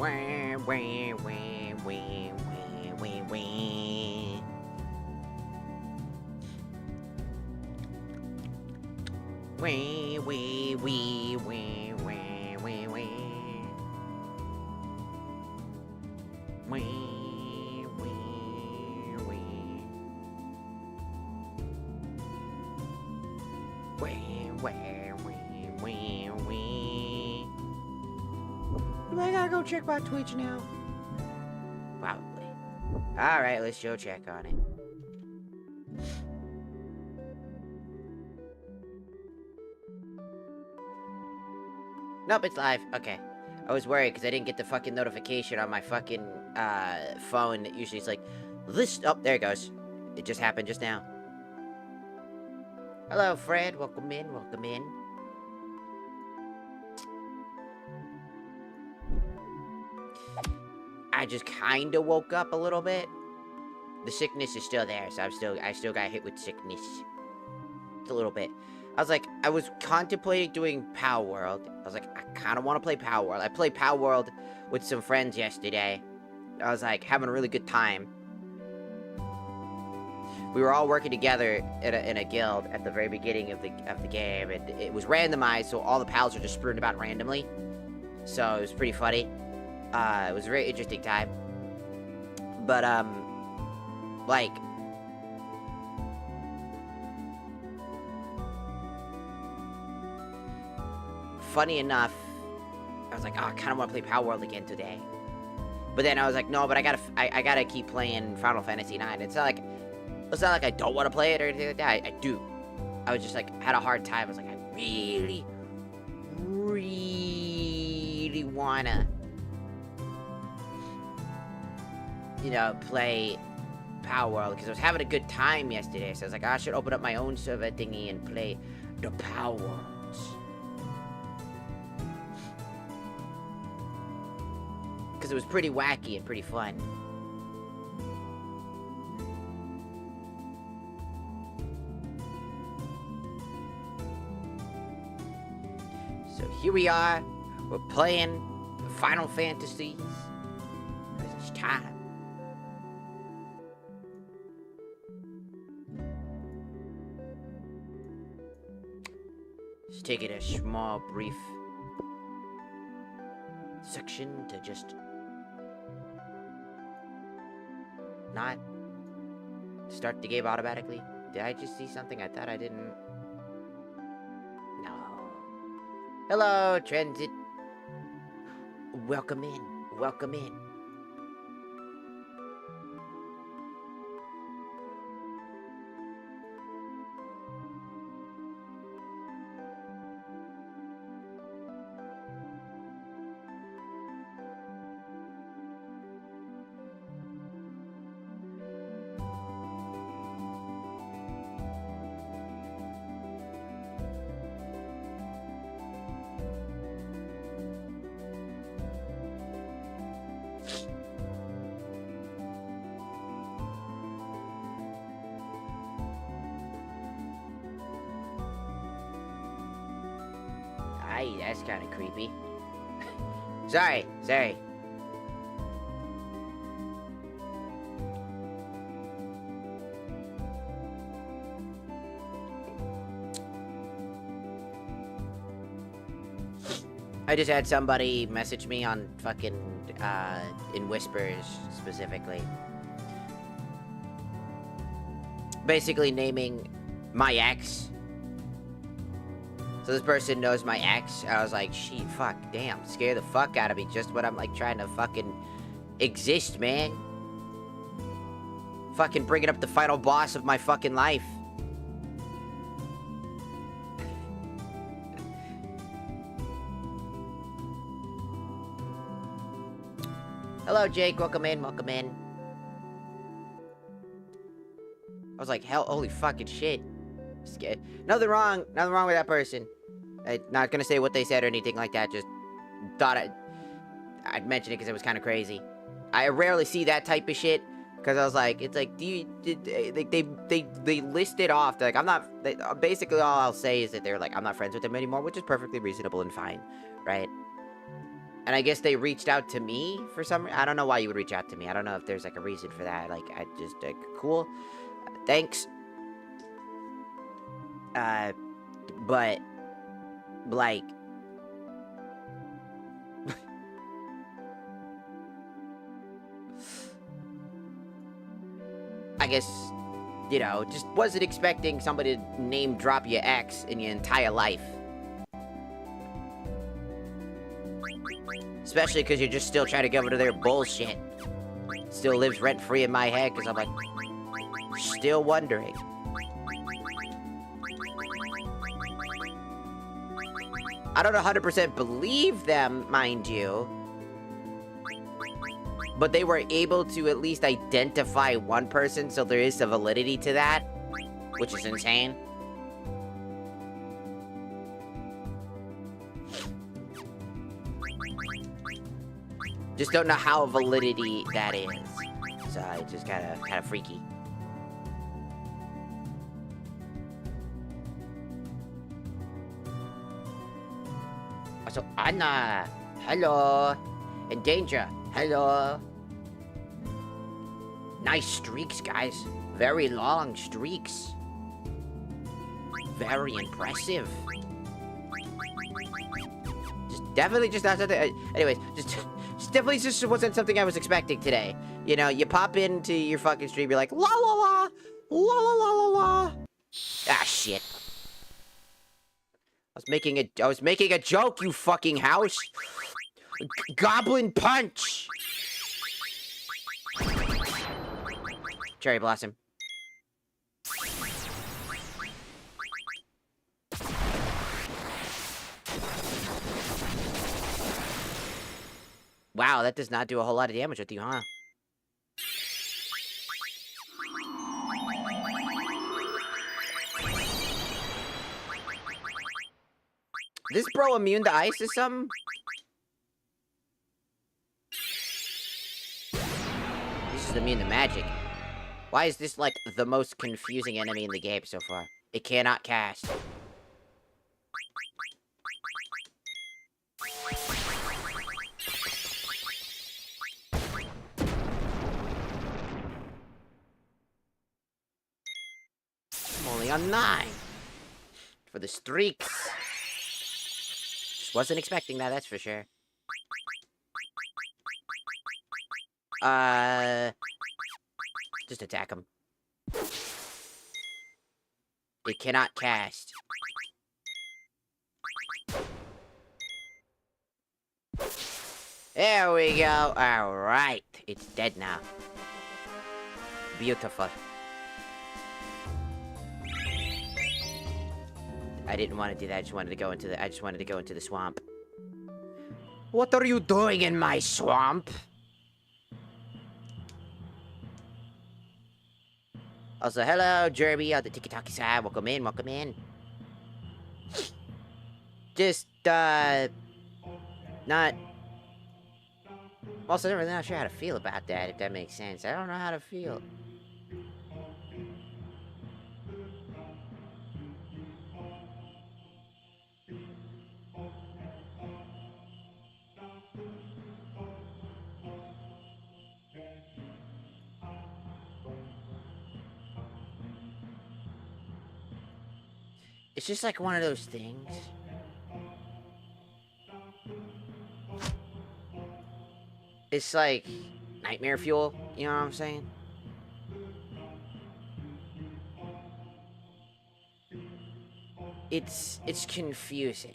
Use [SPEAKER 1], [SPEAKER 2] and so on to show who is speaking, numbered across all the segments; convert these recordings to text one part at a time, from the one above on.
[SPEAKER 1] Wah, wah, wah, wah, wah, wah, wah. Wee, wee, wee, wee, wee, wee, wee. Wee, wee, wee. Wee, wee, wee, wee, wee. Do I gotta go check my Twitch now? Probably. Alright, let's go check on it. Nope, it's live. Okay. I was worried because I didn't get the fucking notification on my fucking phone. Usually it's like, this. Oh, there it goes. It just happened just now. Hello, Fred. Welcome in. Welcome in. I just kind of woke up a little bit. The sickness is still there, so I still got hit with sickness. Just a little bit. I was contemplating doing Power World. I was like, I kind of want to play Power World. I played Power World with some friends yesterday. I was like, having a really good time. We were all working together in a guild at the very beginning of the game, and it was randomized, so all the pals are just strewn about randomly. So it was pretty funny. It was a very interesting time. But like, funny enough, I was like, oh, I kind of want to play Power World again today. But then I was like, no, but I gotta keep playing Final Fantasy 9. It's not like I don't want to play it or anything like that. I do. I was just like, had a hard time. I was like, I really, really wanna, you know, play Power World because I was having a good time yesterday. So I was like, I should open up my own server thingy and play the Power Worlds. Because it was pretty wacky and pretty fun. So here we are. We're playing Final Fantasies. It's time. Just taking a small, brief section to just not start the game automatically. Did I just see something? I thought I didn't. No. Hello, Transit. Welcome in. Welcome in. That's kind of creepy. Sorry. I just had somebody message me on fucking, in Whispers, specifically. Basically naming my ex. So this person knows my ex. I was like, shit, fuck, damn, scare the fuck out of me just when I'm like trying to fucking exist, man. Fucking bringing up the final boss of my fucking life. Hello, Jake, welcome in, welcome in. I was like, hell, holy fucking shit. Scared. Nothing wrong with that person. I'm not gonna say what they said or anything like that. Just thought I'd mention it because it was kind of crazy. I rarely see that type of shit because I was like, it's like, they listed off. They're like, I'm not. Basically, all I'll say is that they're like, I'm not friends with them anymore, which is perfectly reasonable and fine, right? And I guess they reached out to me for some reason. I don't know why you would reach out to me. I don't know if there's, like, a reason for that. Like, I just, cool. Thanks. But, like... I guess, you know, just wasn't expecting somebody to name drop your ex in your entire life. Especially because you're just still trying to get over to their bullshit. Still lives rent-free in my head, because I'm like, still wondering. I don't 100% believe them, mind you. But they were able to at least identify one person, so there is some validity to that. Which is insane. Just don't know how validity that is. So it's just kind of freaky. So Anna, hello. In danger, hello. Nice streaks, guys. Very long streaks. Very impressive. Definitely just not something. Anyways, just definitely just wasn't something I was expecting today. You know, you pop into your fucking stream, you're like, la la la, la la la la la. Ah, shit. I was making a joke, you fucking house. Goblin punch. Cherry blossom. Wow, that does not do a whole lot of damage with you, huh? This bro immune to ice or something? This is immune to magic. Why is this, like, the most confusing enemy in the game so far? It cannot cast. I'm only on 9. For the streaks. Just wasn't expecting that, that's for sure. Just attack him. It cannot cast. There we go. Alright. It's dead now. Beautiful. I didn't want to do that. I just wanted to go into the swamp. What are you doing in my swamp? Also, hello, Jerby on the Tiki-Taki side. Welcome in, welcome in. Just, not... Also, I'm really not sure how to feel about that, if that makes sense. I don't know how to feel. It's just like one of those things. It's like nightmare fuel, you know what I'm saying? It's confusing.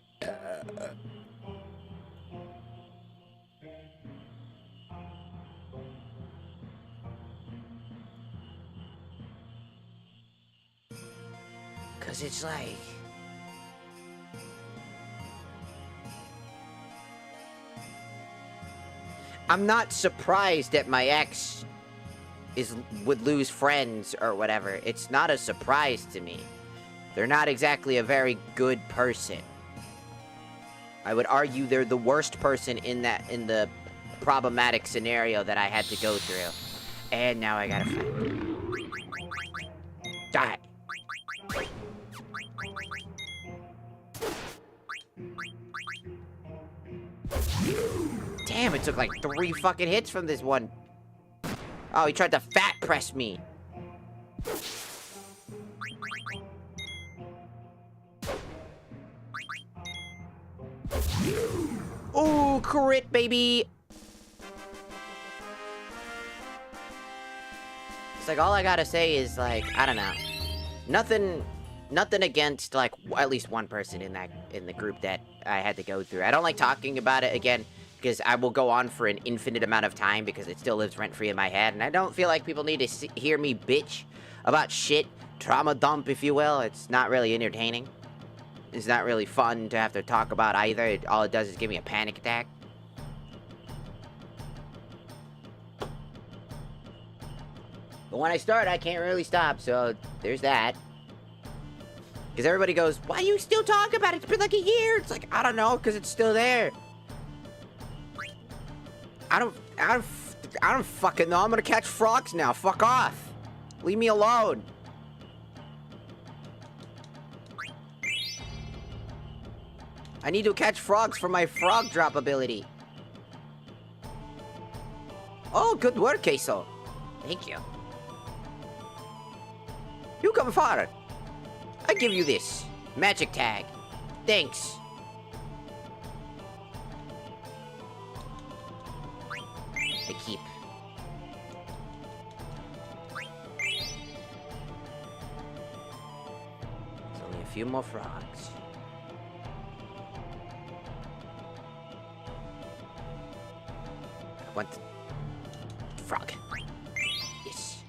[SPEAKER 1] Cause it's like... I'm not surprised that my ex would lose friends or whatever. It's not a surprise to me. They're not exactly a very good person. I would argue they're the worst person in the problematic scenario that I had to go through. And now I gotta fight. Die. only took like 3 fucking hits from this one. Oh, he tried to fat press me. Ooh, crit, baby. It's like, all I gotta say is, like, I don't know. Nothing against, like, at least one person in the group that I had to go through. I don't like talking about it again, because I will go on for an infinite amount of time, because it still lives rent-free in my head, and I don't feel like people need to hear me bitch about shit. Trauma dump, if you will. It's not really entertaining. It's not really fun to have to talk about either. All it does is give me a panic attack. But when I start, I can't really stop, so there's that. Because everybody goes, why do you still talk about it? It's been like a year. It's like, I don't know, because it's still there. I don't fucking know. I'm gonna catch frogs now. Fuck off. Leave me alone. I need to catch frogs for my frog drop ability. Oh, good work, Queso. Thank you. You come forward. I give you this. Magic tag. Thanks. I keep. There's only a few more frogs. I want the frog. Yes.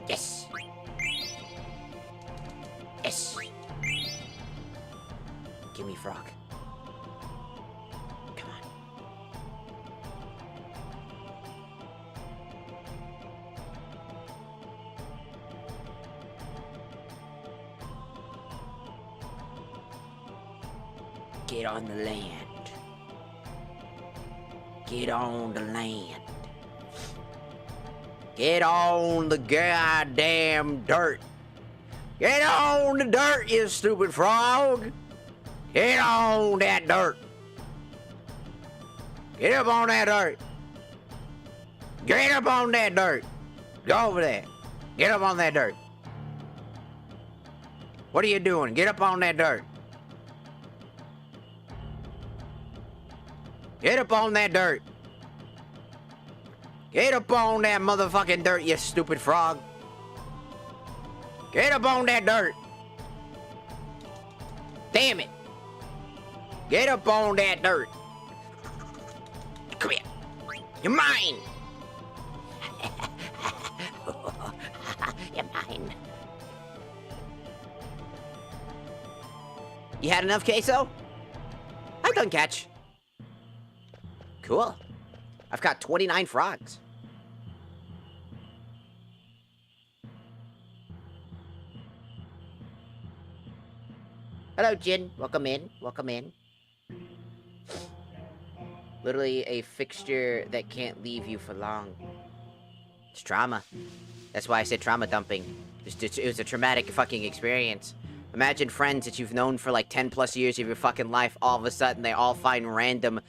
[SPEAKER 1] Yes. Yes. Give me frog. Come on. Get on the land. Get on the land. Get on the goddamn dirt. Get on the dirt, you stupid frog. Get on that dirt. Get up on that dirt. Get up on that dirt. Go over there. Get up on that dirt. What are you doing? Get up on that dirt. Get up on that dirt. Get up on that motherfucking dirt, you stupid frog. Get up on that dirt. Damn it. Get up on that dirt. Come here. You're mine. You're mine. You had enough, Queso? I done catch. Cool. I've got 29 frogs. Hello, Jin. Welcome in. Welcome in. Literally a fixture that can't leave you for long. It's trauma. That's why I said trauma dumping. It was a traumatic fucking experience. Imagine friends that you've known for like 10 plus years of your fucking life, all of a sudden they all find random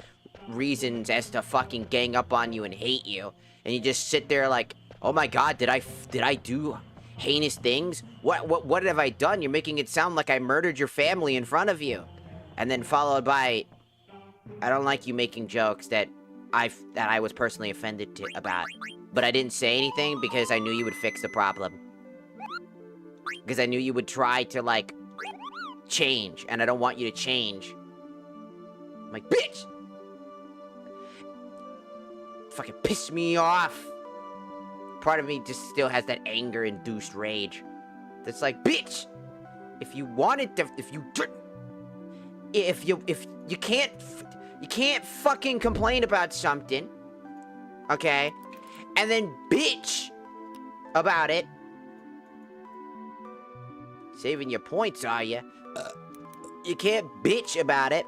[SPEAKER 1] reasons as to fucking gang up on you and hate you. And you just sit there like, oh my god, did I do heinous things? What have I done? You're making it sound like I murdered your family in front of you. And then followed by, I don't like you making jokes that I was personally offended about. But I didn't say anything because I knew you would fix the problem. Because I knew you would try to, like, change. And I don't want you to change. I'm like, bitch! Fucking piss me off. Part of me just still has that anger-induced rage. That's like, bitch! If you wanted to, if you can't fucking complain about something, okay, and then bitch about it. Saving your points, are you? You can't bitch about it.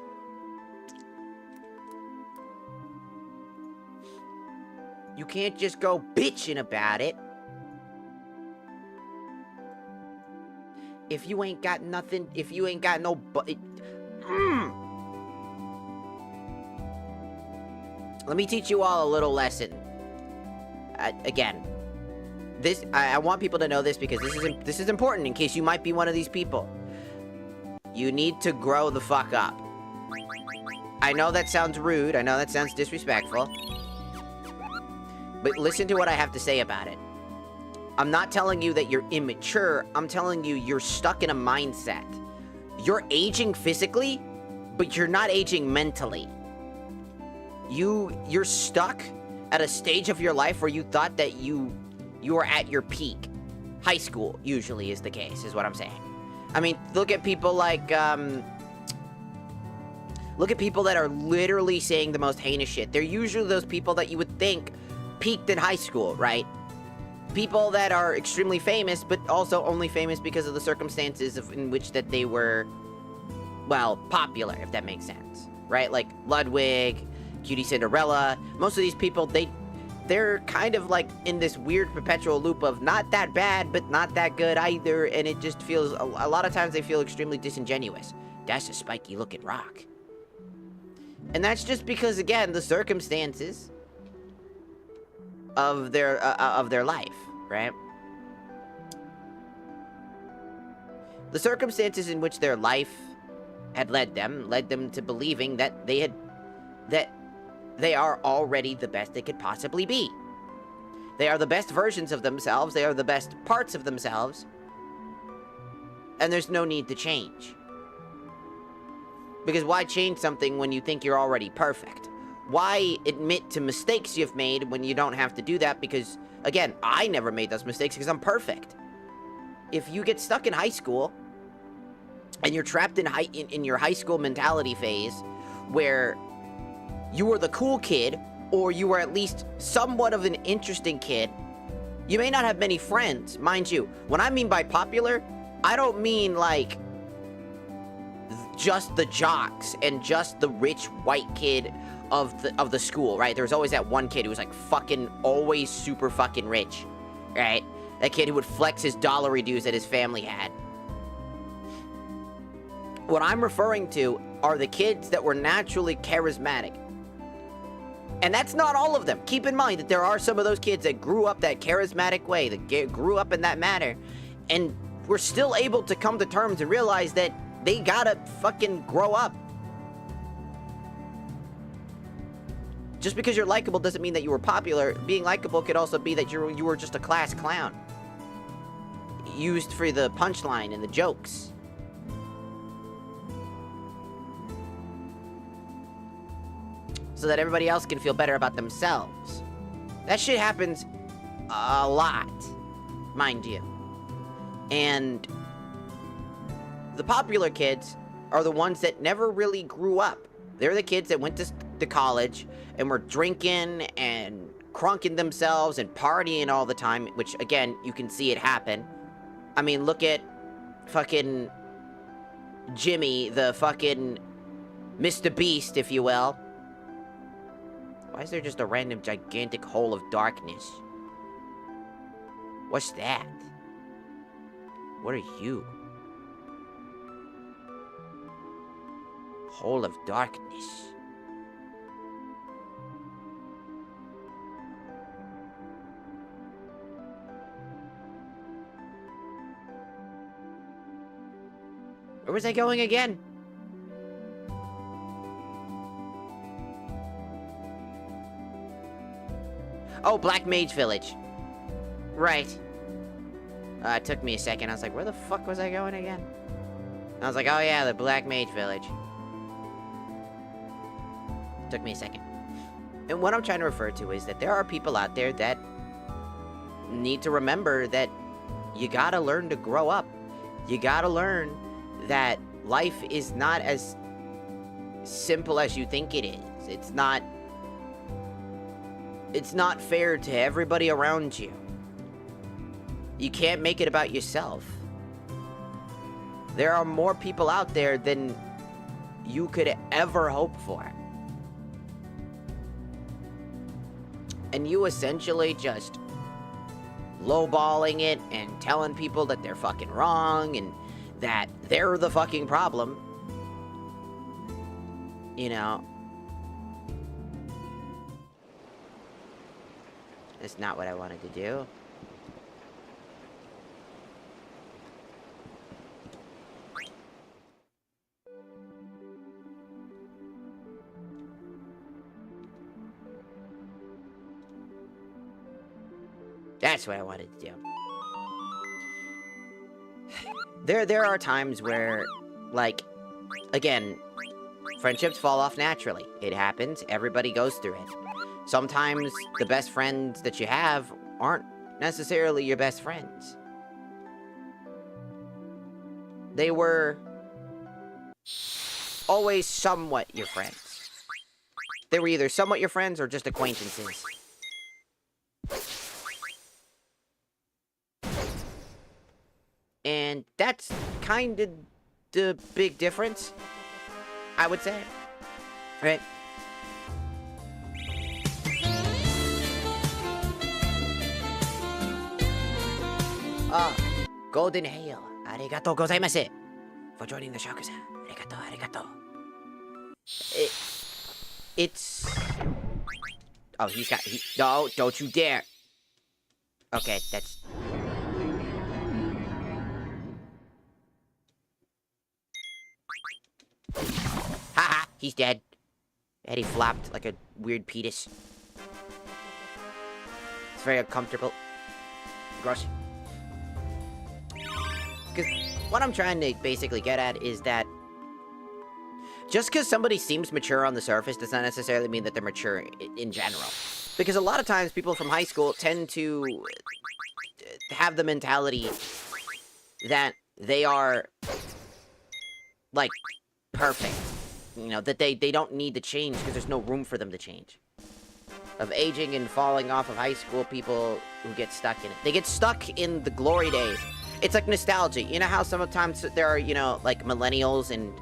[SPEAKER 1] You can't just go bitching about it. If you ain't got nothing, if you ain't got no Let me teach you all a little lesson. Again, I want people to know this because this is important in case you might be one of these people. You need to grow the fuck up. I know that sounds rude. I know that sounds disrespectful. But listen to what I have to say about it. I'm not telling you that you're immature. I'm telling you you're stuck in a mindset. You're aging physically, but you're not aging mentally. You're stuck at a stage of your life where you thought that you were at your peak. High school usually is the case, is what I'm saying. I mean, look at people like, look at people that are literally saying the most heinous shit. They're usually those people that you would think peaked in high school, right? People that are extremely famous, but also only famous because of the circumstances in which that they were, well, popular, if that makes sense, right? Like Ludwig, Cutie Cinderella. Most of these people, they're kind of like in this weird perpetual loop of not that bad, but not that good either, and it just feels, a lot of times they feel extremely disingenuous. That's a spiky looking rock. And that's just because, again, the circumstances of their life, right? The circumstances in which their life had led them to believing that they are already the best they could possibly be. They are the best versions of themselves. They are the best parts of themselves. And there's no need to change. Because why change something when you think you're already perfect? Why admit to mistakes you've made when you don't have to do that? Because, again, I never made those mistakes because I'm perfect. If you get stuck in high school, and you're trapped in your high school mentality phase, where you were the cool kid, or you were at least somewhat of an interesting kid, you may not have many friends, mind you. When I mean by popular, I don't mean like just the jocks and just the rich white kid of the school, right? There's always that one kid who was like fucking always super fucking rich, right? That kid who would flex his dollar dues that his family had. What I'm referring to are the kids that were naturally charismatic. And that's not all of them. Keep in mind that there are some of those kids that grew up that charismatic way, that grew up in that manner, and were still able to come to terms and realize that they gotta fucking grow up. Just because you're likable doesn't mean that you were popular. Being likable could also be that you were just a class clown. Used for the punchline and the jokes. So that everybody else can feel better about themselves. That shit happens a lot, mind you. And the popular kids are the ones that never really grew up. They're the kids that went to college and were drinking and crunking themselves and partying all the time, which, again, you can see it happen. I mean, look at fucking Jimmy, the fucking Mr. Beast, if you will. Why is there just a random gigantic hole of darkness? What's that? What are you? Hole of darkness. Where was I going again? Oh, Black Mage Village. Right. It took me a second. I was like, where the fuck was I going again? And I was like, oh yeah, the Black Mage Village. Took me a second. And what I'm trying to refer to is that there are people out there that need to remember that you gotta learn to grow up. You gotta learn that life is not as simple as you think it is. It's not fair to everybody around you. You can't make it about yourself. There are more people out there than you could ever hope for. And you essentially just lowballing it and telling people that they're fucking wrong and that they're the fucking problem You know? It's not what I wanted to do. That's what I wanted to do. There are times where, like, again, friendships fall off naturally. It happens. Everybody goes through it. Sometimes the best friends that you have aren't necessarily your best friends. They were always somewhat your friends. They were either somewhat your friends or just acquaintances. And that's kind of the big difference, I would say. Right? Ah, Golden Hail. Arigatou gozaimasu. For joining the Shakusa. Arigatou, arigatou. It's... Oh, he's got... No, don't you dare. Okay, that's... Haha, he's dead. And he flopped like a weird penis. It's very uncomfortable. Gross. Because what I'm trying to basically get at is that just because somebody seems mature on the surface does not necessarily mean that they're mature in general. Because a lot of times people from high school tend to have the mentality that they are, like, perfect. You know, that they don't need to change because there's no room for them to change. Of aging and falling off of high school people who get stuck in it. They get stuck in the glory days. It's like nostalgia. You know how sometimes there are, you know, like millennials and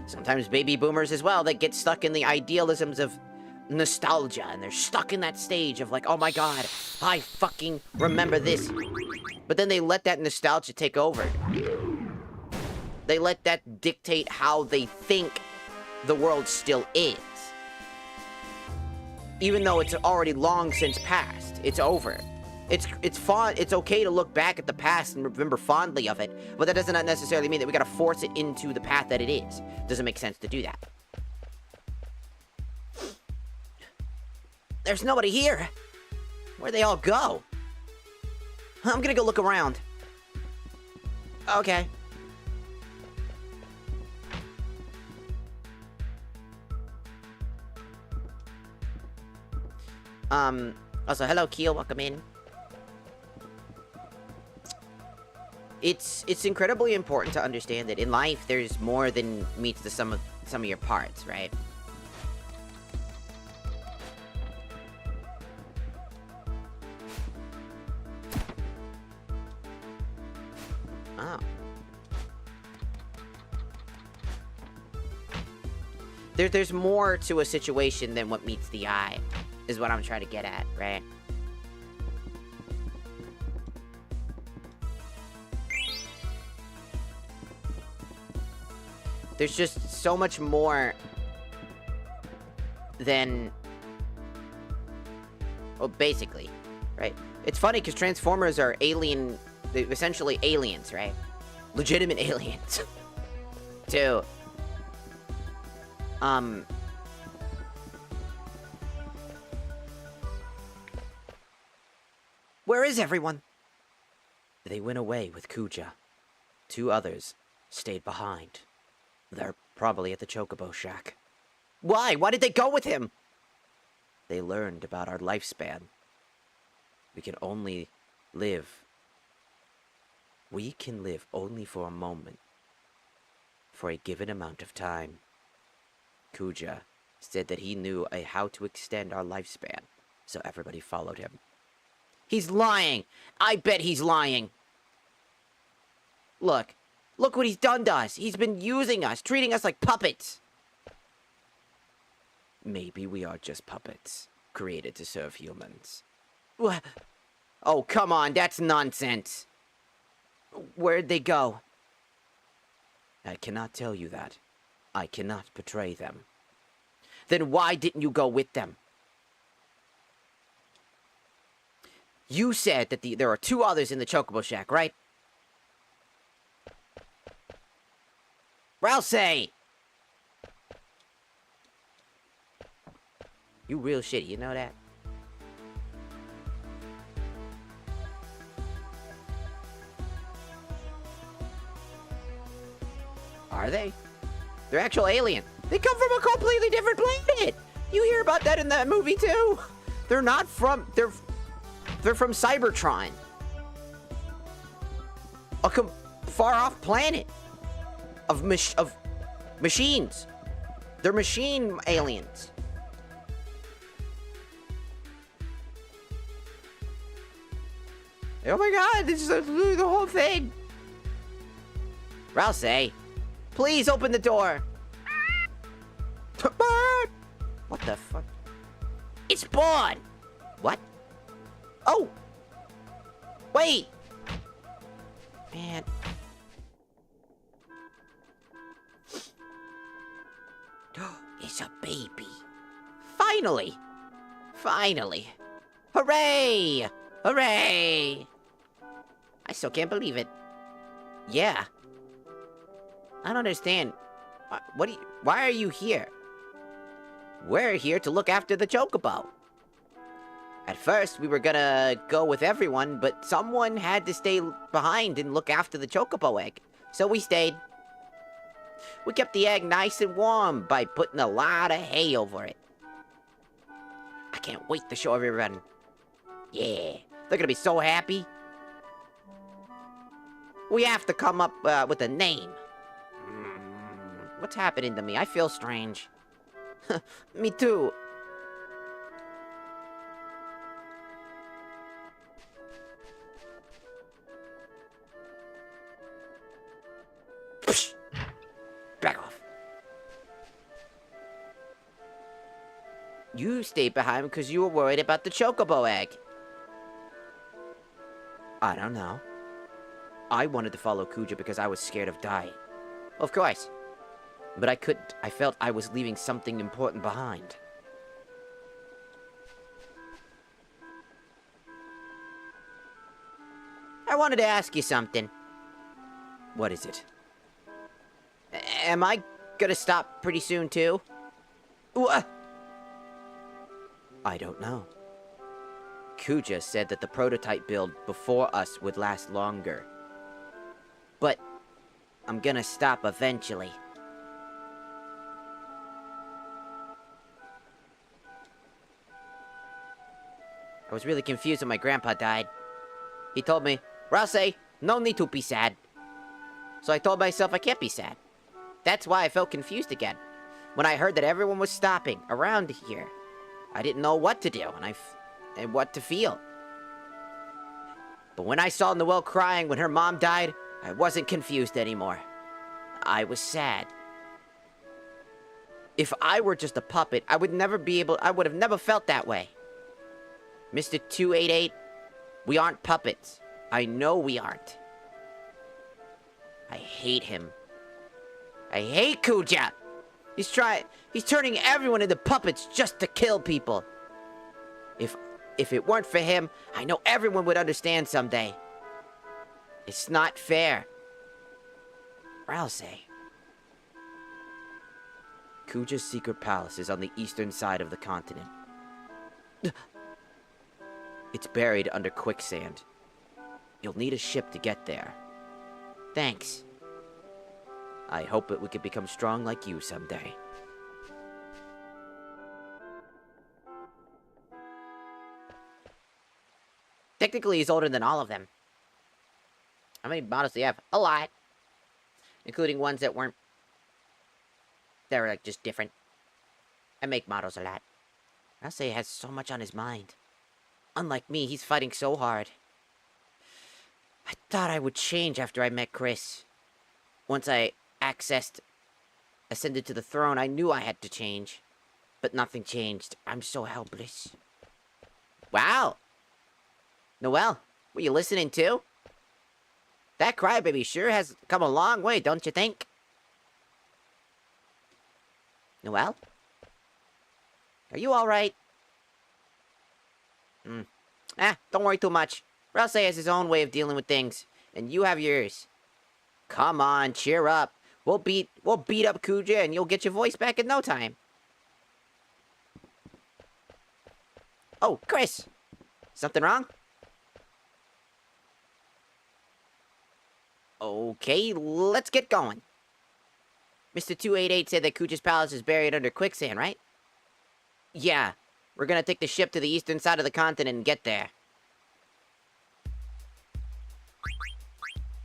[SPEAKER 1] sometimes baby boomers as well that get stuck in the idealisms of nostalgia. And they're stuck in that stage of like, oh my god, I fucking remember this. But then they let that nostalgia take over. They let that dictate how they think the world still is. Even though it's already long since passed. It's over. It's fun. It's okay to look back at the past and remember fondly of it, but that does not necessarily mean that we gotta force it into the path that it is. Doesn't make sense to do that. There's nobody here. Where'd they all go? I'm gonna go look around. Okay. Also, hello, Keel, welcome in. It's incredibly important to understand that in life, there's more than meets the sum of your parts, right? Oh. There's more to a situation than what meets the eye. Is what I'm trying to get at, right? There's just so much more than... Well, basically, right? It's funny because Transformers are alien... They're essentially aliens, right? Legitimate aliens. Too. Where is everyone? They went away with Kuja. 2 others stayed behind. They're probably at the Chocobo Shack. Why? Why did they go with him? They learned about our lifespan. We can only live. We can live only for a moment. For a given amount of time. Kuja said that he knew how to extend our lifespan. So everybody followed him. He's lying. I bet he's lying. Look. Look what he's done to us. He's been using us, treating us like puppets. Maybe we are just puppets, created to serve humans. What? Oh, come on, that's nonsense. Where'd they go? I cannot tell you that. I cannot betray them. Then why didn't you go with them? You said that there are 2 others in the Chocobo Shack, right? Ralsei! You real shitty, you know that? Are they? They're actual alien. They come from a completely different planet! You hear about that in that movie too? They're not from... They're from Cybertron. A far-off planet. Of machines. They're machine aliens. Oh my god, this is the whole thing. Ralsei, please open the door. What the fuck? It's Spawn! What? Oh! Wait! Man. It's a baby. Finally! Finally! Hooray! Hooray! I still can't believe it. Yeah. I don't understand. Why are you here? We're here to look after the Chocobo. At first, we were gonna go with everyone, but someone had to stay behind and look after the Chocobo egg. So we stayed. We kept the egg nice and warm by putting a lot of hay over it. I can't wait to show everyone. Yeah, they're gonna be so happy. We have to come up with a name. What's happening to me? I feel strange. Me too. Psh! Back off. You stayed behind because you were worried about the Chocobo egg. I don't know. I wanted to follow Kuja because I was scared of dying. Of course. But I couldn't. I felt I was leaving something important behind. I wanted to ask you something. What is it? Am I gonna stop pretty soon, too? I don't know. Kuja said that the prototype build before us would last longer. But I'm gonna stop eventually. I was really confused when my grandpa died. He told me, Ralsei, no need to be sad. So I told myself I can't be sad. That's why I felt confused again. When I heard that everyone was stopping around here, I didn't know what to do and what to feel. But when I saw Noelle crying when her mom died, I wasn't confused anymore. I was sad. If I were just a puppet, I would have never felt that way. Mr. 288, we aren't puppets. I know we aren't. I hate him. I hate Kuja! He's turning everyone into puppets just to kill people. If it weren't for him, I know everyone would understand someday. It's not fair. Ralsei. Kuja's secret palace is on the eastern side of the continent. It's buried under quicksand. You'll need a ship to get there. Thanks. I hope that we could become strong like you someday. Technically, he's older than all of them. How many models do you have? A lot. Including ones that weren't... They were, like, just different. I make models a lot. I'll say he has so much on his mind. Unlike me, he's fighting so hard. I thought I would change after I met Chris. Once I ascended to the throne, I knew I had to change. But nothing changed. I'm so helpless. Wow! Noelle, were you listening too? That crybaby sure has come a long way, don't you think? Noelle? Are you alright? Don't worry too much. Ralsei has his own way of dealing with things, and you have yours. Come on, cheer up. We'll beat up Kuja, and you'll get your voice back in no time. Oh, Chris! Something wrong? Okay, let's get going. Mr. 288 said that Kuja's palace is buried under quicksand, right? Yeah. We're gonna take the ship to the eastern side of the continent and get there.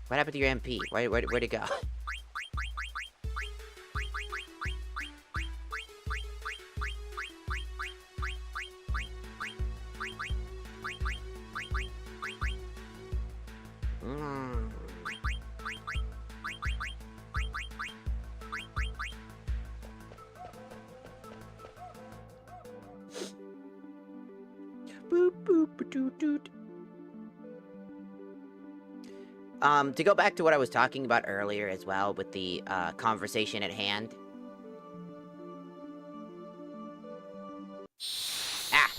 [SPEAKER 1] What happened to your MP? Where'd it go? Boop, boop, doot, doot. To go back to what I was talking about earlier as well with the conversation at hand. Ah!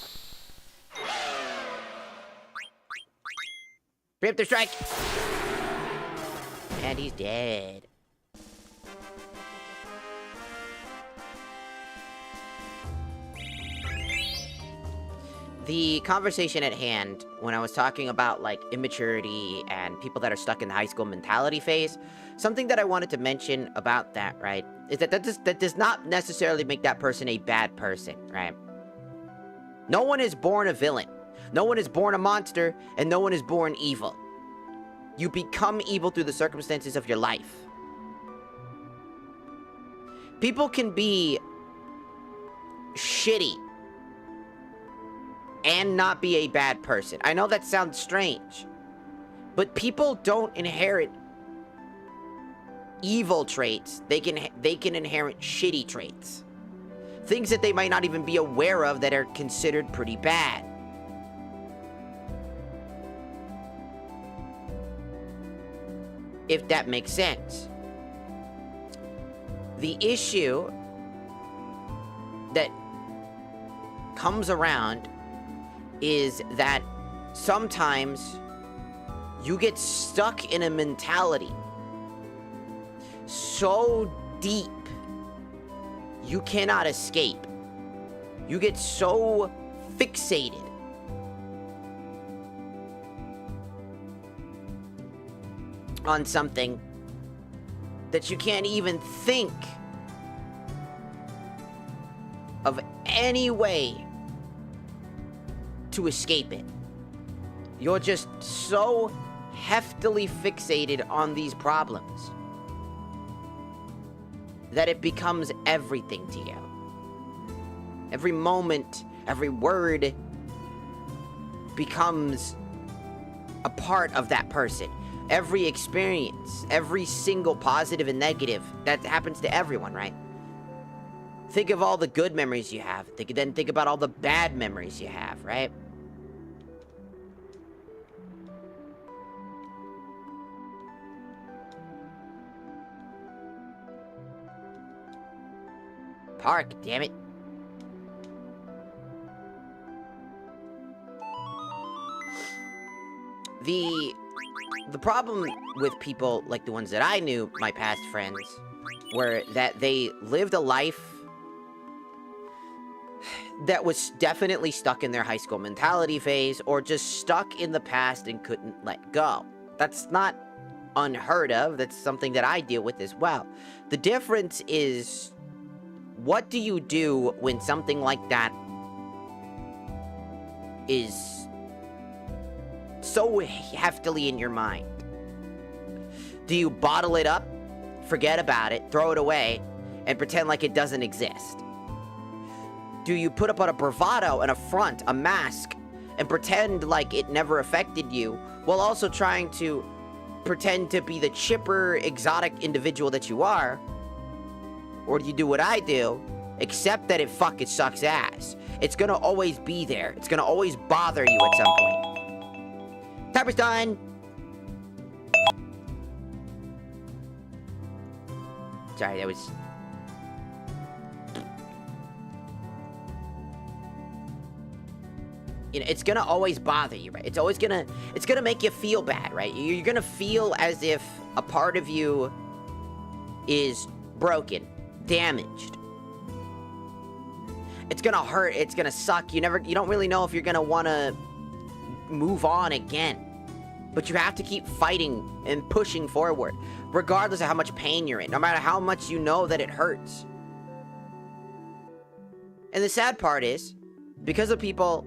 [SPEAKER 1] Preemptive strike! And he's dead. The conversation at hand, when I was talking about, like, immaturity and people that are stuck in the high school mentality phase, something that I wanted to mention about that, right, is that that does not necessarily make that person a bad person, right? No one is born a villain. No one is born a monster, and no one is born evil. You become evil through the circumstances of your life. People can be shitty and not be a bad person. I know that sounds strange, but people don't inherit evil traits. They can inherit shitty traits. Things that they might not even be aware of that are considered pretty bad. If that makes sense. The issue that comes around is that sometimes you get stuck in a mentality so deep you cannot escape. You get so fixated on something that you can't even think of any way to escape it. You're just so heftily fixated on these problems that it becomes everything to you. Every moment, every word becomes a part of that person. Every experience, every single positive and negative, that happens to everyone, right? Think of all the good memories you have. Then think about all the bad memories you have, right? Park, damn it. The problem with people like the ones that I knew, my past friends, were that they lived a life that was definitely stuck in their high school mentality phase, or just stuck in the past and couldn't let go. That's not unheard of. That's something that I deal with as well. The difference is, what do you do when something like that is so heftily in your mind? Do you bottle it up, forget about it, throw it away, and pretend like it doesn't exist? Do you put up on a bravado, an affront, a mask, and pretend like it never affected you, while also trying to pretend to be the chipper, exotic individual that you are? Or do you do what I do, accept that it fucking sucks ass? It's gonna always be there. It's gonna always bother you at some point. Timer's done! Sorry, that was... it's gonna always bother you, right? It's gonna make you feel bad, right? You're gonna feel as if a part of you is broken, damaged. It's gonna hurt, it's gonna suck. You don't really know if you're gonna wanna move on again. But you have to keep fighting and pushing forward, regardless of how much pain you're in, no matter how much you know that it hurts. And the sad part is, because of people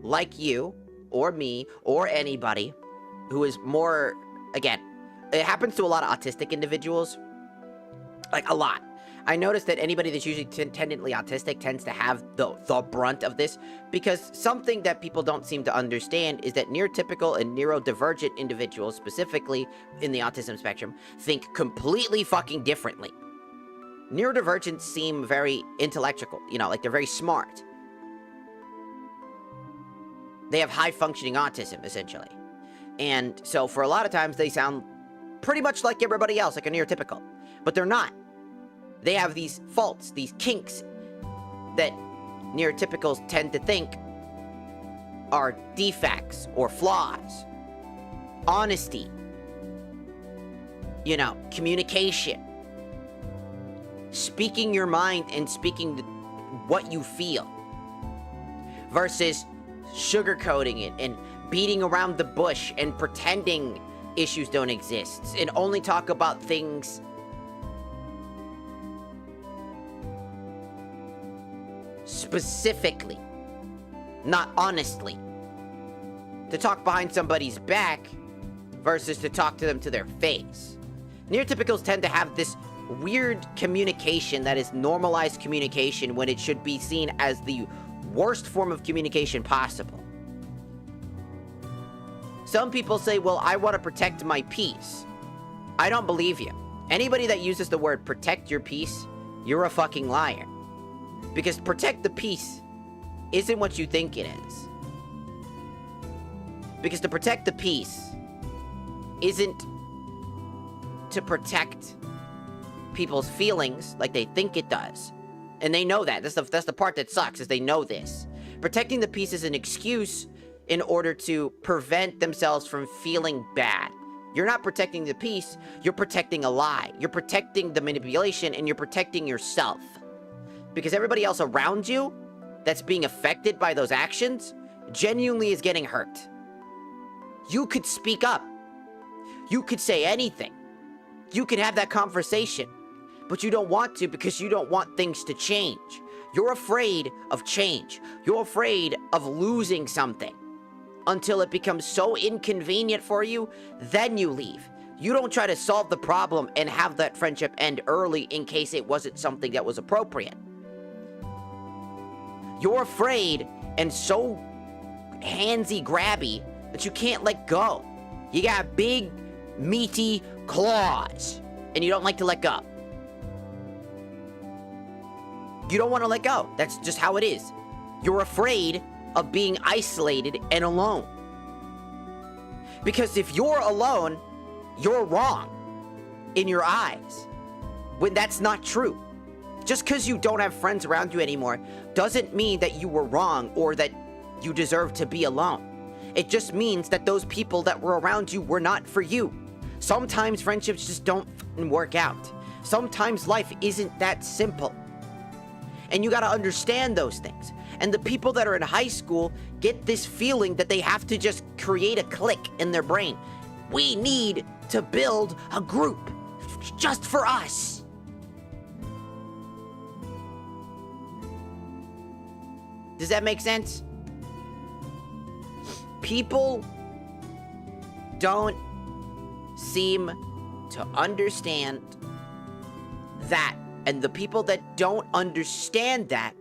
[SPEAKER 1] like you, or me, or anybody who is more, again, it happens to a lot of autistic individuals, like a lot. I noticed that anybody that's usually tendently autistic tends to have the brunt of this, because something that people don't seem to understand is that neurotypical and neurodivergent individuals, specifically in the autism spectrum, think completely fucking differently. Neurodivergents seem very intellectual, like they're very smart. They have high-functioning autism, essentially. And so for a lot of times, they sound pretty much like everybody else, like a neurotypical. But they're not. They have these faults, these kinks, that neurotypicals tend to think are defects or flaws. Honesty. Communication. Speaking your mind and speaking what you feel. Versus sugarcoating it and beating around the bush and pretending issues don't exist and only talk about things specifically, not honestly. To talk behind somebody's back versus to talk to them to their face. Neurotypicals tend to have this weird communication that is normalized communication when it should be seen as the worst form of communication possible. Some people say, well, I want to protect my peace. I don't believe you. Anybody that uses the word protect your peace, you're a fucking liar. Because protect the peace isn't what you think it is. Because to protect the peace isn't to protect people's feelings like they think it does. And they know that. That's the part that sucks, is they know this. Protecting the peace is an excuse in order to prevent themselves from feeling bad. You're not protecting the peace, you're protecting a lie. You're protecting the manipulation, and you're protecting yourself. Because everybody else around you that's being affected by those actions genuinely is getting hurt. You could speak up. You could say anything. You could have that conversation. But you don't want to because you don't want things to change. You're afraid of change. You're afraid of losing something. Until it becomes so inconvenient for you, then you leave. You don't try to solve the problem and have that friendship end early in case it wasn't something that was appropriate. You're afraid and so handsy-grabby that you can't let go. You got big, meaty claws, and you don't like to let go. You don't want to let go. That's just how it is. You're afraid of being isolated and alone. Because if you're alone, you're wrong in your eyes, when that's not true. Just because you don't have friends around you anymore doesn't mean that you were wrong or that you deserve to be alone. It just means that those people that were around you were not for you. Sometimes friendships just don't work out. Sometimes life isn't that simple. And you gotta understand those things. And the people that are in high school get this feeling that they have to just create a clique in their brain. We need to build a group just for us. Does that make sense? People don't seem to understand that. And the people that don't understand that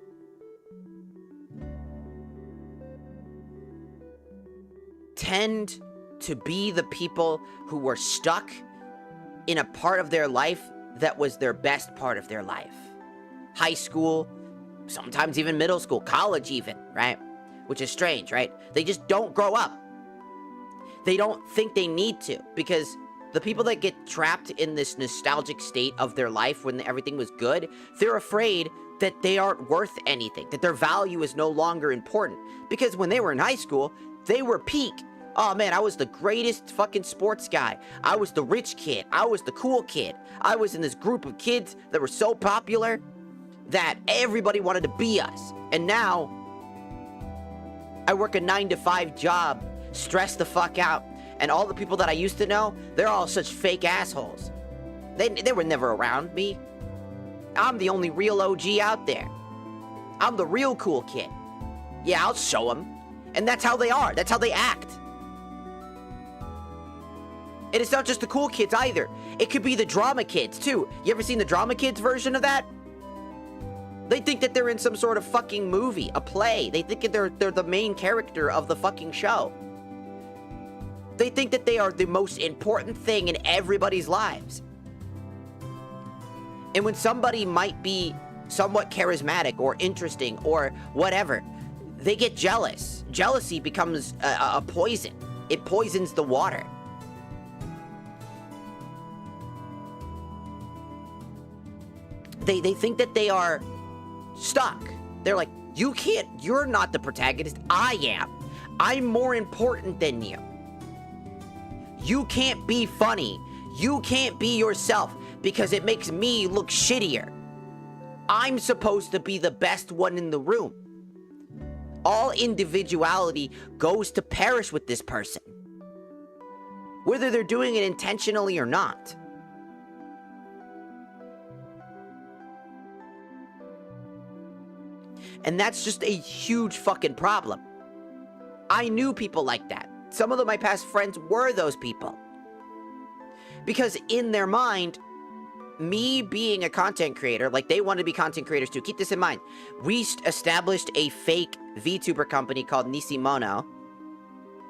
[SPEAKER 1] tend to be the people who were stuck in a part of their life that was their best part of their life. High school, sometimes even middle school, college even, right? Which is strange, right? They just don't grow up. They don't think they need to, because the people that get trapped in this nostalgic state of their life when everything was good, they're afraid that they aren't worth anything, that their value is no longer important. Because when they were in high school, they were peak. Oh man, I was the greatest fucking sports guy. I was the rich kid. I was the cool kid. I was in this group of kids that were so popular that everybody wanted to be us. And now, I work a 9-to-5 job, stressed the fuck out. And all the people that I used to know, they're all such fake assholes. They were never around me. I'm the only real OG out there. I'm the real cool kid. Yeah, I'll show them. And that's how they are. That's how they act. And it's not just the cool kids either. It could be the drama kids, too. You ever seen the drama kids version of that? They think that they're in some sort of fucking movie, a play. They think that they're the main character of the fucking show. They think that they are the most important thing in everybody's lives. And when somebody might be somewhat charismatic or interesting or whatever, they get jealous. Jealousy becomes a poison. It poisons the water. They think that they are stuck. They're like, you're not the protagonist, I am. I'm more important than you. You can't be funny. You can't be yourself because it makes me look shittier. I'm supposed to be the best one in the room. All individuality goes to perish with this person, whether they're doing it intentionally or not. And that's just a huge fucking problem. I knew people like that. Some of my past friends were those people. Because in their mind, me being a content creator, like they wanted to be content creators too. Keep this in mind. We established a fake VTuber company called Nisimono,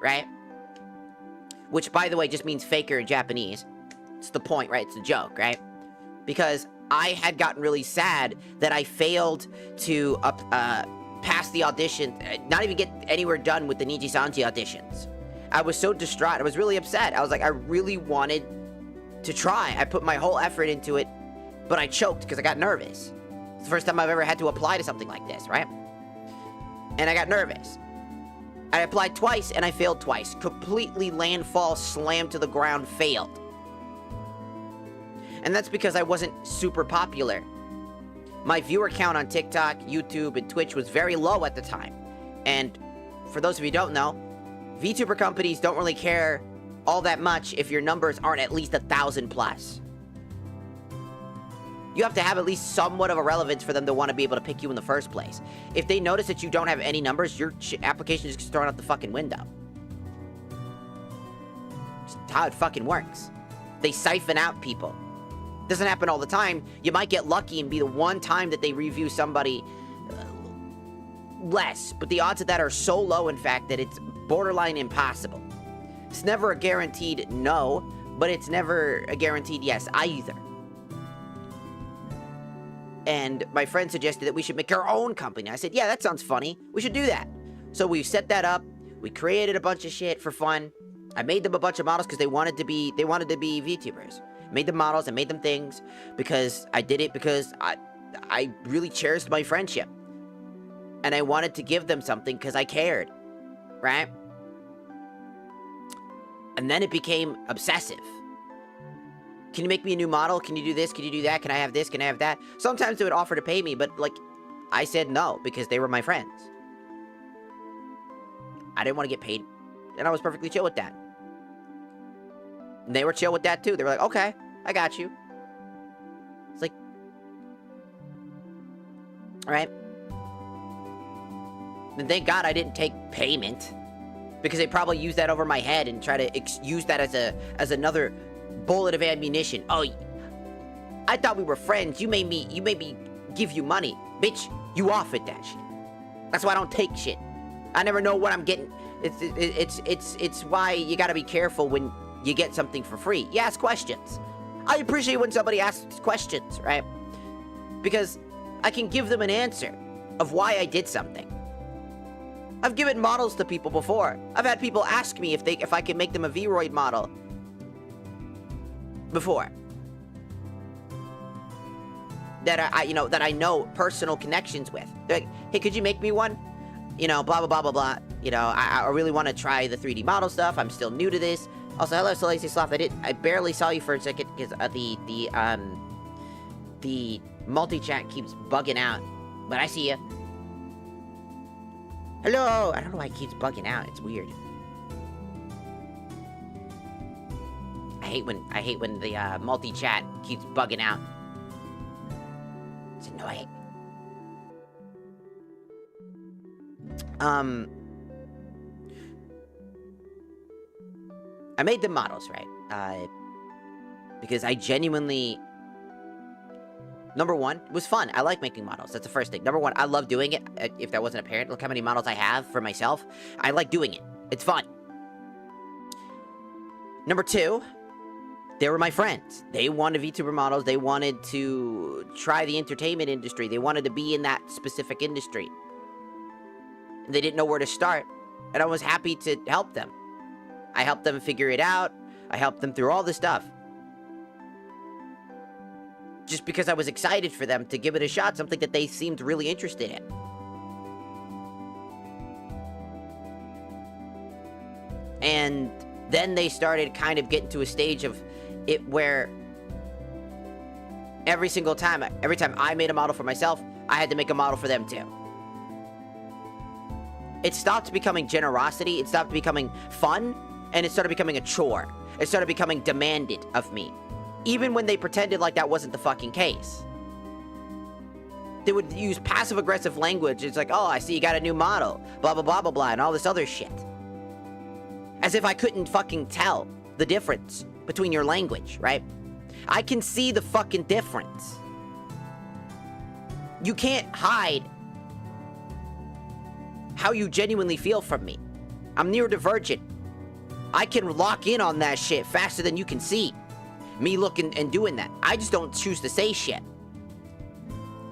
[SPEAKER 1] right? Which, by the way, just means faker in Japanese. It's the point, right? It's a joke, right? Because I had gotten really sad that I failed to pass the audition, not even get anywhere done with the Niji-sanji auditions. I was so distraught. I was really upset. I was like, I really wanted to try. I put my whole effort into it, but I choked because I got nervous. It's the first time I've ever had to apply to something like this, right? And I got nervous. I applied twice and I failed twice. Completely landfall, slammed to the ground, failed. And that's because I wasn't super popular. My viewer count on TikTok, YouTube, and Twitch was very low at the time. And for those of you who don't know, VTuber companies don't really care all that much if your numbers aren't at least 1,000 plus. You have to have at least somewhat of a relevance for them to want to be able to pick you in the first place. If they notice that you don't have any numbers, your application just gets thrown out the fucking window. Just how it fucking works. They siphon out people. Doesn't happen all the time. You might get lucky and be the one time that they review somebody less, but the odds of that are so low, in fact, that it's borderline impossible. It's never a guaranteed no, but it's never a guaranteed yes either. And my friend suggested that we should make our own company. I said, yeah, that sounds funny. We should do that. So we set that up. We created a bunch of shit for fun. I made them a bunch of models because they wanted to be VTubers. Made them models, I made them things because I did it because I really cherished my friendship. And I wanted to give them something because I cared, right? And then it became obsessive. Can you make me a new model? Can you do this? Can you do that? Can I have this? Can I have that? Sometimes they would offer to pay me, but like, I said no because they were my friends. I didn't want to get paid, and I was perfectly chill with that. And they were chill with that too. They were like, okay, I got you. It's like, all right. And thank God I didn't take payment, because they probably use that over my head and try to use that as another bullet of ammunition. Oh, I thought we were friends. You made me give you money, bitch. You offered that shit. That's why I don't take shit. I never know what I'm getting. It's why you gotta be careful when you get something for free. You ask questions. I appreciate when somebody asks questions, right? Because I can give them an answer of why I did something. I've given models to people before. I've had people ask me if I can make them a Vroid model before. that that I know personal connections with. They're like, hey, could you make me one? You know, blah, blah, blah, blah, blah. You know, I really want to try the 3D model stuff. I'm still new to this. Also, hello, Salacy Sloth. I barely saw you for a second because the multi-chat keeps bugging out. But I see you. Hello! I don't know why it keeps bugging out. It's weird. I hate when the multi-chat keeps bugging out. It's annoying. I made the models, right? Because I genuinely... Number one, it was fun. I like making models. That's the first thing. Number one, I love doing it. If that wasn't apparent, look how many models I have for myself. I like doing it. It's fun. Number two, they were my friends. They wanted VTuber models. They wanted to try the entertainment industry. They wanted to be in that specific industry. They didn't know where to start. And I was happy to help them. I helped them figure it out. I helped them through all this stuff. Just because I was excited for them to give it a shot, something that they seemed really interested in. And then they started kind of getting to a stage of it where every time I made a model for myself, I had to make a model for them too. It stopped becoming generosity, it stopped becoming fun, and it started becoming a chore. It started becoming demanded of me. Even when they pretended like that wasn't the fucking case. They would use passive-aggressive language. It's like, oh, I see you got a new model. Blah, blah, blah, blah, blah, and all this other shit. As if I couldn't fucking tell the difference between your language, right? I can see the fucking difference. You can't hide how you genuinely feel from me. I'm neurodivergent. I can lock in on that shit faster than you can see. Me looking and doing that. I just don't choose to say shit.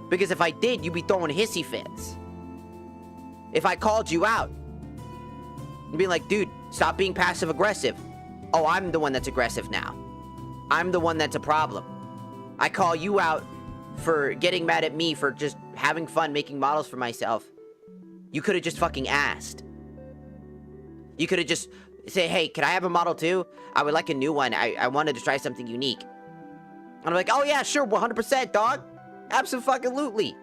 [SPEAKER 1] Because if I did, you'd be throwing hissy fits. If I called you out, and be like, dude, stop being passive aggressive. Oh, I'm the one that's aggressive now. I'm the one that's a problem. I call you out for getting mad at me for just having fun making models for myself. You could have just fucking asked. You could have just say, hey, can I have a model too? I would like a new one. I wanted to try something unique. And I'm like, oh yeah, sure, 100%, dog. Absolutely.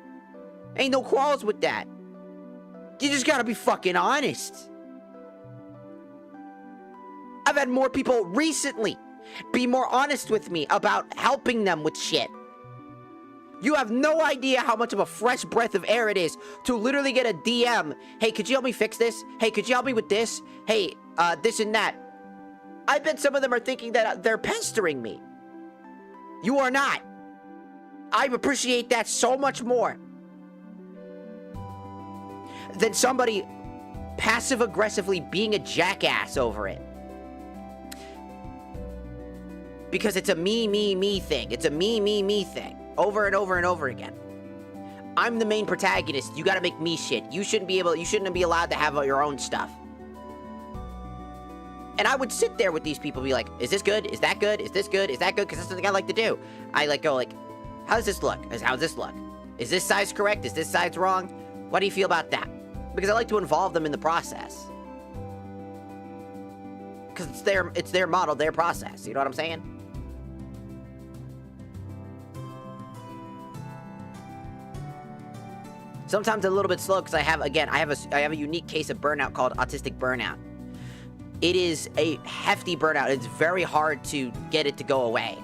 [SPEAKER 1] Ain't no quarrels with that. You just gotta be fucking honest. I've had more people recently be more honest with me about helping them with shit. You have no idea how much of a fresh breath of air it is to literally get a DM. Hey, could you help me fix this? Hey, could you help me with this? Hey, this and that. I bet some of them are thinking that they're pestering me. You are not. I appreciate that so much more than somebody passive-aggressively being a jackass over it. Because it's a me thing. It's a me thing. Over and over and over again. I'm the main protagonist. You gotta make me shit. You shouldn't be allowed to have your own stuff. And I would sit there with these people and be like, is this good? Is that good? Is this good? Is that good? Because that's something I like to do. I go how does this look? How does this look? Is this size correct? Is this size wrong? What do you feel about that? Because I like to involve them in the process. Because it's their model, their process. You know what I'm saying? Sometimes a little bit slow because I have a unique case of burnout called autistic burnout. It is a hefty burnout. It's very hard to get it to go away.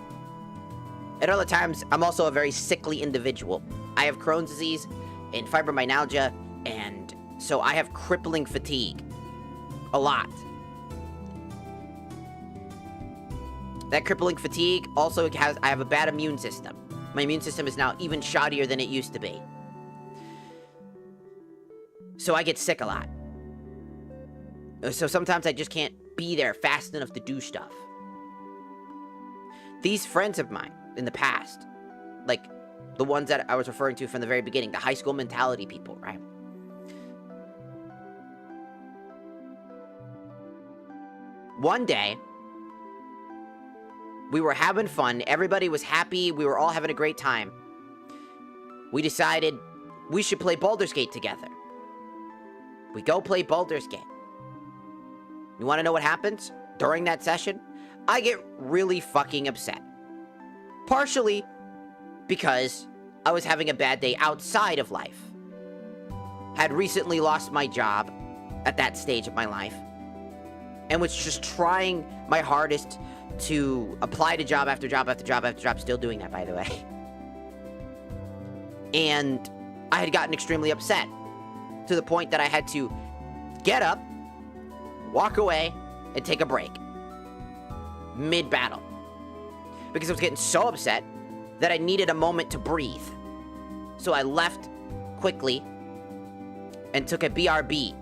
[SPEAKER 1] At other times, I'm also a very sickly individual. I have Crohn's disease and fibromyalgia, and so I have crippling fatigue. A lot. That crippling fatigue also I have a bad immune system. My immune system is now even shoddier than it used to be. So I get sick a lot. So sometimes I just can't be there fast enough to do stuff. These friends of mine in the past, like the ones that I was referring to from the very beginning, the high school mentality people, right? One day, we were having fun, everybody was happy, we were all having a great time. we decided we should play Baldur's Gate together. We go play Baldur's Gate. You want to know what happens during that session? I get really fucking upset. Partially because I was having a bad day outside of life. Had recently lost my job at that stage of my life. And was just trying my hardest to apply to job after job after job after job. Still doing that, by the way. And I had gotten extremely upset. To the point that I had to get up, walk away, and take a break. Mid-battle. Because I was getting so upset that I needed a moment to breathe. So I left quickly and took a BRB.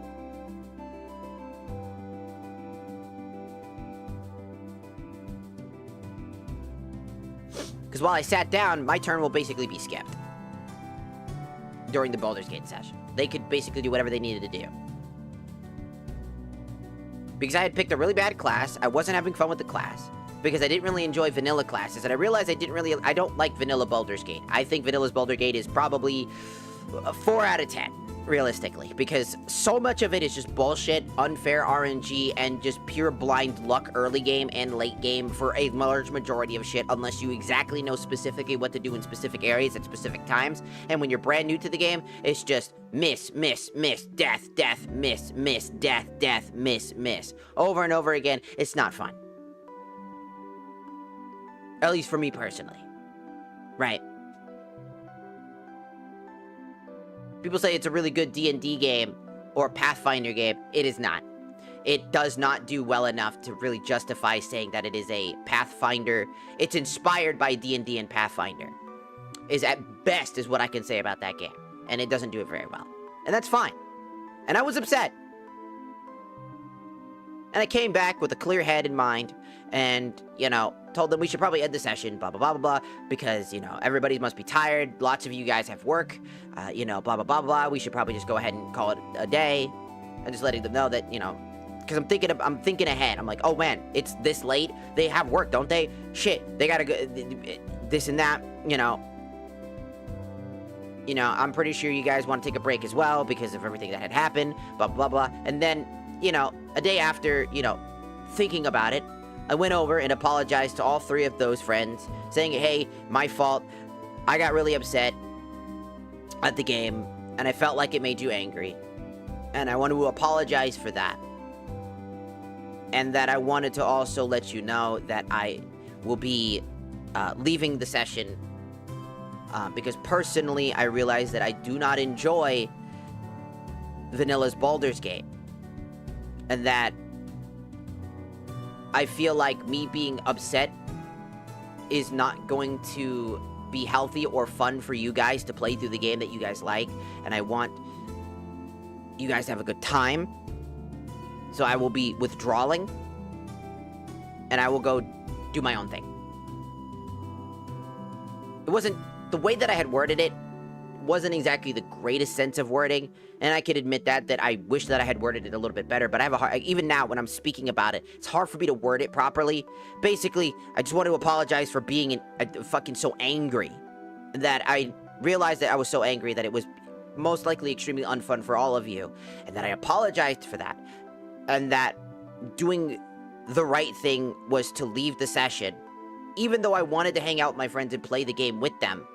[SPEAKER 1] Because while I sat down, my turn will basically be skipped. During the Baldur's Gate session. They could basically do whatever they needed to do. Because I had picked a really bad class, I wasn't having fun with the class. Because I didn't really enjoy vanilla classes, and I realized I don't like vanilla Baldur's Gate. I think vanilla's Baldur's Gate is probably a 4 out of 10, realistically. Because so much of it is just bullshit, unfair RNG, and just pure blind luck early game and late game for a large majority of shit, unless you exactly know specifically what to do in specific areas at specific times. And when you're brand new to the game, it's just miss, miss, miss, death, death, miss, miss, death, death, miss, miss. Over and over again. It's not fun. At least for me personally. Right. People say it's a really good D&D game or Pathfinder game. It is not. It does not do well enough to really justify saying that it is a Pathfinder. It's inspired by D&D and Pathfinder. Is at best is what I can say about that game. And it doesn't do it very well. And that's fine. And I was upset. And I came back with a clear head in mind. And, you know, told them we should probably end the session, blah, blah, blah, blah, blah. Because, you know, everybody must be tired. Lots of you guys have work. You know, blah, blah, blah, blah. We should probably just go ahead and call it a day. And just letting them know that, you know, because I'm thinking ahead. I'm like, oh man, it's this late. They have work, don't they? Shit, they gotta go, this and that, you know. You know, I'm pretty sure you guys want to take a break as well because of everything that had happened, blah, blah, blah. And then, you know, a day after, you know, thinking about it, I went over and apologized to all 3 of those friends, saying, hey, my fault. I got really upset at the game, and I felt like it made you angry. And I want to apologize for that. And that I wanted to also let you know that I will be leaving the session because personally I realize that I do not enjoy Vanilla's Baldur's Gate. And that I feel like me being upset is not going to be healthy or fun for you guys to play through the game that you guys like. And I want you guys to have a good time. So I will be withdrawing. And I will go do my own thing. It wasn't... The way that I had worded it wasn't exactly the greatest sense of wording, and I could admit that I wish that I had worded it a little bit better, but I have a hard... Even now, when I'm speaking about it, it's hard for me to word it properly. Basically, I just want to apologize for being fucking so angry. That I realized that I was so angry that it was most likely extremely unfun for all of you, and that I apologized for that. And that doing the right thing was to leave the session. Even though I wanted to hang out with my friends and play the game with them,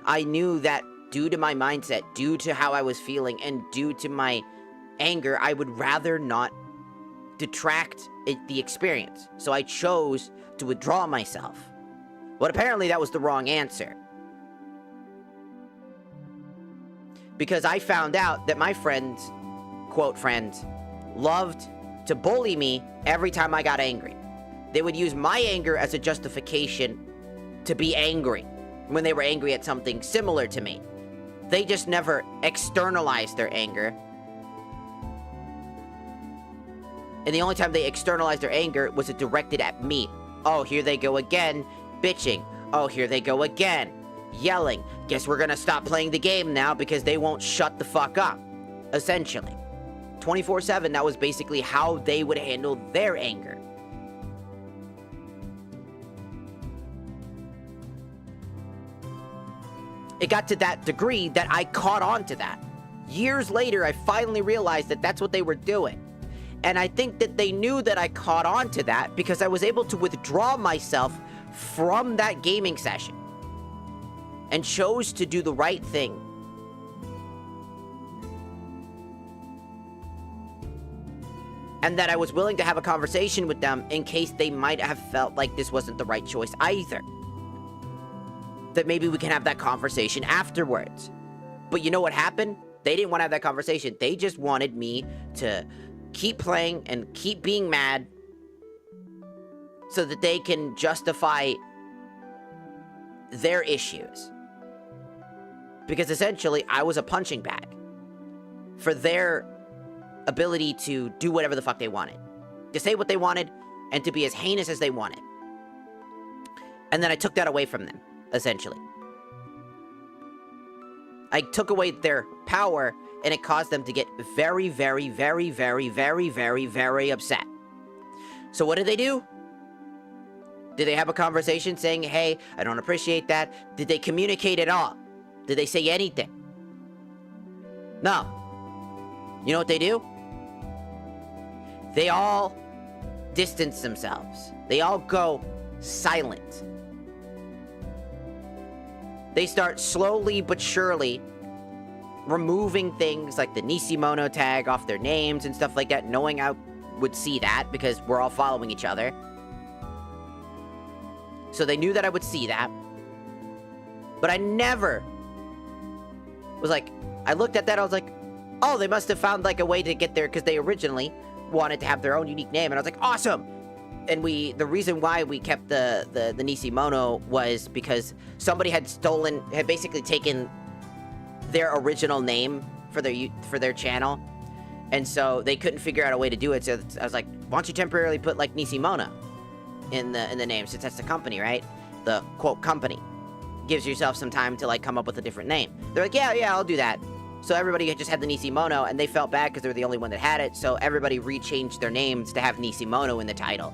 [SPEAKER 1] I knew that due to my mindset, due to how I was feeling, and due to my anger, I would rather not detract the experience. So I chose to withdraw myself. But apparently that was the wrong answer. Because I found out that my friends, quote friends, loved to bully me every time I got angry. They would use my anger as a justification to be angry when they were angry at something similar to me. They just never externalized their anger. And the only time they externalized their anger was it directed at me. Oh, here they go again, bitching. Oh, here they go again, yelling. Guess we're gonna stop playing the game now because they won't shut the fuck up. Essentially. 24/7, that was basically how they would handle their anger. It got to that degree that I caught on to that. Years later, I finally realized that that's what they were doing. And I think that they knew that I caught on to that because I was able to withdraw myself from that gaming session and chose to do the right thing. And that I was willing to have a conversation with them in case they might have felt like this wasn't the right choice either. That maybe we can have that conversation afterwards. But you know what happened? They didn't want to have that conversation. They just wanted me to keep playing and keep being mad so that they can justify their issues. Because essentially, I was a punching bag for their ability to do whatever the fuck they wanted. To say what they wanted and to be as heinous as they wanted. And then I took that away from them, essentially. I took away their power, and it caused them to get very, very, very, very, very, very, very upset. So what did they do? Did they have a conversation saying, hey, I don't appreciate that? Did they communicate at all? Did they say anything? No. You know what they do? They all distance themselves. They all go silent. They start slowly but surely removing things like the Nishimono tag off their names and stuff like that, knowing I would see that because we're all following each other. So they knew that I would see that. But I never was like, I looked at that, I was like, oh, they must have found like a way to get there because they originally wanted to have their own unique name. And I was like, awesome. And the reason why we kept the Nishimono was because somebody had basically taken their original name for their channel. And so they couldn't figure out a way to do it. So I was like, why don't you temporarily put like Nishimono in the name, since that's the company, right? The quote company. Gives yourself some time to like come up with a different name. They're like, yeah, I'll do that. So everybody just had the Nishimono, and they felt bad because they were the only one that had it. So everybody rechanged their names to have Nishimono in the title,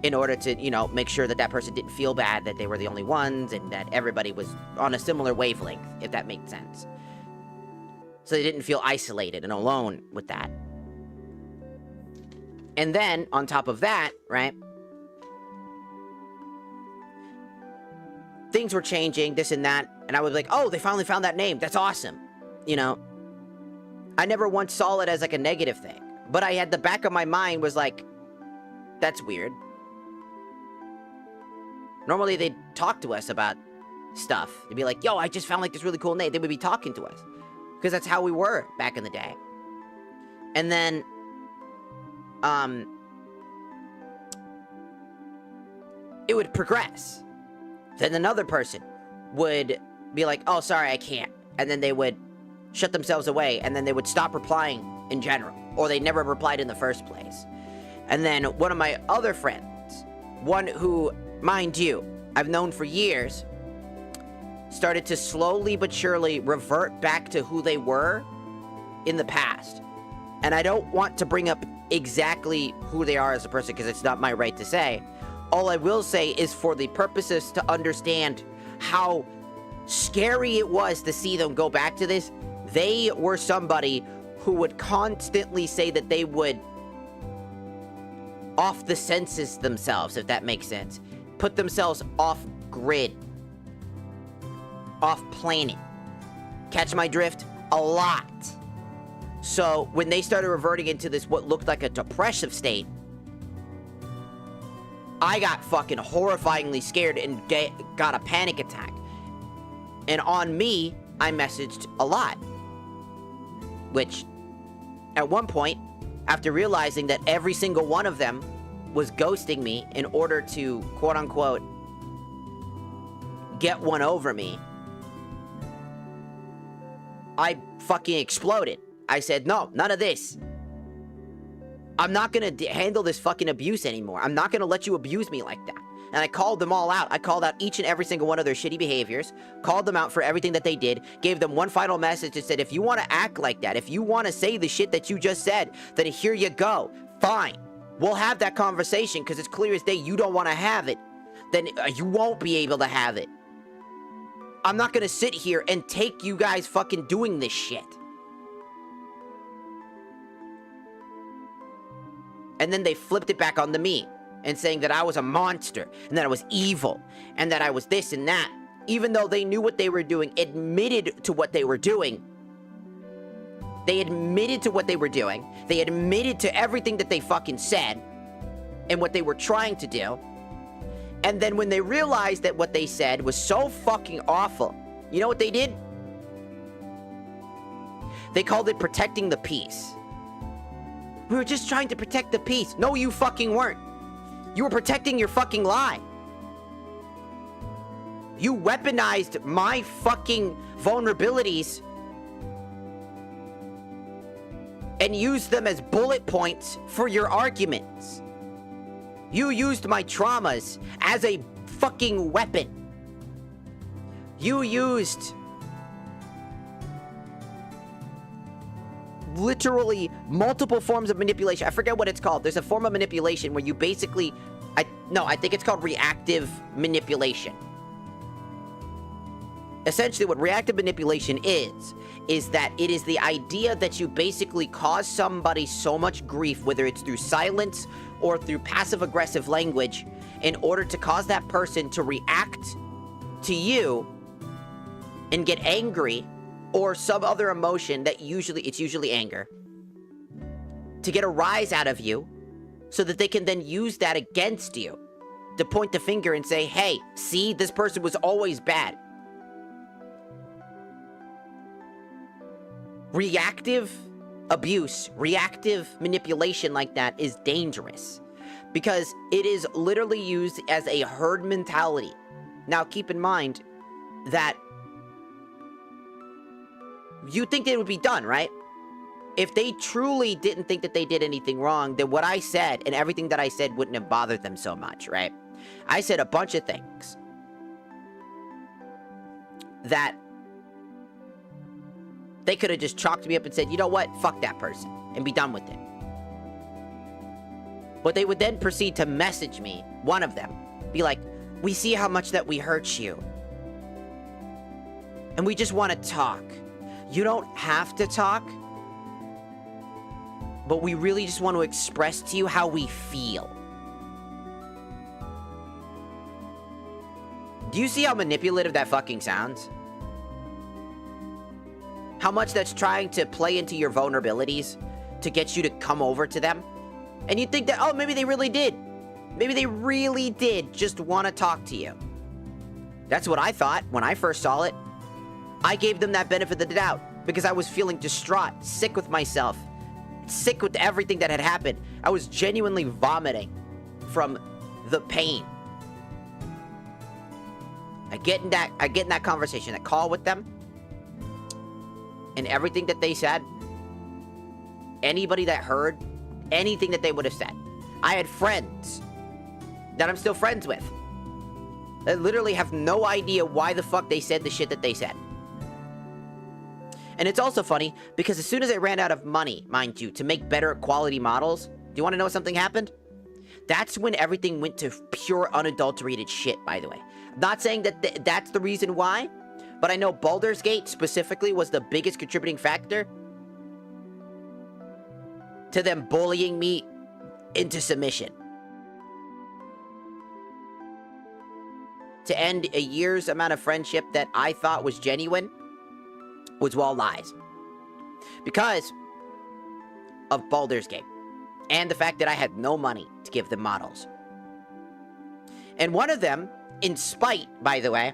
[SPEAKER 1] in order to, you know, make sure that that person didn't feel bad that they were the only ones, and that everybody was on a similar wavelength, if that makes sense. So they didn't feel isolated and alone with that. And then, on top of that, right, things were changing, this and that, and I was like, oh, they finally found that name, that's awesome. You know, I never once saw it as like a negative thing, but I had the back of my mind was like, that's weird. Normally they'd talk to us about stuff. They'd be like, yo, I just found like this really cool name. They would be talking to us because that's how we were back in the day. And then, it would progress. Then another person would be like, oh, sorry, I can't. And then they would shut themselves away, and then they would stop replying in general, or they never replied in the first place. And then one of my other friends, one who, mind you, I've known for years, started to slowly but surely revert back to who they were in the past. And I don't want to bring up exactly who they are as a person, because it's not my right to say. All I will say is for the purposes to understand how scary it was to see them go back to this. They were somebody who would constantly say that they would off the senses themselves, if that makes sense. Put themselves off grid. Off planet. Catch my drift? A lot. So when they started reverting into this what looked like a depressive state, I got fucking horrifyingly scared and got a panic attack. And on me, I messaged a lot. Which, at one point, after realizing that every single one of them was ghosting me in order to, quote-unquote, get one over me, I fucking exploded. I said, no, none of this. I'm not gonna handle this fucking abuse anymore. I'm not gonna let you abuse me like that. And I called them all out. I called out each and every single one of their shitty behaviors, called them out for everything that they did, gave them one final message that said, if you want to act like that, if you want to say the shit that you just said, then here you go. Fine. We'll have that conversation, because it's clear as day you don't want to have it. Then you won't be able to have it. I'm not gonna sit here and take you guys fucking doing this shit. And then they flipped it back onto me and saying that I was a monster and that I was evil and that I was this and that. Even though they knew what they were doing, admitted to what they were doing. They admitted to what they were doing. They admitted to everything that they fucking said and what they were trying to do. And then when they realized that what they said was so fucking awful, you know what they did? They called it protecting the peace. We were just trying to protect the peace. No, you fucking weren't. You were protecting your fucking lie. You weaponized my fucking vulnerabilities and used them as bullet points for your arguments. You used my traumas as a fucking weapon. You used literally multiple forms of manipulation. I forget what it's called. There's a form of manipulation where you basically... I think it's called reactive manipulation. Essentially, what reactive manipulation is that it is the idea that you basically cause somebody so much grief, whether it's through silence or through passive-aggressive language, in order to cause that person to react to you and get angry or some other emotion that it's usually anger, to get a rise out of you so that they can then use that against you to point the finger and say, hey, see, this person was always bad. Reactive abuse, reactive manipulation like that is dangerous because it is literally used as a herd mentality. Now, keep in mind that you think that it would be done, right? If they truly didn't think that they did anything wrong, then what I said and everything that I said wouldn't have bothered them so much, right? I said a bunch of things that they could have just chalked me up and said, you know what? Fuck that person and be done with it. But they would then proceed to message me, one of them, be like, we see how much that we hurt you. And we just want to talk. You don't have to talk, but we really just want to express to you how we feel. Do you see how manipulative that fucking sounds? How much that's trying to play into your vulnerabilities to get you to come over to them? And you think that, oh, maybe they really did. Maybe they really did just want to talk to you. That's what I thought when I first saw it. I gave them that benefit of the doubt because I was feeling distraught, sick with myself, sick with everything that had happened. I was genuinely vomiting from the pain. I get in that conversation, that call with them, and everything that they said, anybody that heard anything that they would have said. I had friends that I'm still friends with that literally have no idea why the fuck they said the shit that they said. And it's also funny because as soon as I ran out of money, mind you, to make better quality models, do you want to know something happened? That's when everything went to pure unadulterated shit, by the way. I'm not saying that that's the reason why, but I know Baldur's Gate specifically was the biggest contributing factor to them bullying me into submission. To end a year's amount of friendship that I thought was genuine was all lies. Because of Baldur's Gate. And the fact that I had no money to give them models. And one of them, in spite, by the way,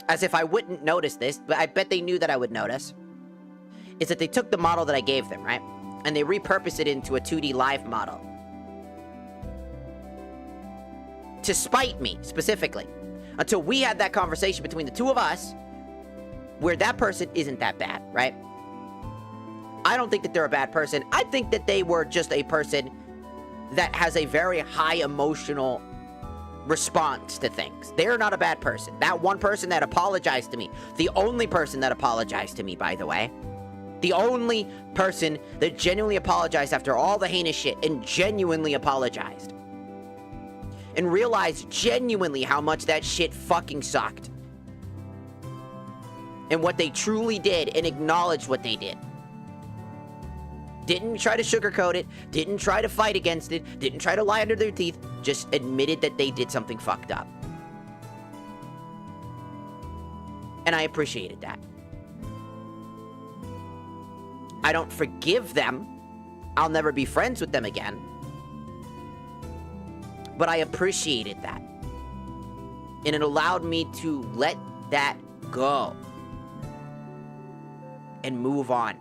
[SPEAKER 1] as if I wouldn't notice this, but I bet they knew that I would notice, is that they took the model that I gave them, right? And they repurposed it into a 2D live model. To spite me, specifically. Until we had that conversation between the two of us, where that person isn't that bad, right? I don't think that they're a bad person. I think that they were just a person that has a very high emotional response to things. They're not a bad person. That one person that apologized to me, the only person that apologized to me, by the way, the only person that genuinely apologized after all the heinous shit and genuinely apologized and realized genuinely how much that shit fucking sucked. and what they truly did and acknowledged what they did. Didn't try to sugarcoat it, didn't try to fight against it, didn't try to lie under their teeth, just admitted that they did something fucked up. And I appreciated that. I don't forgive them. I'll never be friends with them again. But I appreciated that. And it allowed me to let that go. And move on.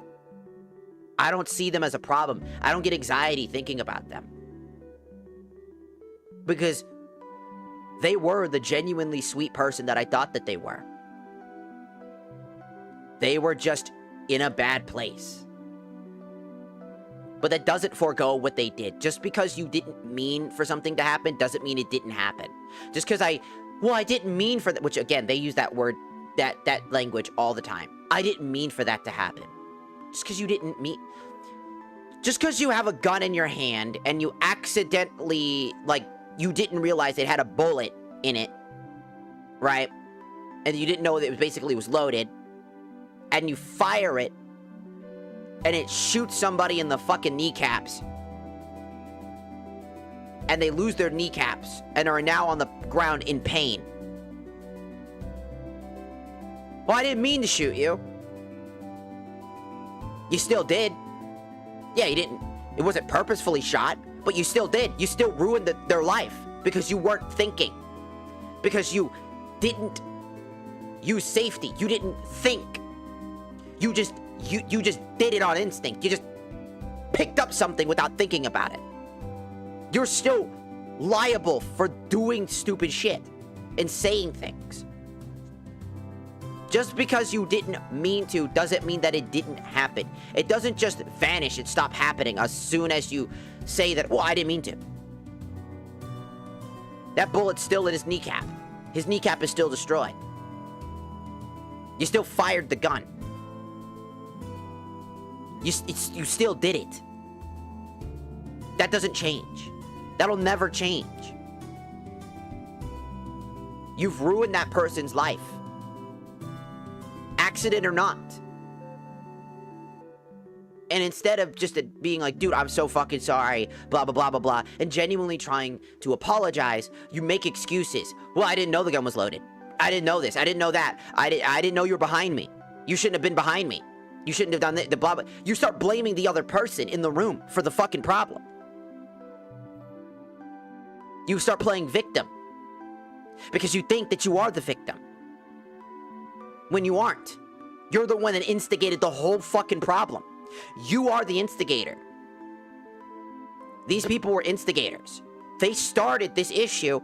[SPEAKER 1] I don't see them as a problem. I don't get anxiety thinking about them. Because they were the genuinely sweet person that I thought that they were. They were just in a bad place. But that doesn't forego what they did. Just because you didn't mean for something to happen doesn't mean it didn't happen. Just because I didn't mean for that, which again, they use that word, that language all the time. I didn't mean for that to happen. Just because you didn't mean... Just because you have a gun in your hand and you accidentally, like, you didn't realize it had a bullet in it, right? And you didn't know that it was basically was loaded, and you fire it, and it shoots somebody in the fucking kneecaps, and they lose their kneecaps, and are now on the ground in pain. Well, I didn't mean to shoot you. You still did. Yeah, you didn't. It wasn't purposefully shot, but you still did. You still ruined their life because you weren't thinking. Because you didn't use safety. You didn't think. You just did it on instinct. You just picked up something without thinking about it. You're still liable for doing stupid shit and saying things. Just because you didn't mean to doesn't mean that it didn't happen. It doesn't just vanish and stop happening as soon as you say that, well, I didn't mean to. That bullet's still in his kneecap. His kneecap is still destroyed. You still fired the gun. You still did it. That doesn't change. That'll never change. You've ruined that person's life. Accident or not. And instead of just being like, dude, I'm so fucking sorry, blah, blah, blah, blah, blah, and genuinely trying to apologize, you make excuses. Well, I didn't know the gun was loaded. I didn't know this. I didn't know that. I didn't know you were behind me. You shouldn't have been behind me. You shouldn't have done the blah, blah. You start blaming the other person in the room for the fucking problem. You start playing victim. Because you think that you are the victim. When you aren't. You're the one that instigated the whole fucking problem. You are the instigator. These people were instigators. They started this issue,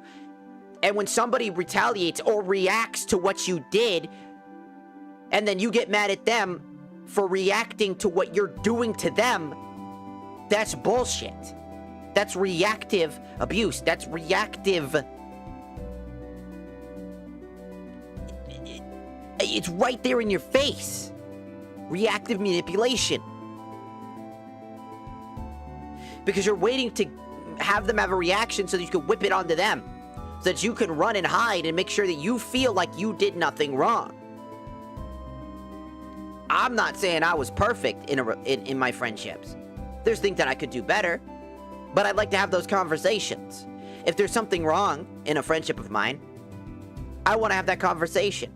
[SPEAKER 1] and when somebody retaliates or reacts to what you did, and then you get mad at them for reacting to what you're doing to them, that's bullshit. That's reactive abuse. That's reactive... It's right there in your face. Reactive manipulation. Because you're waiting to have them have a reaction so that you can whip it onto them. So that you can run and hide and make sure that you feel like you did nothing wrong. I'm not saying I was perfect in my friendships. There's things that I could do better. But I'd like to have those conversations. If there's something wrong in a friendship of mine, I want to have that conversation.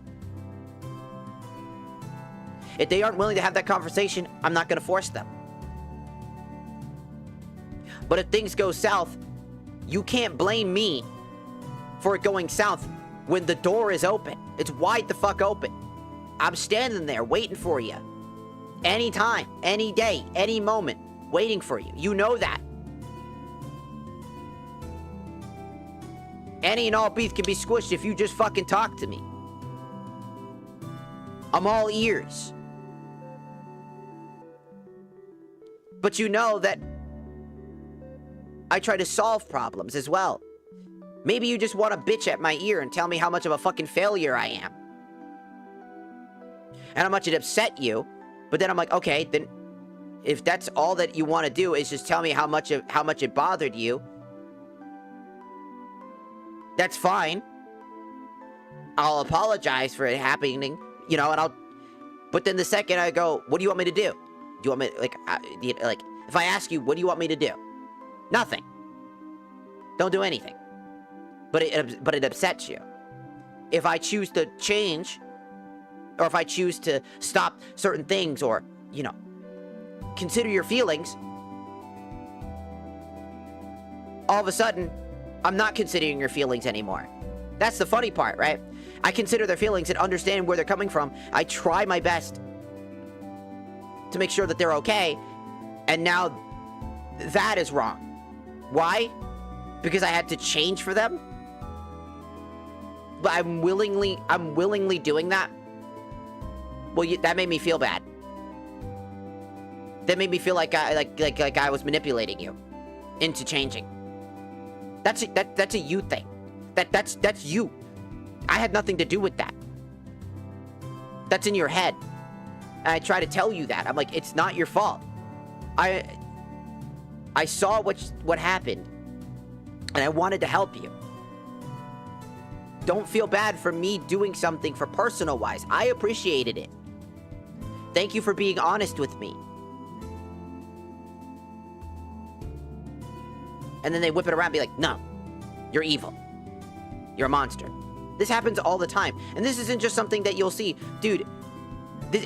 [SPEAKER 1] If they aren't willing to have that conversation, I'm not going to force them. But if things go south, you can't blame me for it going south when the door is open. It's wide the fuck open. I'm standing there waiting for you. Anytime, any day, any moment, waiting for you. You know that. Any and all beef can be squished if you just fucking talk to me. I'm all ears. But you know that I try to solve problems as well. Maybe you just want to bitch at my ear and tell me how much of a fucking failure I am. And how much it upset you. But then I'm like, okay, then if that's all that you want to do is just tell me how much it bothered you, that's fine. I'll apologize for it happening, you know, and But then the second I go, what do you want me to do? Do you want me, like, if I ask you, what do you want me to do? Nothing. Don't do anything. But it upsets you. If I choose to change, or if I choose to stop certain things, or, you know, consider your feelings, all of a sudden, I'm not considering your feelings anymore. That's the funny part, right? I consider their feelings and understand where they're coming from. I try my best to make sure that they're okay, and now that is wrong. Why? Because I had to change for them? But I'm willingly doing that? Well, that made me feel bad. That made me feel like I was manipulating you into changing. That's a you thing. That's you. I had nothing to do with that. That's in your head. And I try to tell you that. I'm like, it's not your fault. I saw what happened, and I wanted to help you. Don't feel bad for me doing something for personal wise. I appreciated it. Thank you for being honest with me. And then they whip it around and be like, no, you're evil. You're a monster. This happens all the time. And this isn't just something that you'll see. Dude,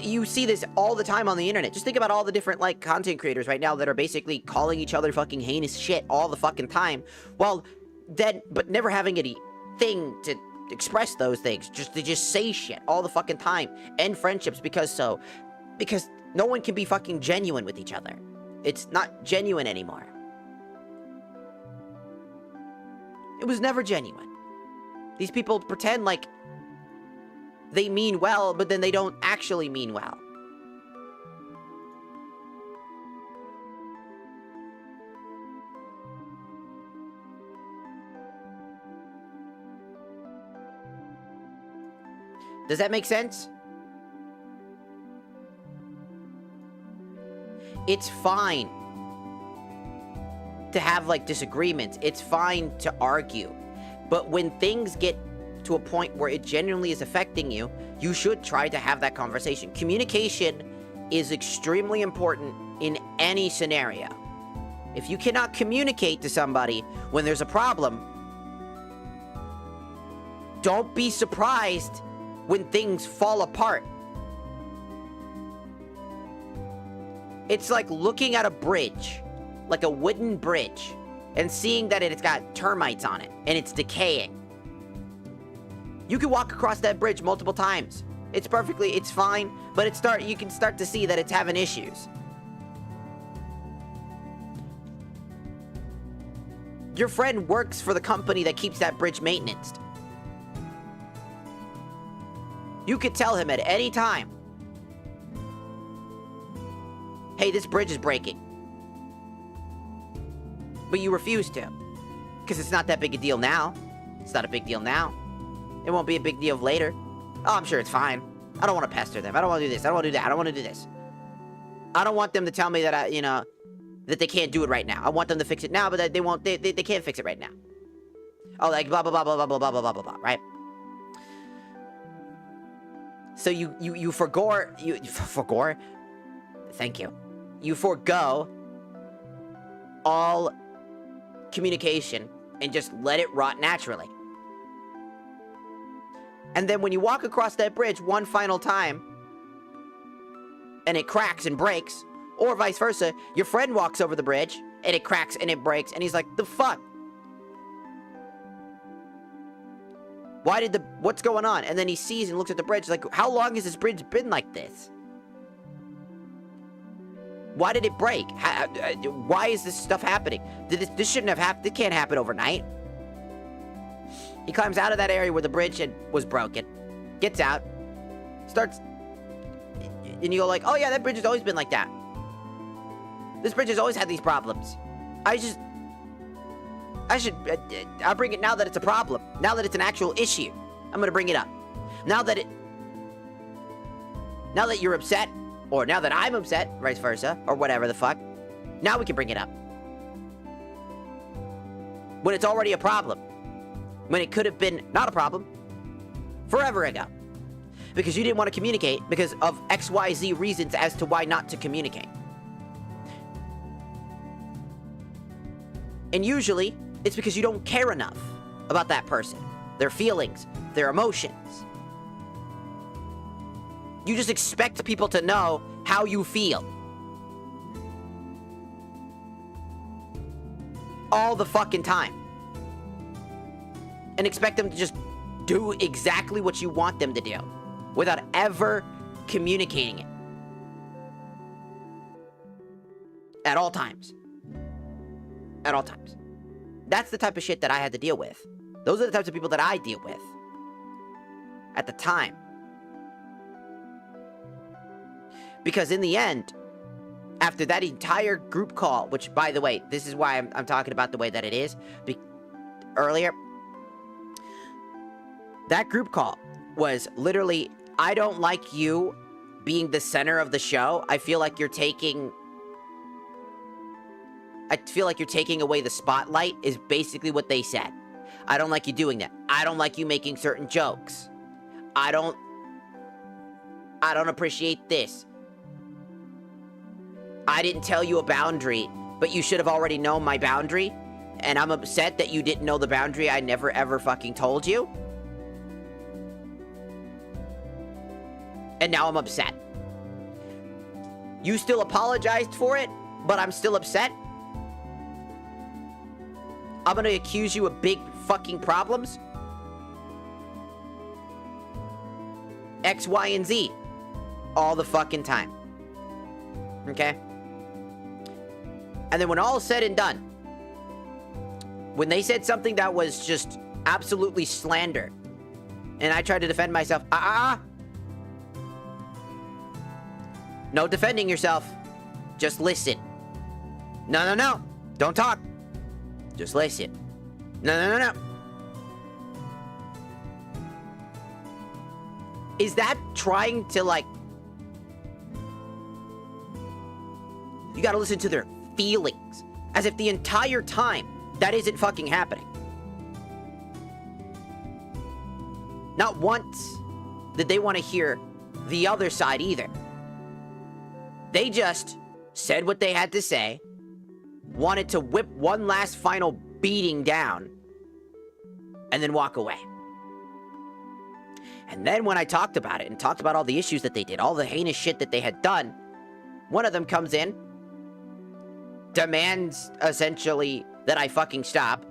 [SPEAKER 1] you see this all the time on the internet. Just think about all the different, like, content creators right now that are basically calling each other fucking heinous shit all the fucking time. Well, then, but never having any thing to express those things. They just say shit all the fucking time. End friendships because no one can be fucking genuine with each other. It's not genuine anymore. It was never genuine. These people pretend like they mean well, but then they don't actually mean well. Does that make sense? It's fine to have, like, disagreements. It's fine to argue. But when things get to a point where it genuinely is affecting you, you should try to have that conversation. Communication is extremely important in any scenario. If you cannot communicate to somebody when there's a problem, don't be surprised when things fall apart. It's like looking at a bridge, like a wooden bridge, and seeing that it's got termites on it, and it's decaying. You can walk across that bridge multiple times. It's fine, but you can start to see that it's having issues. Your friend works for the company that keeps that bridge maintained. You could tell him at any time, hey, this bridge is breaking. But you refuse to. Because it's not that big a deal now. It's not a big deal now. It won't be a big deal later. Oh, I'm sure it's fine. I don't want to pester them. I don't want to do this. I don't want to do that. I don't want to do this. I don't want them to tell me that that they can't do it right now. I want them to fix it now, but that they can't fix it right now. Oh, like blah, blah, blah, blah, blah, blah, blah, blah, blah, blah, right? So you forgo, thank you. You forgo all communication and just let it rot naturally. And then when you walk across that bridge one final time, and it cracks and breaks, or vice versa, your friend walks over the bridge, and it cracks and it breaks, and he's like, the fuck? What's going on? And then he sees and looks at the bridge, like, how long has this bridge been like this? Why did it break? Why is this stuff happening? This shouldn't have happened. This can't happen overnight. He climbs out of that area where the bridge was broken, gets out, starts, and you go like, oh yeah, that bridge has always been like that. This bridge has always had these problems. I'll bring it now that it's a problem. Now that it's an actual issue. I'm gonna bring it up. Now that you're upset, or now that I'm upset, vice versa, or whatever the fuck, now we can bring it up. When it's already a problem. When it could have been not a problem forever ago. because you didn't want to communicate because of XYZ reasons as to why not to communicate. And usually, it's because you don't care enough about that person, their feelings, their emotions. You just expect people to know how you feel. All the fucking time. And expect them to just do exactly what you want them to do without ever communicating it. At all times. At all times. That's the type of shit that I had to deal with. Those are the types of people that I deal with. At the time. Because in the end, after that entire group call, which, by the way, this is why I'm talking about the way that it is. Earlier, that group call was literally, I don't like you being the center of the show. I feel like you're taking away the spotlight, is basically what they said. I don't like you doing that. I don't like you making certain jokes. I don't appreciate this. I didn't tell you a boundary, but you should have already known my boundary. And I'm upset that you didn't know the boundary I never ever fucking told you. And now I'm upset. You still apologized for it, but I'm still upset. I'm gonna accuse you of big fucking problems. X, Y, and Z. All the fucking time. Okay? And then when all is said and done, when they said something that was just absolutely slander, and I tried to defend myself, no defending yourself. Just listen. No. Don't talk. Just listen. No. Is that trying to, like... You gotta listen to their feelings. As if the entire time, that isn't fucking happening. Not once did they want to hear the other side either. They just said what they had to say, wanted to whip one last final beating down, and then walk away. And then when I talked about it, and talked about all the issues that they did, all the heinous shit that they had done, one of them comes in, demands, essentially, that I fucking stop,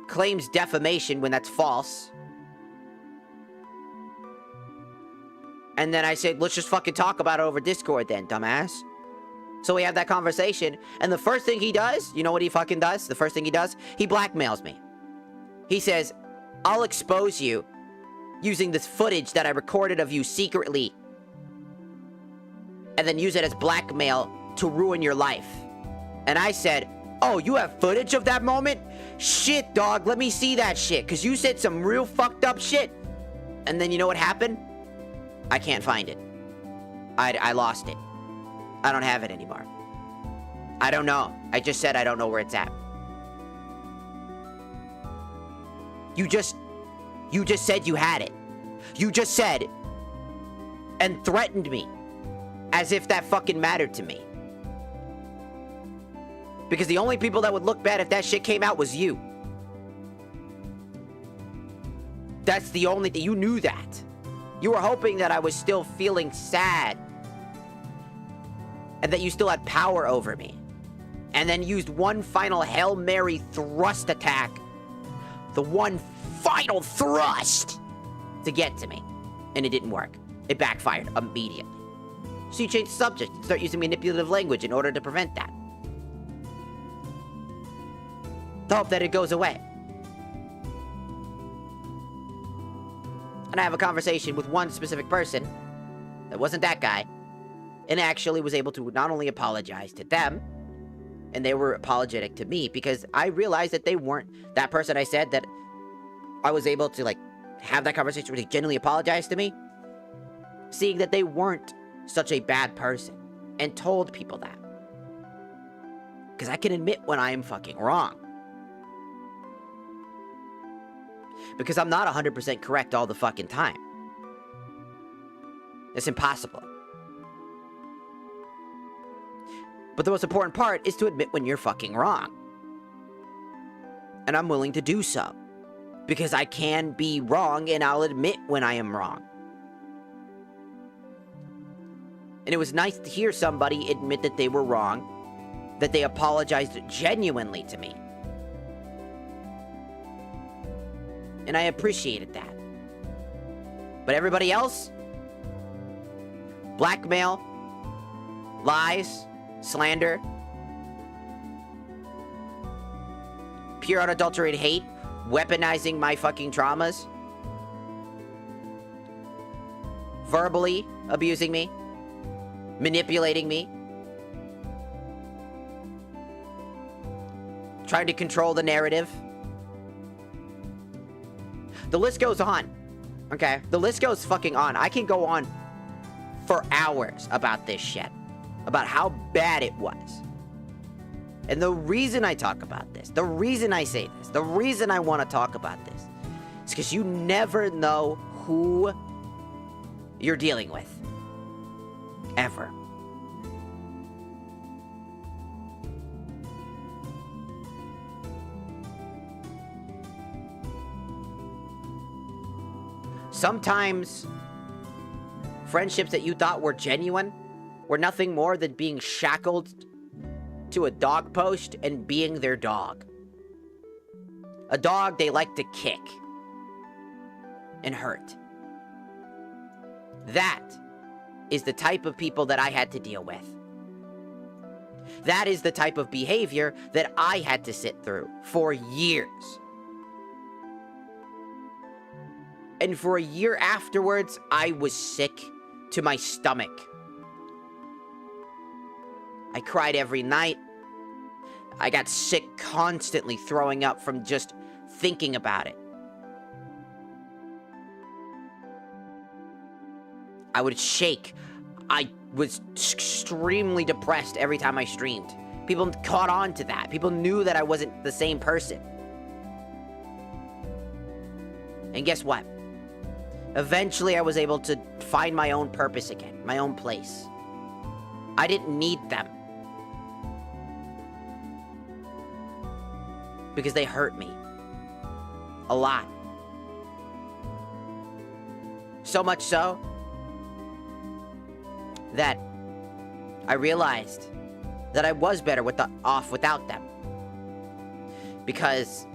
[SPEAKER 1] claims defamation when that's false, and then I said, let's just fucking talk about it over Discord then, dumbass. So we have that conversation, and the first thing he does, you know what he fucking does? The first thing he does? He blackmails me. He says, I'll expose you using this footage that I recorded of you secretly, and then use it as blackmail to ruin your life. And I said, oh, you have footage of that moment? Shit, dog, let me see that shit, because you said some real fucked up shit. And then you know what happened? I can't find it. I lost it. I don't have it anymore. I don't know. I just said I don't know where it's at. You just said you had it. You just said and threatened me as if that fucking mattered to me. Because the only people that would look bad if that shit came out was you. That's the only thing. You knew that. You were hoping that I was still feeling sad. And that you still had power over me. And then used one final Hail Mary thrust attack. The one final thrust to get to me. And it didn't work. It backfired immediately. So you change the subject and start using manipulative language in order to prevent that. To hope that it goes away. And I have a conversation with one specific person that wasn't that guy, and actually was able to not only apologize to them, and they were apologetic to me, because I realized that they weren't that person. I said that I was able to, like, have that conversation where they genuinely apologized to me, seeing that they weren't such a bad person, and told people that. Because I can admit when I am fucking wrong. Because I'm not 100% correct all the fucking time. It's impossible. But the most important part is to admit when you're fucking wrong. And I'm willing to do so. Because I can be wrong, and I'll admit when I am wrong. And it was nice to hear somebody admit that they were wrong, that they apologized genuinely to me. And I appreciated that. But everybody else? Blackmail, lies, slander, pure unadulterated hate, weaponizing my fucking traumas, verbally abusing me, manipulating me, trying to control the narrative. The list goes on. Okay? The list goes fucking on. I can go on for hours about this shit. About how bad it was. And the reason I talk about this, the reason I say this, the reason I want to talk about this, is because you never know who you're dealing with. Ever. Sometimes, friendships that you thought were genuine were nothing more than being shackled to a dog post and being their dog. A dog they like to kick and hurt. That is the type of people that I had to deal with. That is the type of behavior that I had to sit through for years. And for a year afterwards, I was sick to my stomach. I cried every night. I got sick constantly, throwing up from just thinking about it. I would shake. I was extremely depressed every time I streamed. People caught on to that. People knew that I wasn't the same person. And guess what? Eventually, I was able to find my own purpose again, my own place. I didn't need them. Because they hurt me. A lot. So much so that I realized that I was better off without them. Because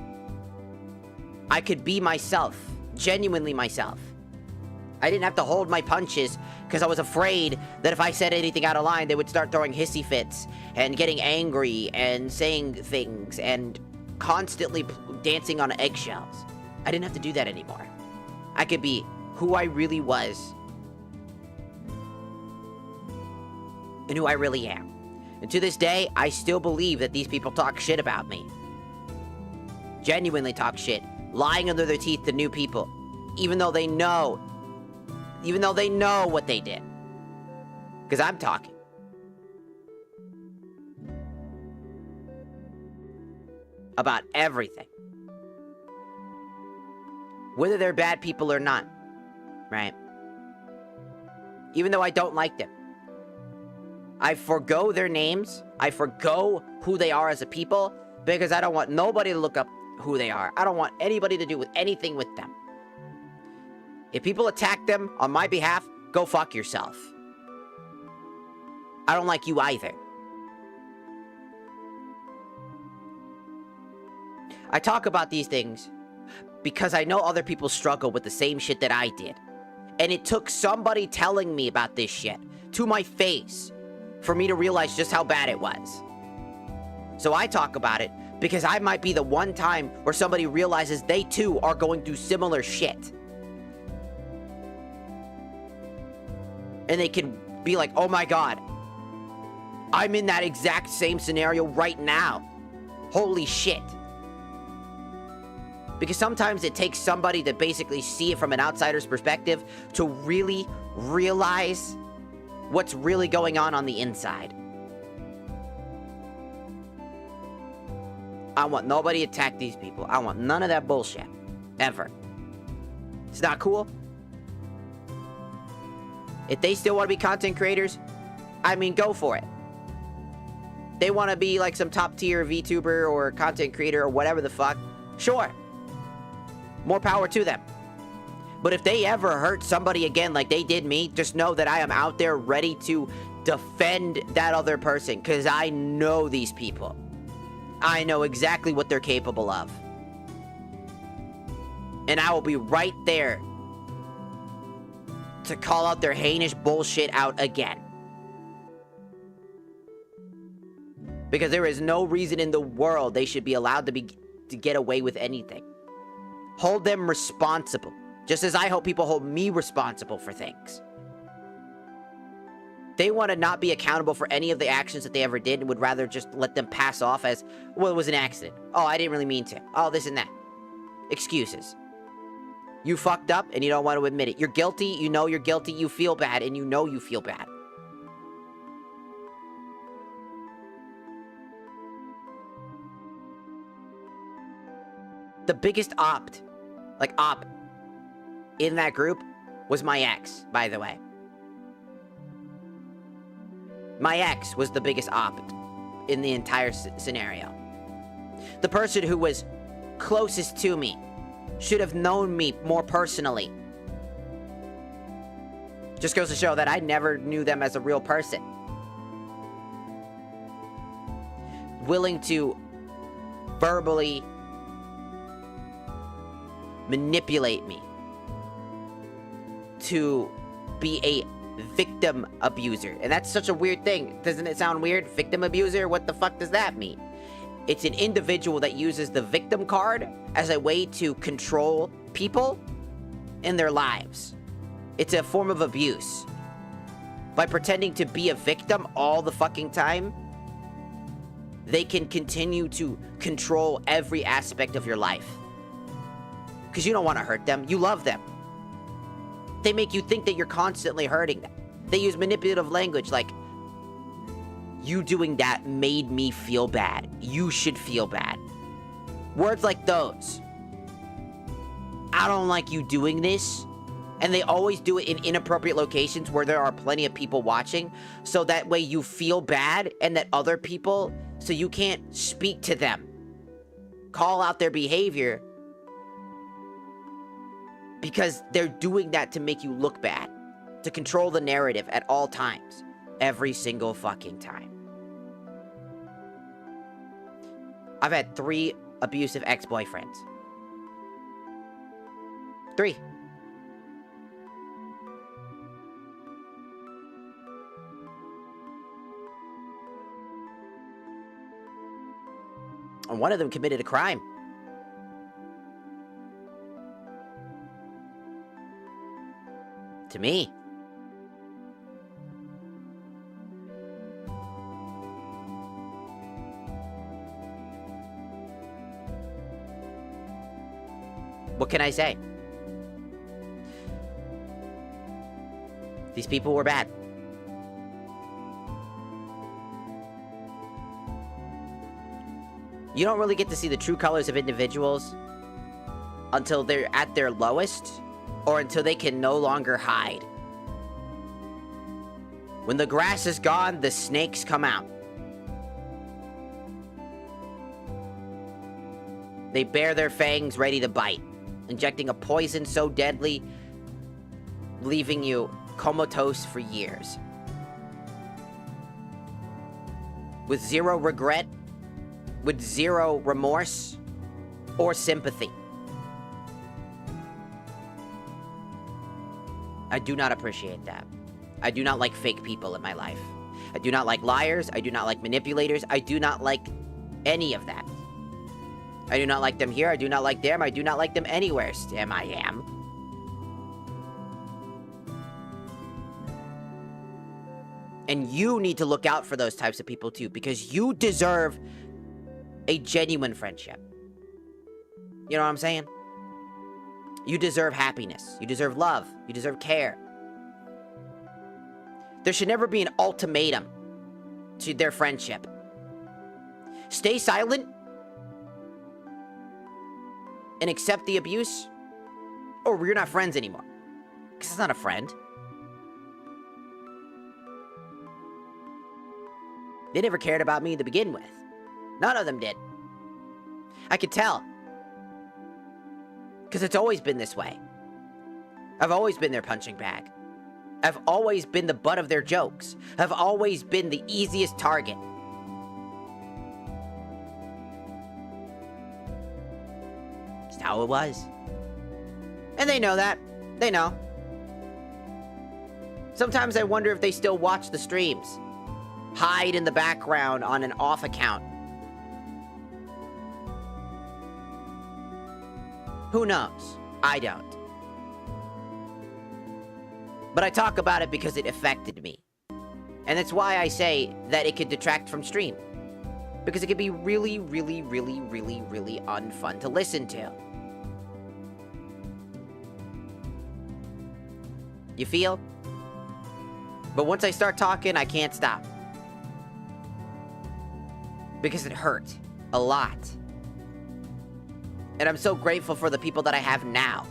[SPEAKER 1] I could be myself, genuinely myself. I didn't have to hold my punches because I was afraid that if I said anything out of line, they would start throwing hissy fits and getting angry and saying things and constantly dancing on eggshells. I didn't have to do that anymore. I could be who I really was and who I really am. And to this day, I still believe that these people talk shit about me. Genuinely talk shit, lying under their teeth to new people, even though they know what they did. Because I'm talking. About everything. Whether they're bad people or not. Right? Even though I don't like them. I forgo their names. I forgo who they are as a people. Because I don't want nobody to look up who they are. I don't want anybody to do with anything with them. If people attack them on my behalf, go fuck yourself. I don't like you either. I talk about these things because I know other people struggle with the same shit that I did. And it took somebody telling me about this shit to my face for me to realize just how bad it was. So I talk about it because I might be the one time where somebody realizes they too are going through similar shit. And they can be like, oh my god, I'm in that exact same scenario right now. Holy shit. Because sometimes it takes somebody to basically see it from an outsider's perspective to really realize what's really going on the inside. I want nobody to attack these people. I want none of that bullshit. Ever. It's not cool. If they still want to be content creators, I mean, go for it. They want to be like some top tier VTuber or content creator or whatever the fuck. Sure. More power to them. But if they ever hurt somebody again like they did me, just know that I am out there ready to defend that other person. Because I know these people. I know exactly what they're capable of. And I will be right there to call out their heinous bullshit out again. Because there is no reason in the world they should be allowed to get away with anything. Hold them responsible. Just as I hope people hold me responsible for things. They want to not be accountable for any of the actions that they ever did and would rather just let them pass off as, well, it was an accident. Oh, I didn't really mean to. Oh, this and that. Excuses. You fucked up and you don't want to admit it. You're guilty, you know you're guilty, you feel bad, and you know you feel bad. The biggest op in that group was my ex, by the way. My ex was the biggest op in the entire scenario. The person who was closest to me should have known me more personally. Just goes to show that I never knew them as a real person. Willing to verbally manipulate me to be a victim abuser. And that's such a weird thing. Doesn't it sound weird? Victim abuser? What the fuck does that mean? It's an individual that uses the victim card as a way to control people in their lives. It's a form of abuse. By pretending to be a victim all the fucking time, they can continue to control every aspect of your life. Because you don't want to hurt them. You love them. They make you think that you're constantly hurting them. They use manipulative language like, you doing that made me feel bad. You should feel bad. Words like those. I don't like you doing this. And they always do it in inappropriate locations where there are plenty of people watching. So that way you feel bad and that other people, so you can't speak to them. Call out their behavior. Because they're doing that to make you look bad. To control the narrative at all times. Every single fucking time. I've had 3 abusive ex-boyfriends. 3. And one of them committed a crime. To me. What can I say? These people were bad. You don't really get to see the true colors of individuals until they're at their lowest or until they can no longer hide. When the grass is gone, the snakes come out. They bare their fangs ready to bite, injecting a poison so deadly, leaving you comatose for years. With zero regret, with zero remorse, or sympathy. I do not appreciate that. I do not like fake people in my life. I do not like liars. I do not like manipulators. I do not like any of that. I do not like them here. I do not like them. I do not like them anywhere. I am. And you need to look out for those types of people too, because you deserve a genuine friendship. You know what I'm saying? You deserve happiness. You deserve love. You deserve care. There should never be an ultimatum to their friendship. Stay silent and accept the abuse, Or we're not friends anymore. Because it's not a friend. They never cared about me to begin with. None of them did. I could tell. Because it's always been this way. I've always been their punching bag. I've always been the butt of their jokes. I've always been the easiest target. Just how it was. And they know that. They know. Sometimes I wonder if they still watch the streams. Hide in the background on an off account. Who knows? I don't. But I talk about it because it affected me. And that's why I say that it could detract from stream. Because it could be really, really, really, really, really unfun to listen to. You feel? But once I start talking, I can't stop. Because it hurt. A lot. And I'm so grateful for the people that I have now.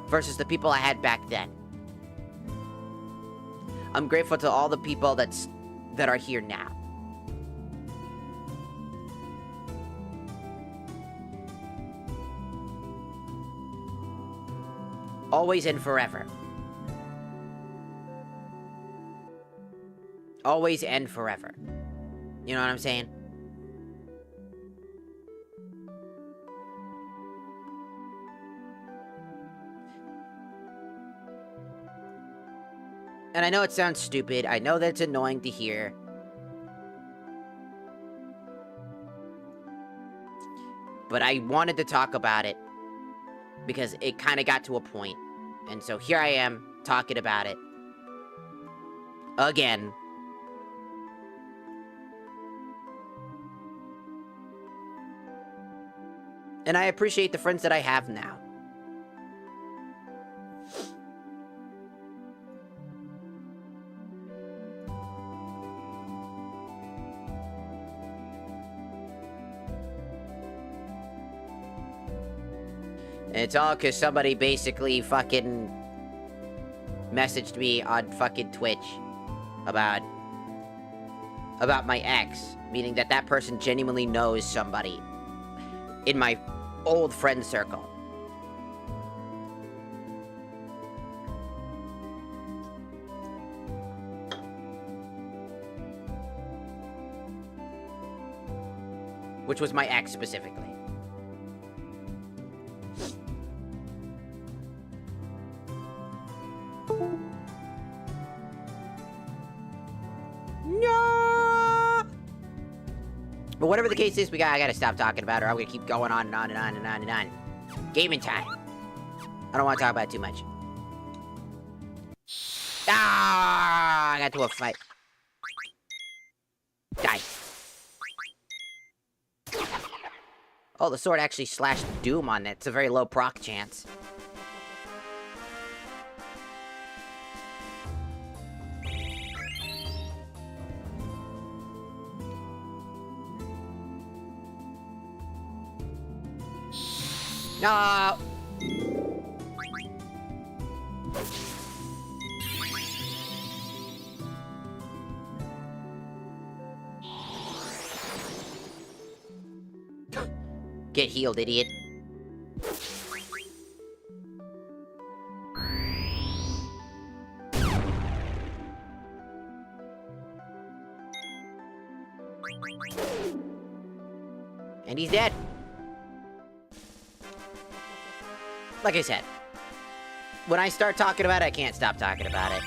[SPEAKER 1] Versus the people I had back then. I'm grateful to all the people that are here now. Always and forever. Always and forever. You know what I'm saying? And I know it sounds stupid. I know that it's annoying to hear. But I wanted to talk about it. Because it kind of got to a point. And so here I am, talking about it. Again. And I appreciate the friends that I have now. And it's all because somebody basically fucking messaged me on fucking Twitch about my ex. Meaning that that person genuinely knows somebody in my old friend circle. Which was my ex specifically. No! But whatever the case is, I gotta stop talking about her. I'm gonna keep going on and on and on and on and on. Gaming time. I don't want to talk about it too much. Ah! I got to a fight. Die. Oh, the sword actually slashed Doom on it. It's a very low proc chance. No. Get healed, idiot. And he's dead. Like I said, when I start talking about it, I can't stop talking about it.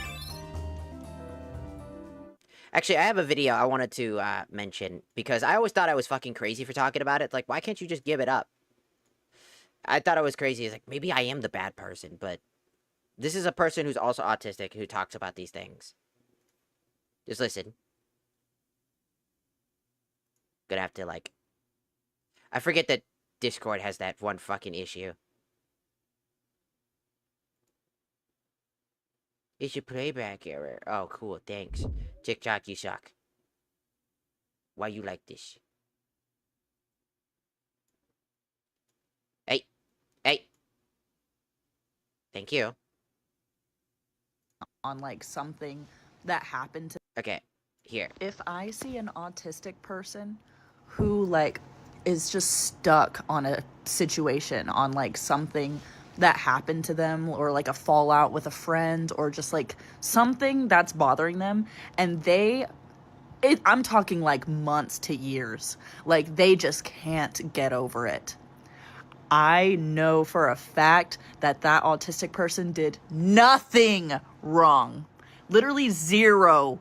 [SPEAKER 1] Actually, I have a video I wanted to mention, because I always thought I was fucking crazy for talking about it. It's like, why can't you just give it up? I thought I was crazy. It's like, maybe I am the bad person, but this is a person who's also autistic who talks about these things. Just listen. Gonna have to, like... I forget that Discord has that one fucking issue. It's your playback error. Oh, cool, thanks. TikTok, you suck. Why you like this? Hey, Thank you.
[SPEAKER 2] On like something that happened to
[SPEAKER 1] Okay, here.
[SPEAKER 2] if I see an autistic person who like is just stuck on a situation, on like something that happened to them, or like a fallout with a friend, or just like something that's bothering them, and I'm talking like months to years, like they just can't get over it. I know for a fact that that autistic person did nothing wrong. Literally 0%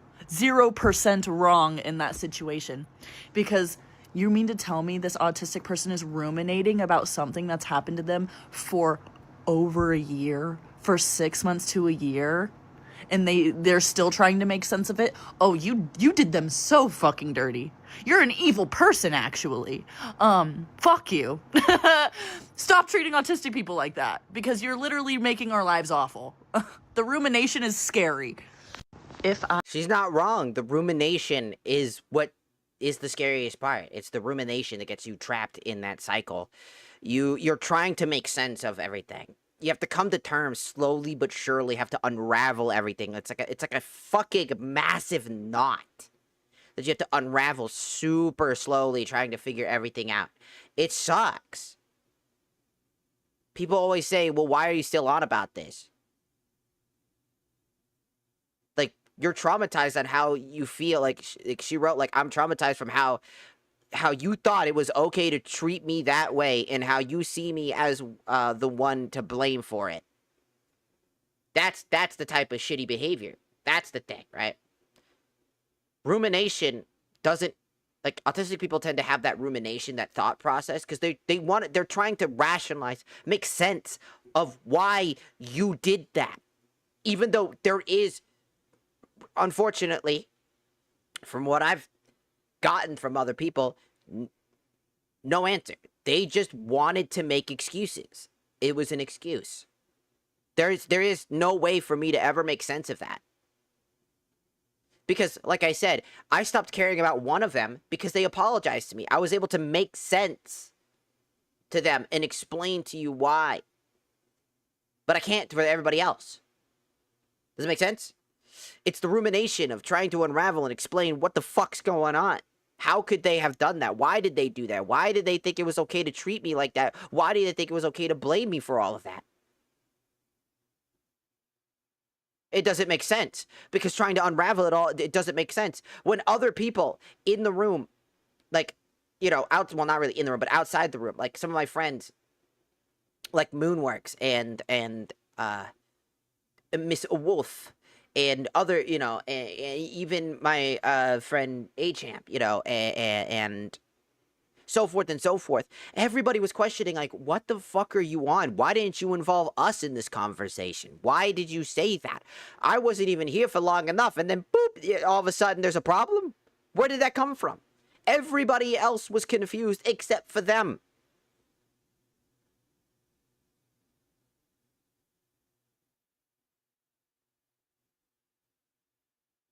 [SPEAKER 2] wrong in that situation. Because you mean to tell me this autistic person is ruminating about something that's happened to them for over a year, for 6 months to a year? And they're still trying to make sense of it. Oh, you did them so fucking dirty. You're an evil person, actually. Fuck you. Stop treating autistic people like that, because you're literally making our lives awful. The rumination is scary.
[SPEAKER 1] She's not wrong. The rumination is what is the scariest part. It's the rumination that gets you trapped in that cycle. You're trying to make sense of everything. You have to come to terms slowly but surely, have to unravel everything. It's like a fucking massive knot that you have to unravel super slowly, trying to figure everything out. It sucks. People always say, well, why are you still on about this? Like, you're traumatized on how you feel. Like she wrote, like, I'm traumatized from how you thought it was okay to treat me that way, and how you see me as the one to blame for it. That's the type of shitty behavior. That's the thing, right? Rumination doesn't, like, autistic people tend to have that rumination, that thought process, because they're trying to rationalize, make sense of why you did that, even though there is, unfortunately, from what I've gotten from other people, no answer. They just wanted to make excuses. It was an excuse. There is no way for me to ever make sense of that. Because, like I said, I stopped caring about one of them because they apologized to me. I was able to make sense to them and explain to you why. But I can't for everybody else. Does it make sense? It's the rumination of trying to unravel and explain what the fuck's going on. How could they have done that? Why did they do that? Why did they think it was okay to treat me like that? Why did they think it was okay to blame me for all of that? It doesn't make sense, because trying to unravel it all, it doesn't make sense. When other people in the room, like, well, not really in the room, but outside the room, like some of my friends, like Moonworks and Miss Wolf, and other, even my friend A-Champ, and so forth and so forth. Everybody was questioning, like, what the fuck are you on? Why didn't you involve us in this conversation? Why did you say that? I wasn't even here for long enough, and then boop, all of a sudden there's a problem? Where did that come from? Everybody else was confused except for them.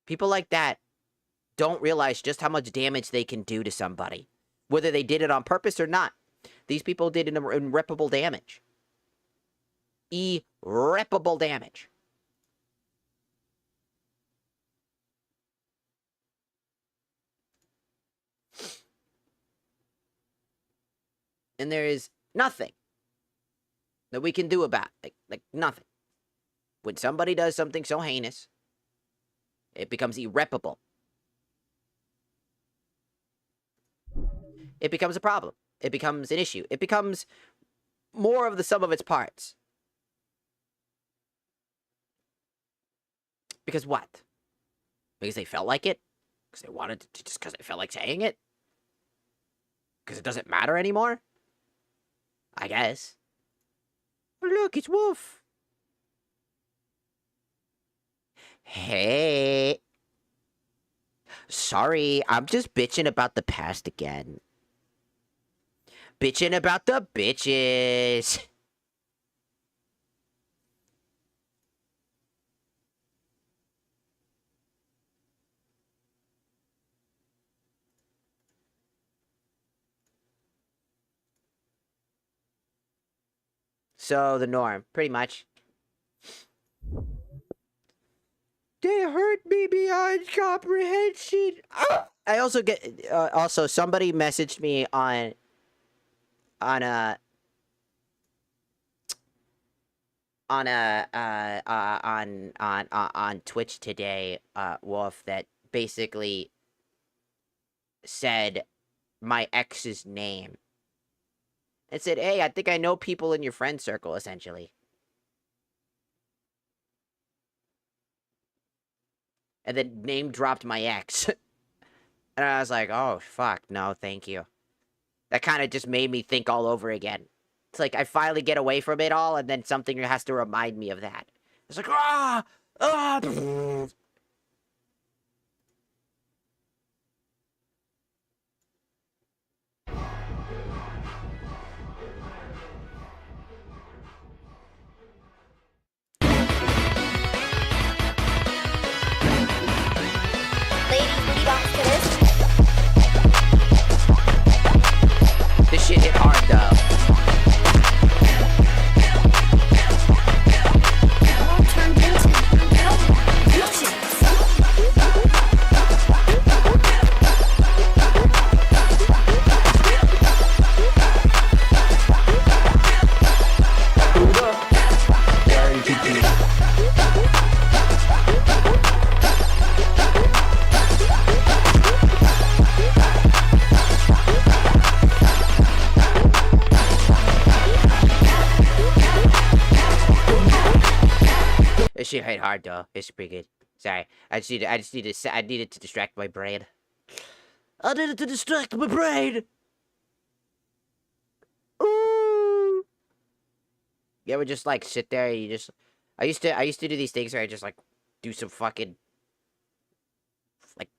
[SPEAKER 1] People like that don't realize just how much damage they can do to somebody, whether they did it on purpose or not. These people did irreparable damage. Irreparable damage. And there is nothing that we can do about it. Like nothing. When somebody does something so heinous, it becomes irreparable. It becomes a problem. It becomes an issue. It becomes more of the sum of its parts. Because what? Because they felt like it? Because they wanted to, just because they felt like saying it? Because it doesn't matter anymore? I guess. Oh, look, it's Wolf. Hey. Sorry, I'm just bitching about the past again. Bitching about the bitches. So, the norm, pretty much. They hurt me beyond comprehension. Ah! I also get also somebody messaged me on a on Twitch today, Wolf, that basically said my ex's name. It said, "Hey, I think I know people in your friend circle," essentially. And then name dropped my ex. And I was like, oh, fuck, no, thank you. That kind of just made me think all over again. It's like I finally get away from it all, and then something has to remind me of that. It's like, ah! Ah! This shit hit hard, though. This shit hit hard though. It's pretty good. Sorry, I needed to distract my brain. I needed to distract my brain. Ooh. You ever just like sit there? And you just, I used to do these things where I just like do some fucking, like,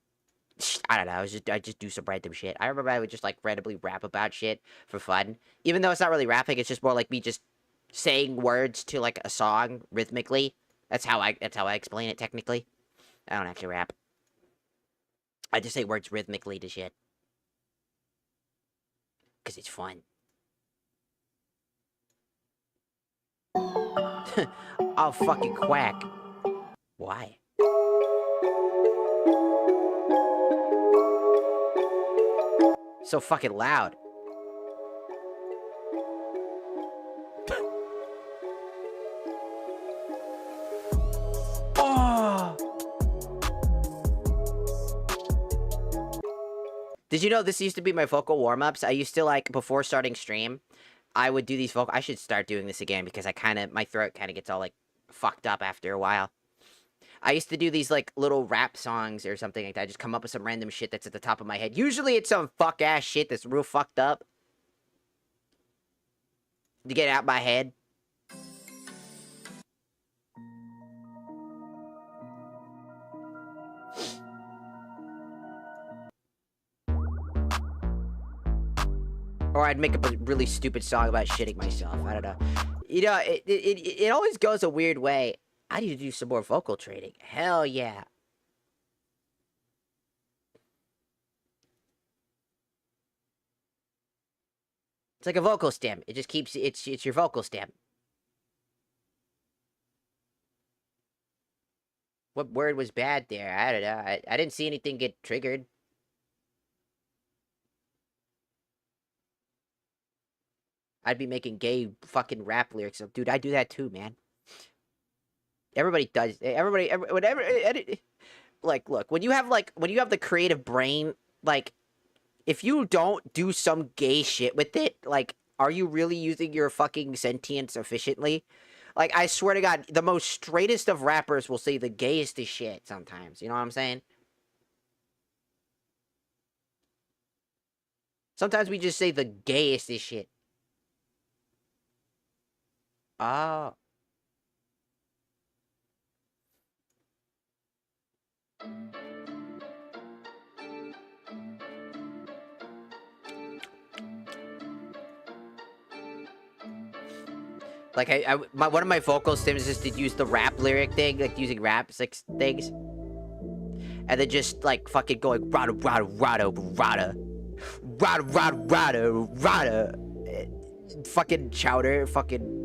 [SPEAKER 1] I don't know. I just do some random shit. I remember I would just like randomly rap about shit for fun, even though it's not really rapping. It's just more like me just saying words to like a song rhythmically. That's how I explain it technically. I don't actually rap. I just say words rhythmically to shit. Cause it's fun. I'll fucking quack. Why? So fucking loud. Did you know this used to be my vocal warm-ups? I used to, like, before starting stream, I would do these vocal... I should start doing this again because my throat kind of gets all, like, fucked up after a while. I used to do these, like, little rap songs or something like that. I just come up with some random shit that's at the top of my head. Usually it's some fuck-ass shit that's real fucked up. To get it out my head. Or I'd make up a really stupid song about shitting myself. I don't know. You know, it always goes a weird way. I need to do some more vocal training. Hell yeah. It's like a vocal stem. It just keeps... It's your vocal stem. What word was bad there? I don't know. I didn't see anything get triggered. I'd be making gay fucking rap lyrics. Dude, I do that too, man. Everybody does. Whatever. Like, look, when you have the creative brain, like, if you don't do some gay shit with it, like, are you really using your fucking sentience efficiently? Like, I swear to God, the most straightest of rappers will say the gayest of shit sometimes. You know what I'm saying? Sometimes we just say the gayest of shit. Oh. Like, one of my vocal stems is to use the rap lyric thing, like, using rap things. And then just, like, fucking going, rada, rada, rada, rada. Rada, rada, rada, rada. Fucking chowder, fucking...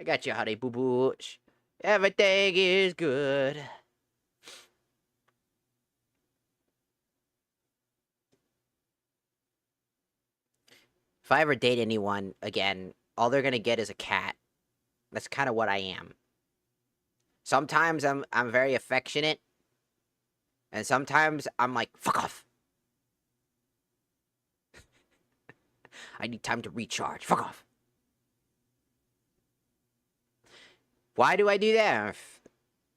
[SPEAKER 1] I got you, honey boo boo. Everything is good. If I ever date anyone again, all they're gonna get is a cat. That's kind of what I am. Sometimes I'm very affectionate, and sometimes I'm like, fuck off. I need time to recharge. Fuck off. Why do I do that?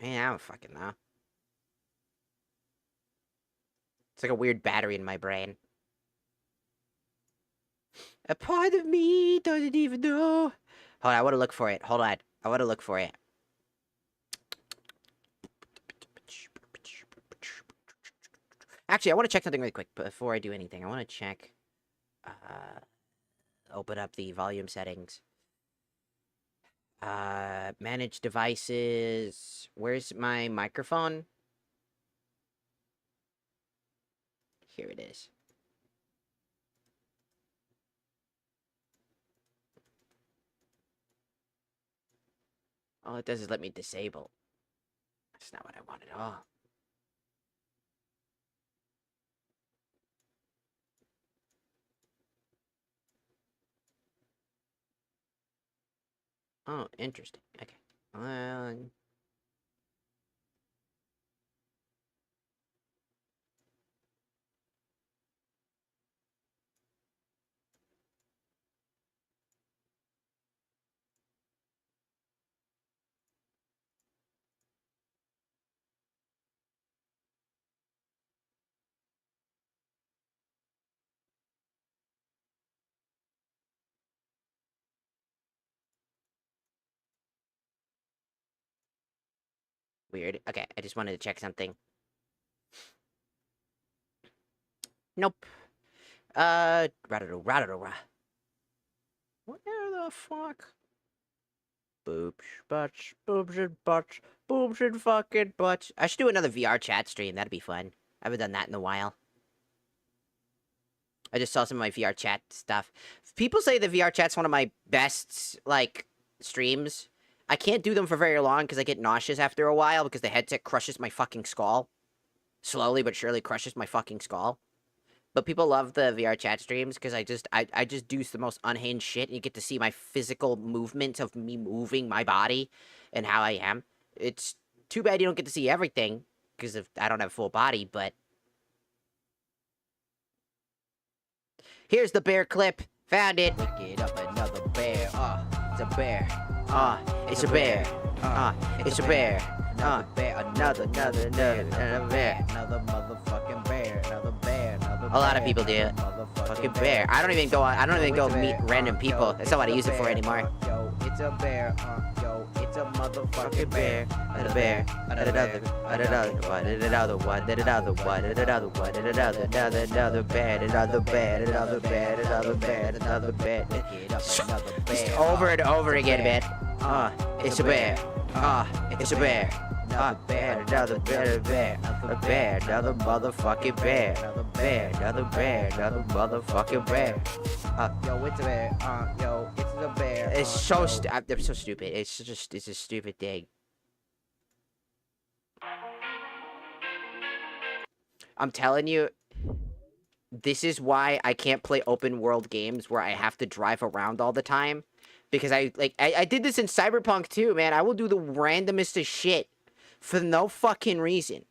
[SPEAKER 1] Man, I don't fucking know. It's like a weird battery in my brain. A part of me doesn't even know. Hold on, I want to look for it. Hold on. I want to look for it. Actually, I want to check something really quick before I do anything. I want to check. Open up the volume settings. Manage devices. Where's my microphone? Here it is. All it does is let me disable. That's not what I want at all. Oh, interesting. Okay. Weird. Okay, I just wanted to check something. Nope. Where the fuck? Boobs, butts, boobs and butts, boobs and fucking butts. I should do another VR chat stream. That'd be fun. I haven't done that in a while. I just saw some of my VR chat stuff. People say the VR chat's one of my best, like, streams. I can't do them for very long because I get nauseous after a while because the headset crushes my fucking skull. Slowly but surely crushes my fucking skull. But people love the VR chat streams because I just do the most unhinged shit, and you get to see my physical movement of me moving my body and how I am. It's too bad you don't get to see everything because I don't have a full body, but here's the bear clip. Found it. Pick it up, another bear. It's a bear. It's a bear. It's a bear. Another bear. Another bear. Another motherfucking bear. Another bear. A lot of people do it. Fucking bear. I don't even go meet random people. That's not what I use it for anymore. Yo, it's a bear. Yo, it's a motherfucking bear. Another bear. Another one. Another one. Another one. Another one. Another bear. Another bear. Another bear. Another bear. Another bear. Just over and over again, man. It's a bear. It's a bear. Another bear, another bear, another bear, another motherfucking bear, another bear, another bear, another motherfucking bear. Yo, it's a bear. Yo, it's a bear. It's so I'm so stupid. It's a stupid thing. I'm telling you, this is why I can't play open world games where I have to drive around all the time. Because I did this in Cyberpunk too, man. I will do the randomest of shit for no fucking reason.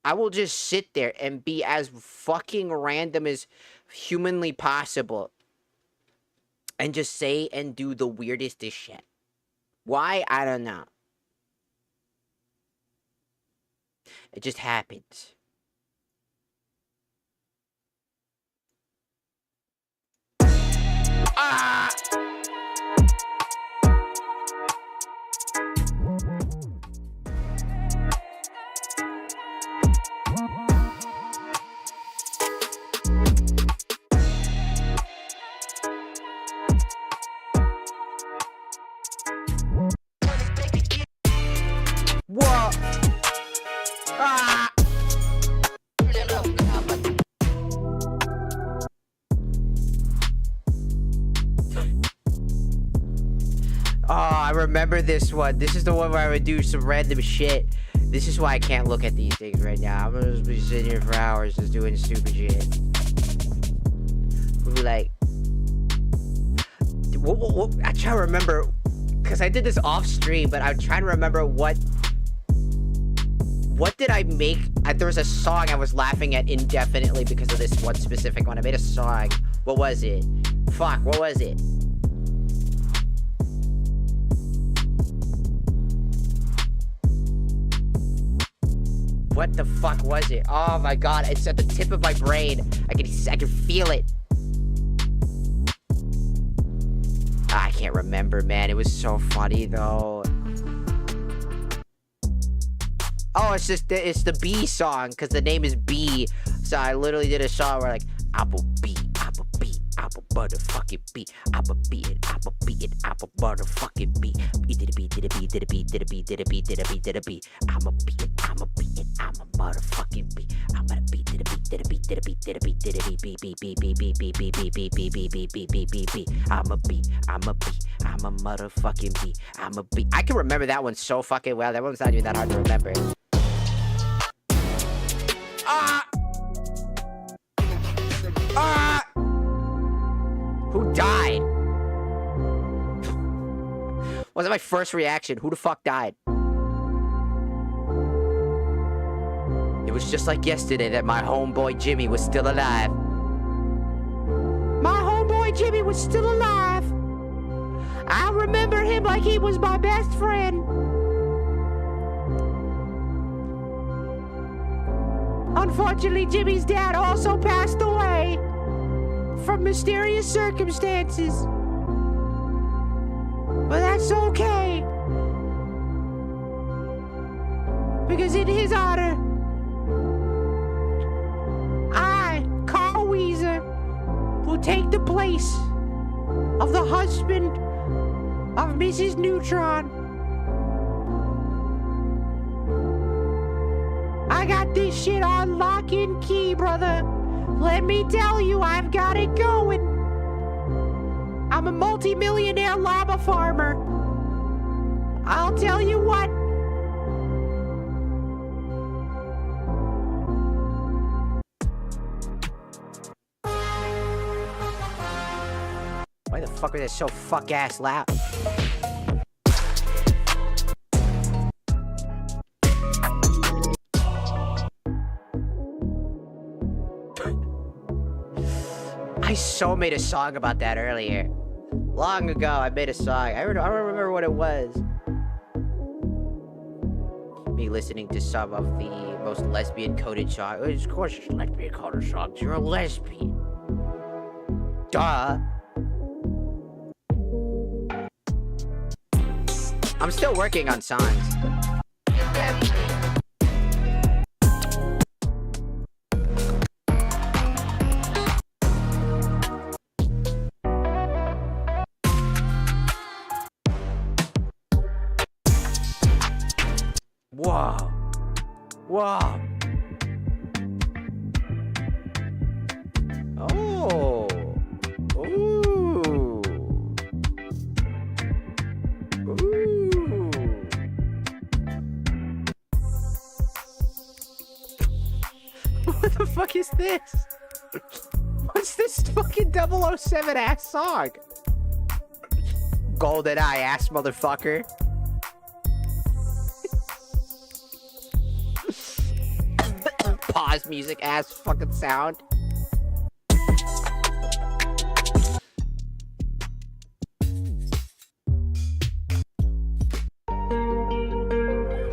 [SPEAKER 1] I will just sit there and be as fucking random as humanly possible. And just say and do the weirdest of shit. Why? I don't know. It just happens. What? remember this one. This is the one where I would do some random shit. This is why I can't look at these things right now. I'm gonna just be sitting here for hours just doing stupid shit. We'll be like... I try to remember... Because I did this off stream, but I'm trying to remember what did I make? There was a song I was laughing at indefinitely because of this one specific one. I made a song. What was it? Fuck, what was it? What the fuck was it? Oh my god, it's at the tip of my brain. I can feel it. I can't remember, man. It was so funny though. Oh, it's the B song, because the name is B. So I literally did a song where like, apple motherfucking B, apple B, apple motherfucking B. Did a B, did a B, did a B, did a B, did a B, did a B, did a B. I'm a B, I'm a motherfucking B. I'm gonna B, did a B, did a B, did a B, did a B, did a B, B, B, B, B, B, B, B, B, B, B, B, B, B, B, B, B. I'm a B, I'm a B, I'm a motherfucking B. I'm a B. I can remember that one so fucking well. That one's not even that hard to remember. Who died? Wasn't my first reaction. Who the fuck died? It was just like yesterday that my homeboy Jimmy was still alive. My homeboy Jimmy was still alive. I remember him like he was my best friend. Unfortunately, Jimmy's dad also passed away from mysterious circumstances. But that's okay. Because in his honor, I, Carl Weezer, will take the place of the husband of Mrs. Neutron. I got this shit on lock and key, brother. Let me tell you, I've got it going. I'm a multi-millionaire llama farmer. I'll tell you what. Why the fuck was that so fuck-ass loud? I so made a song about that earlier. Long ago, I made a song. I don't remember what it was. Me listening to some of the most lesbian-coded songs. Of course, it's lesbian-coded songs. You're a lesbian. Duh. I'm still working on songs. Whoa. Whoa. Oh. Ooh. Ooh. What the fuck is this? What's this fucking 007 ass song? Golden eye ass motherfucker. Pause music ass fucking sound.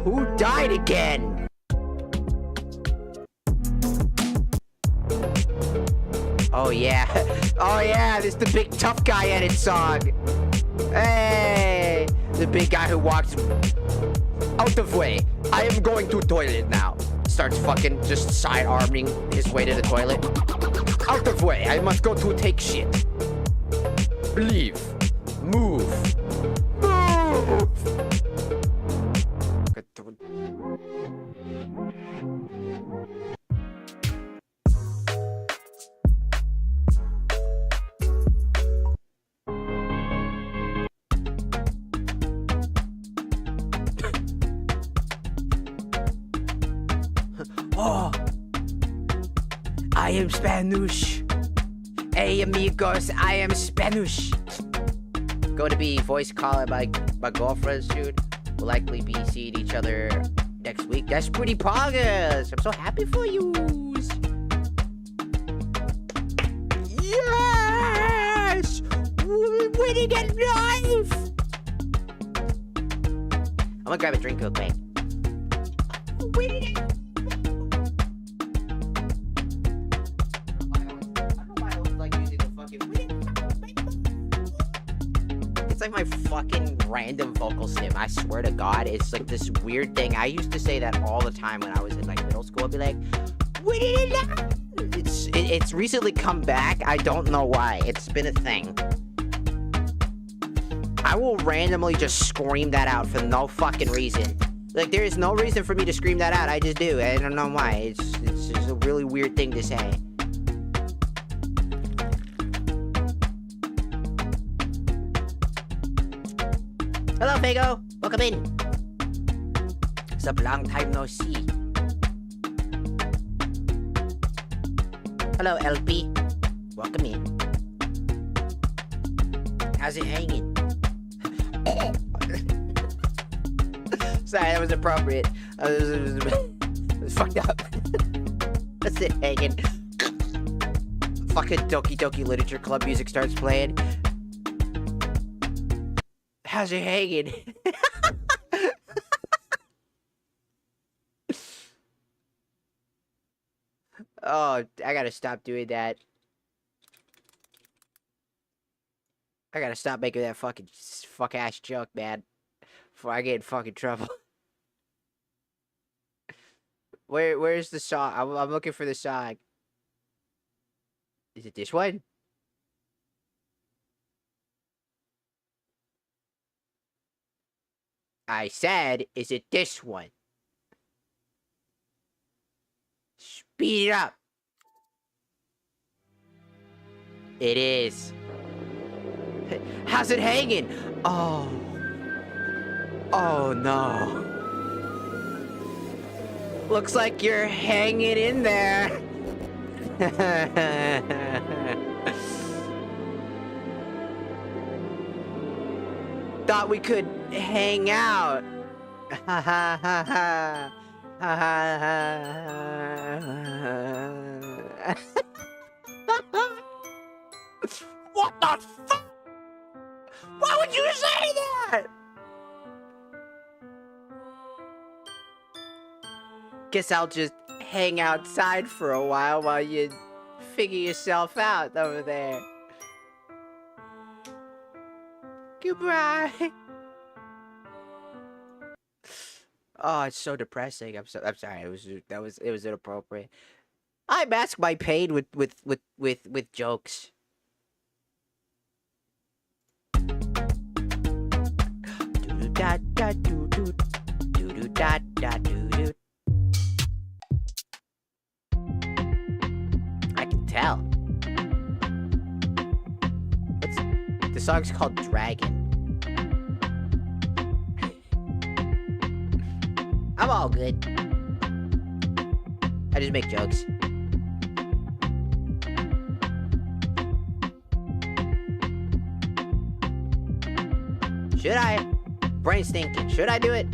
[SPEAKER 1] Who died again? Oh yeah. Oh yeah, this is the big tough guy edit song. Hey, the big guy who walks out of way. I am going to toilet now. Starts fucking just side-arming his way to the toilet. Out of way, I must go to take shit. Leave. Move. Move! Oh, I am Spanish. Hey amigos, I am Spanish. Going to be voice calling my girlfriend soon. We'll likely be seeing each other next week. That's pretty progress. I'm so happy for you. Yes! We're winning at life! I'm gonna grab a drink real quick. Winning it! It's like my fucking random vocal sim. I swear to God, it's like this weird thing. I used to say that all the time when I was in like middle school. I'd be like, it's recently come back. I don't know why. It's been a thing. I will randomly just scream that out for no fucking reason. Like, there is no reason for me to scream that out. I just do. I don't know why. It's just a really weird thing to say. Hello, Fago. Welcome in. It's a long time no see. Hello, LP. Welcome in. How's it hanging? Sorry, that was appropriate. It was fucked up. That's it hanging. Fucking Doki Doki Literature Club music starts playing. How's it hanging? Oh, I gotta stop doing that. I gotta stop making that fuck-ass joke, man. Before I get in fucking trouble. Where's the song? I'm looking for the song. Is it this one? I said, is it this one? Speed it up. It is. How's it hanging? Oh. Oh no. Looks like you're hanging in there. Thought we could hang out. Ha ha ha ha. Ha ha ha. What the fuck? Why would you say that? Guess I'll just hang outside for a while you figure yourself out over there. Goodbye. Oh, it's so depressing. I'm sorry. It was inappropriate. I mask my pain with jokes. Da da doo doo doo doo da da doo doo. I can tell. The song's called Dragon. I'm all good. I just make jokes. Should I? Brain's thinking. Should I do it?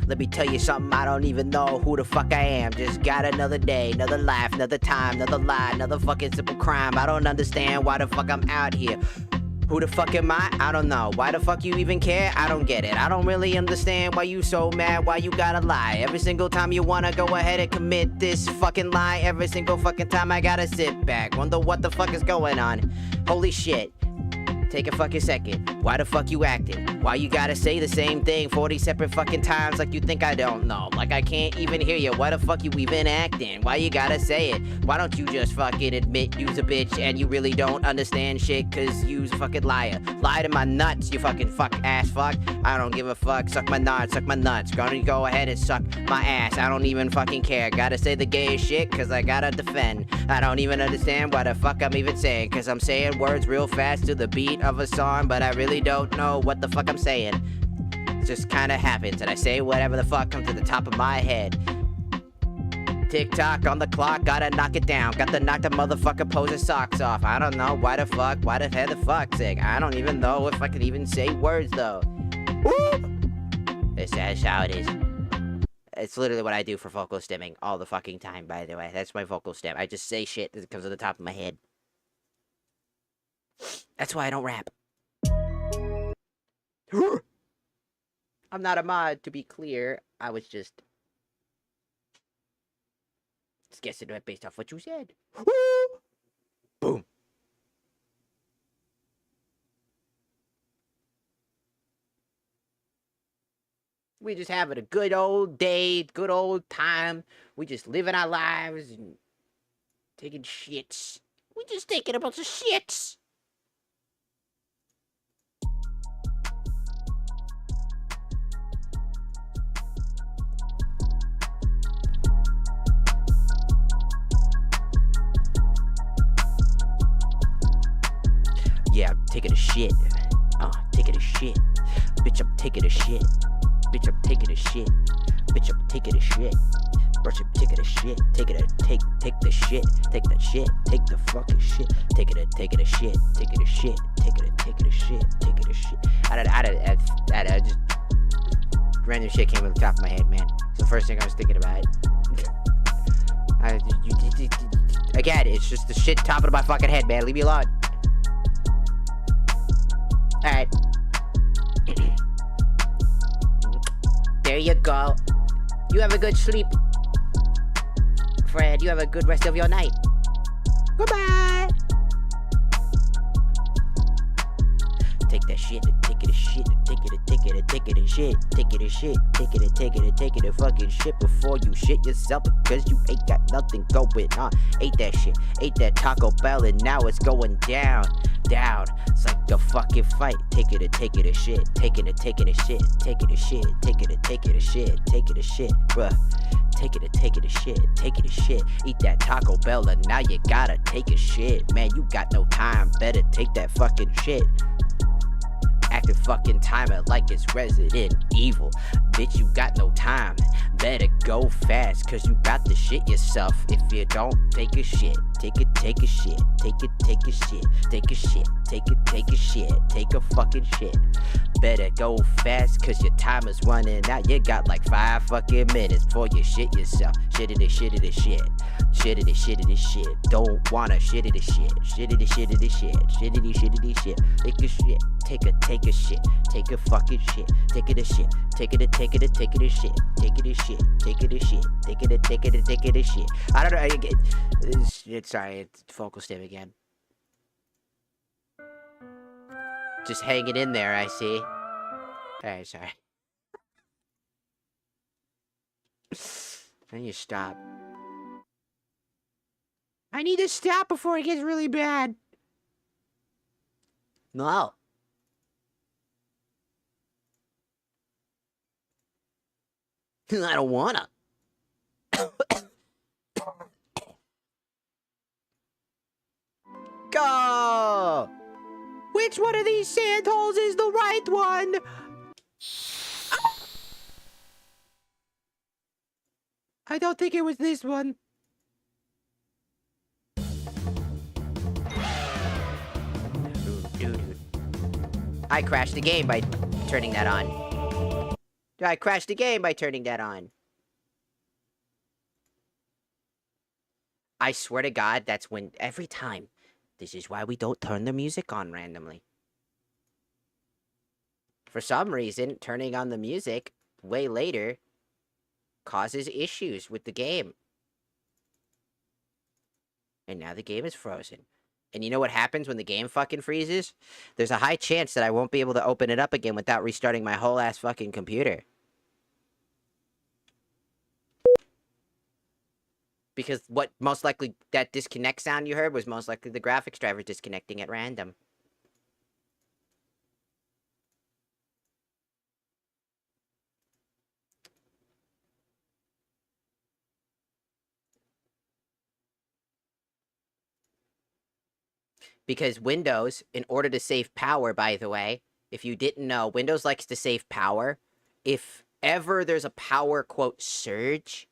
[SPEAKER 1] Let me tell you something, I don't even know who the fuck I am. Just got another day, another life, another time, another lie, another fucking simple crime. I don't understand why the fuck I'm out here. Who the fuck am I don't know. Why the fuck you even care? I don't get it. I don't really understand why you so mad, why you gotta lie. Every single time you wanna go ahead and commit this fucking lie. Every single fucking time I gotta sit back, wonder what the fuck is going on. Holy shit. Take a fucking second. Why the fuck you acting? Why you gotta say the same thing 40 separate fucking times like you think I don't know? Like I can't even hear you. Why the fuck you even acting? Why you gotta say it? Why don't you just fucking admit you's a bitch and you really don't understand shit cause you's a fucking liar? Lie to my nuts, you fucking ass fuck. I don't give a fuck. Suck my nuts, suck my nuts. Gonna go ahead and suck my ass. I don't even fucking care. Gotta say the gayest shit cause I gotta defend. I don't even understand what the fuck I'm even saying cause I'm saying words real fast to the beat of a song, but I really don't know what the fuck I'm saying. It just kinda happens and I say whatever the fuck comes to the top of my head. Tick-tock on the clock, gotta knock it down. Got to knock the motherfucker poser socks off. I don't know why the heck the fuck sing. I don't even know if I can even say words though. Woo! That's how it is. It's literally what I do for vocal stimming all the fucking time, by the way. That's my vocal stim. I just say shit that comes to the top of my head. That's why I don't rap. I'm not a mod, to be clear. I was just guessing it based off what you said. Boom. We just having a good old day, good old time. We just living our lives and taking shits. We just taking a bunch of shits. Yeah, I'm taking a shit. Taking a shit. Bitch, I'm taking a shit. Bitch, I'm taking a shit. Bitch, I'm taking a shit. Bitch, I'm taking a shit. Take the shit. Take the shit. Take the fucking shit. Take it a shit. Take it a shit. Take it a shit. Take it a shit. I just random shit came to the top of my head, man. It's the first thing I was thinking about. Again, it's just the shit top of my fucking head, man. Leave me alone. Alright. There you go. You have a good sleep, Fred. You have a good rest of your night. Goodbye. Take that shit, take it a shit, take it a shit, take it a shit, take it a fucking shit before you shit yourself because you ain't got nothing going on. Ate that shit, ate that Taco Bell and now it's going down. It's like a fucking fight. Take it a shit, taking a shit, take it a shit, take it a shit, bruh. Take it a shit. Eat that Taco Bell and now you gotta take a shit. Man, you got no time. Better take that fucking shit. Acting fucking timer like it's Resident Evil. Bitch, you got no time. Better go fast, cause you got to shit yourself. If you don't take a shit, take a shit. Take a shit. Take a shit. Take a fucking shit. Better go fast, cause your time is running out. You got like 5 fucking minutes before you shit yourself. Shit it a shit. Shit it a shit. Don't wanna shit it a shit. Shit it a shit. Shit it a shit. Take a shit. Take a shit. Take a fucking shit. Take it a shit. Take it a shit. Take it a shit. Take it a shit. I don't know. Sorry, it's vocal stim again. Just hanging in there, I see. Alright, sorry. Then you stop. I need to stop before it gets really bad. No. I don't wanna. Go! Which one of these sand holes is the right one? I don't think it was this one. I crashed the game by turning that on. I crashed the game by turning that on. I swear to God, that's when every time. This is why we don't turn the music on randomly. For some reason, turning on the music way later causes issues with the game. And now the game is frozen. And you know what happens when the game fucking freezes? There's a high chance that I won't be able to open it up again without restarting my whole ass fucking computer. Because what most likely that disconnect sound you heard was most likely the graphics driver disconnecting at random. Because Windows, in order to save power, by the way, if you didn't know, Windows likes to save power. If ever there's a power, quote, surge,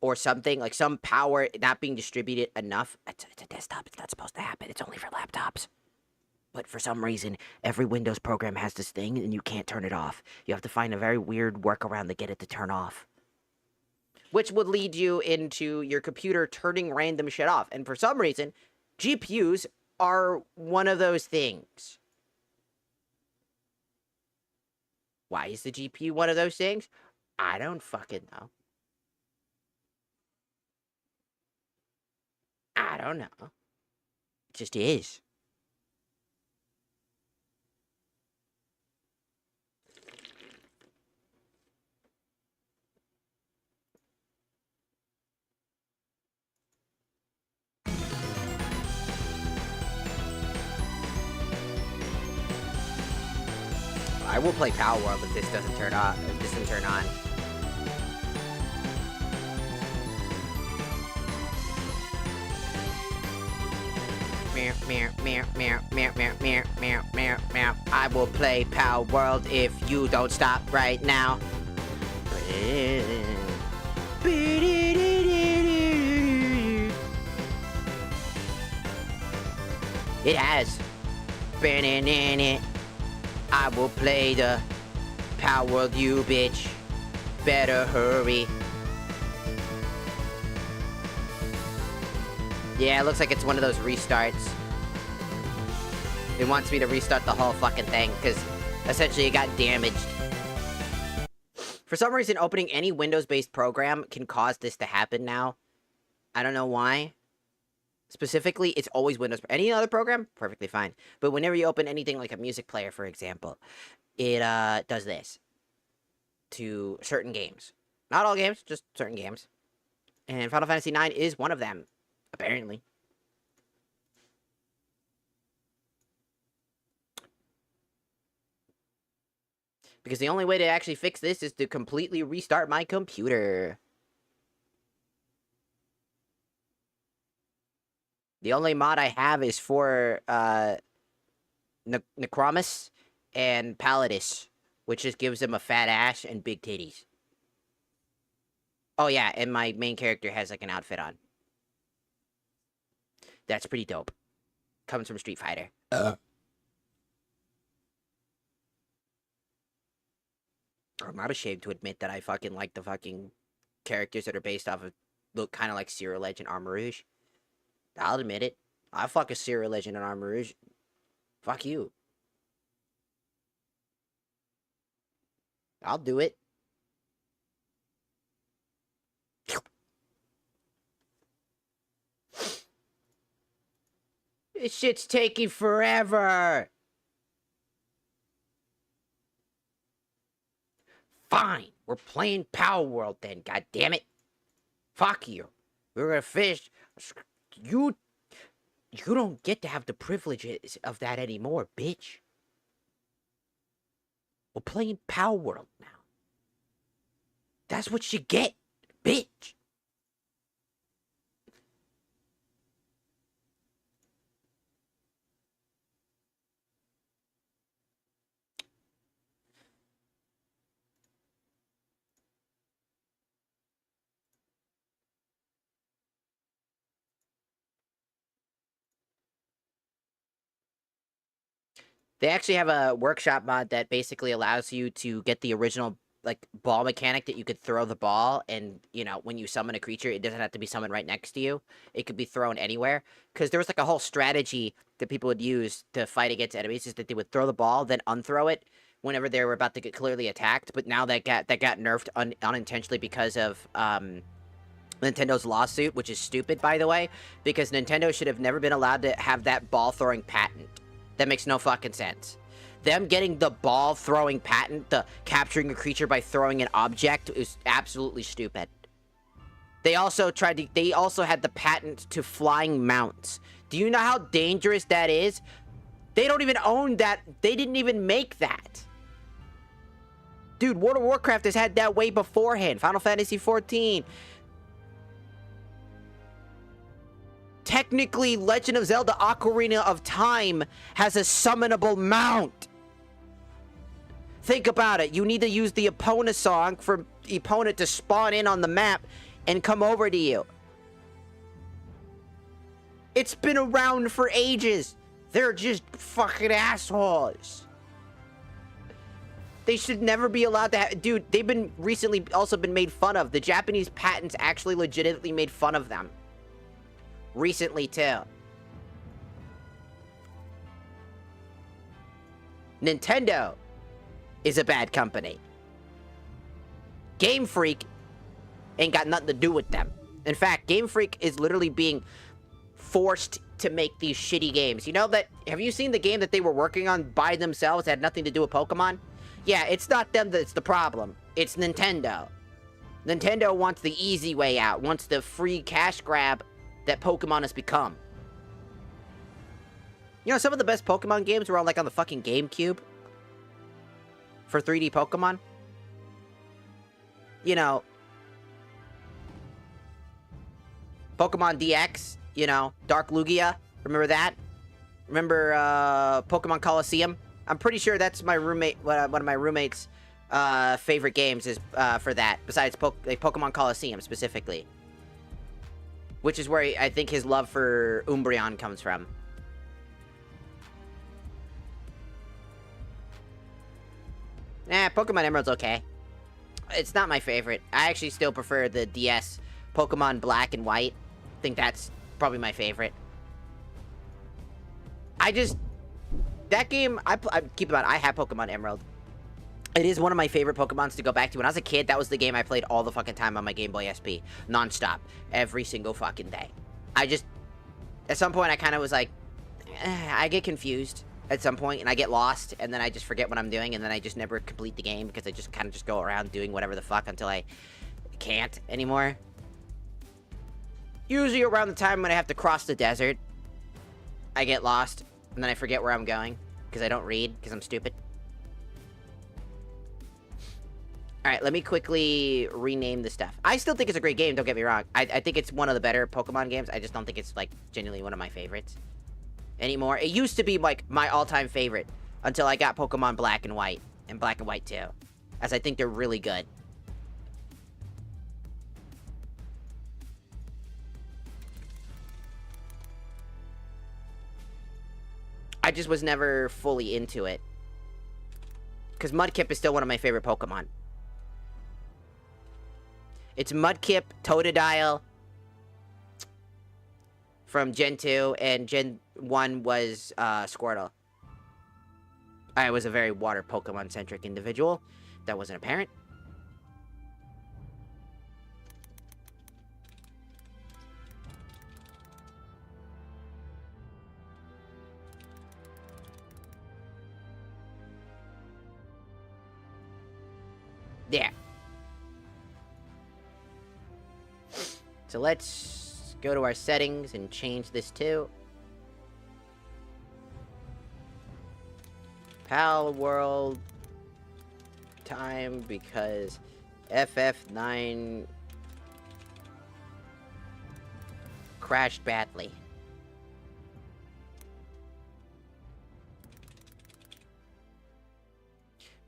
[SPEAKER 1] or something, like some power not being distributed enough, it's a desktop, it's not supposed to happen, it's only for laptops. But for some reason, every Windows program has this thing, and you can't turn it off. You have to find a very weird workaround to get it to turn off. Which would lead you into your computer turning random shit off. And for some reason, GPUs are one of those things. Why is the GPU one of those things? I don't fucking know. I don't know. It just is. I will play Power World if this doesn't turn on. If this doesn't turn on. I will play Power World if you don't stop right now. It has. I will play the Power World, you bitch. Better hurry. Yeah, it looks like it's one of those restarts. It wants me to restart the whole fucking thing, because essentially it got damaged. For some reason, opening any Windows-based program can cause this to happen now. I don't know why. Specifically, it's always Windows. Any other program, perfectly fine. But whenever you open anything like a music player, for example, it does this to certain games. Not all games, just certain games. And Final Fantasy IX is one of them, apparently. Because the only way to actually fix this is to completely restart my computer. The only mod I have is for Necromus and Palladis, which just gives them a fat ass and big titties. Oh yeah, and my main character has like an outfit on. That's pretty dope. Comes from Street Fighter. I'm not ashamed to admit that I fucking like the fucking characters that are based off of look kind of like Zero Legend Armor Rouge. I'll admit it. I fuck a Zero Legend and Armor Rouge. Fuck you. I'll do it. This shit's taking forever. Fine, we're playing Power World then, god damn it. Fuck you. We're gonna finish. You don't get to have the privileges of that anymore, bitch. We're playing Power World now. That's what you get, bitch. They actually have a workshop mod that basically allows you to get the original like ball mechanic that you could throw the ball, and you know when you summon a creature, it doesn't have to be summoned right next to you. It could be thrown anywhere. Because there was like a whole strategy that people would use to fight against enemies, is that they would throw the ball, then unthrow it whenever they were about to get clearly attacked. But now that got nerfed unintentionally because of Nintendo's lawsuit, which is stupid, by the way, because Nintendo should have never been allowed to have that ball-throwing patent. That makes no fucking sense. Them getting the ball-throwing patent, the capturing a creature by throwing an object, is absolutely stupid. They also had the patent to flying mounts. Do you know how dangerous that is? They don't even own that. They didn't even make that. Dude, World of Warcraft has had that way beforehand. Final Fantasy XIV. Technically, Legend of Zelda Ocarina of Time has a summonable mount. Think about it. You need to use the Epona song for Epona to spawn in on the map and come over to you. It's been around for ages. They're just fucking assholes. They should never be allowed to have... Dude, they've been recently also been made fun of. The Japanese patents actually legitimately made fun of them. Recently, too. Nintendo is a bad company. Game Freak ain't got nothing to do with them. In fact, Game Freak is literally being forced to make these shitty games. You know that... Have you seen the game that they were working on by themselves that had nothing to do with Pokemon? Yeah, it's not them that's the problem. It's Nintendo. Nintendo wants the easy way out. Wants the free cash grab that Pokemon has become. You know, some of the best Pokemon games were on, like, on the fucking GameCube. For 3D Pokemon. You know... Pokemon DX, you know, Dark Lugia. Remember that? Remember, Pokemon Coliseum? I'm pretty sure that's my roommate, one of my roommate's, favorite games is, for that. Besides Pokemon Coliseum, specifically. Which is where I think his love for Umbreon comes from. Pokemon Emerald's okay. It's not my favorite. I actually still prefer the DS Pokemon Black and White. I think that's probably my favorite. That game, I keep in mind, I have Pokemon Emerald. It is one of my favorite Pokemons to go back to. When I was a kid, that was the game I played all the fucking time on my Game Boy SP. Non-stop. Every single fucking day. At some point, I kind of was like, I get confused at some point, and I get lost, and then I just forget what I'm doing, and then I just never complete the game, because I just kind of just go around doing whatever the fuck until I can't anymore. Usually around the time when I have to cross the desert, I get lost, and then I forget where I'm going, because I don't read, because I'm stupid. Alright, let me quickly rename the stuff. I still think it's a great game, don't get me wrong. I think it's one of the better Pokemon games. I just don't think it's, like, genuinely one of my favorites anymore. It used to be, like, my all-time favorite until I got Pokemon Black and White, and Black and White 2, as I think they're really good. I just was never fully into it. Because Mudkip is still one of my favorite Pokemon. It's Mudkip, Totodile from Gen 2, and Gen 1 was Squirtle. I was a very water Pokemon-centric individual. That wasn't apparent. There. So let's go to our settings and change this to PAL World time, because FF9 crashed badly.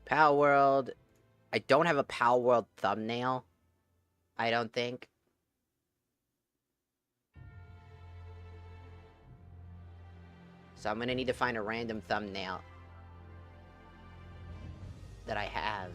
[SPEAKER 1] PAL World. I don't have a PAL World thumbnail. I don't think. So I'm gonna need to find a random thumbnail that I have.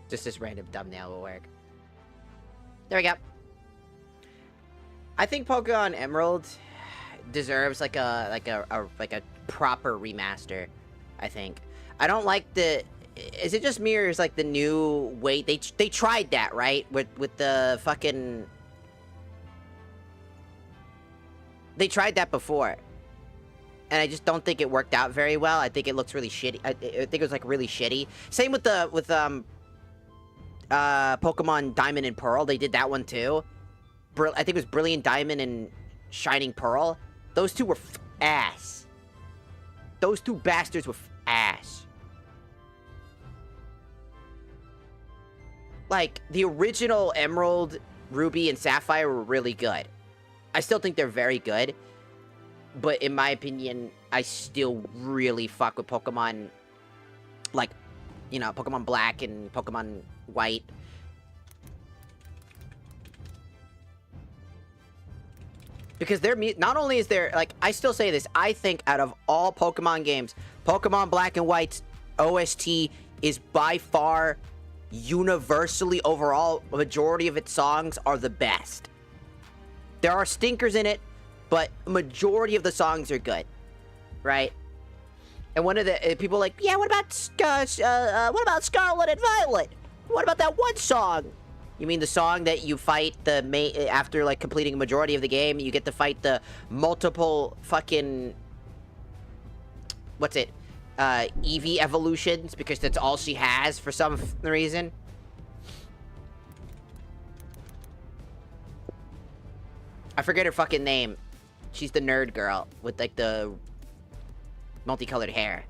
[SPEAKER 1] Just this random thumbnail will work. There we go. I think Pokemon Emerald deserves like a proper remaster. I think. I don't like the. Is it just me or is like the new way they tried that, right? With the fucking. They tried that before. And I just don't think it worked out very well. I think it looks really shitty. I think it was like really shitty. Same with Pokemon Diamond and Pearl. They did that one too. I think it was Brilliant Diamond and Shining Pearl. Those two were ass. Those two bastards were ass. Like, the original Emerald, Ruby, and Sapphire were really good. I still think they're very good. But in my opinion, I still really fuck with Pokemon, like, you know, Pokemon Black and Pokemon White. Because they're, not only is there, like, I still say this, I think out of all Pokemon games, Pokemon Black and White's OST is by far, universally overall, a majority of its songs are the best. There are stinkers in it, but majority of the songs are good, right? And one of the people are like, yeah, what about Scarlet and Violet? What about that one song? You mean the song that you fight the after like completing a majority of the game, you get to fight the multiple fucking Eevee evolutions because that's all she has for some reason. I forget her fucking name. She's the nerd girl with like the multicolored hair.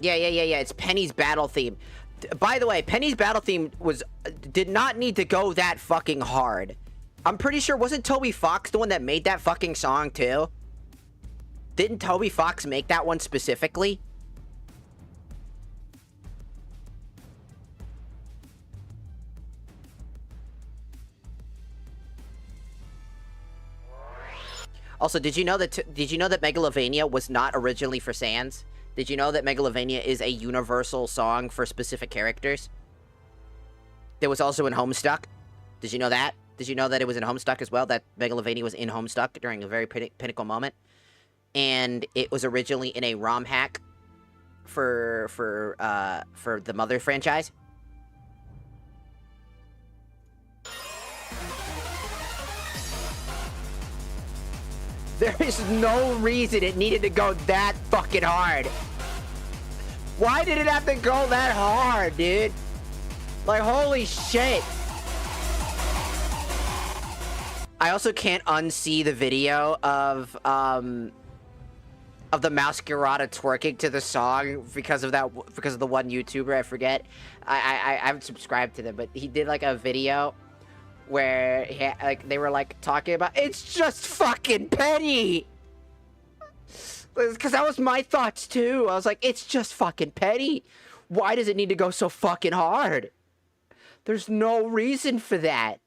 [SPEAKER 1] Yeah. It's Penny's battle theme. By the way, Penny's battle theme did not need to go that fucking hard. I'm pretty sure, wasn't Toby Fox the one that made that fucking song too? Didn't Toby Fox make that one specifically? Also, did you know that Megalovania was not originally for Sans? Did you know that Megalovania is a universal song for specific characters? There was also in Homestuck. Did you know that? Did you know that it was in Homestuck as well? That Megalovania was in Homestuck during a very pinnacle moment? And it was originally in a ROM hack for the Mother franchise. There is no reason it needed to go that fucking hard. Why did it have to go that hard, dude? Like, holy shit. I also can't unsee the video of the Masquerada twerking to the song because of the one YouTuber, I forget. I haven't subscribed to them, but he did like a video where they were like talking about, it's just fucking Penny. Because that was my thoughts too. I was like, it's just fucking Penny. Why does it need to go so fucking hard? There's no reason for that.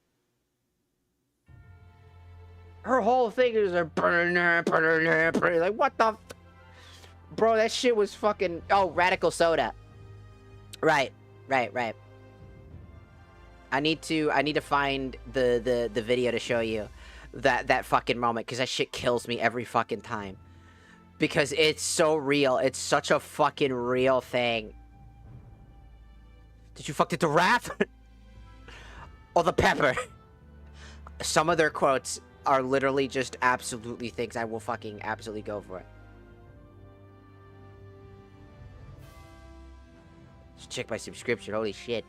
[SPEAKER 1] Her whole thing is like, what the bro, that shit was fucking, oh, Radical Soda. Right. I need to find the video to show you that fucking moment, because that shit kills me every fucking time. Because it's so real. It's such a fucking real thing. Did you fuck the giraffe? Or the pepper? Some of their quotes are literally just absolutely things I will fucking absolutely go for. Just check my subscription. Holy shit.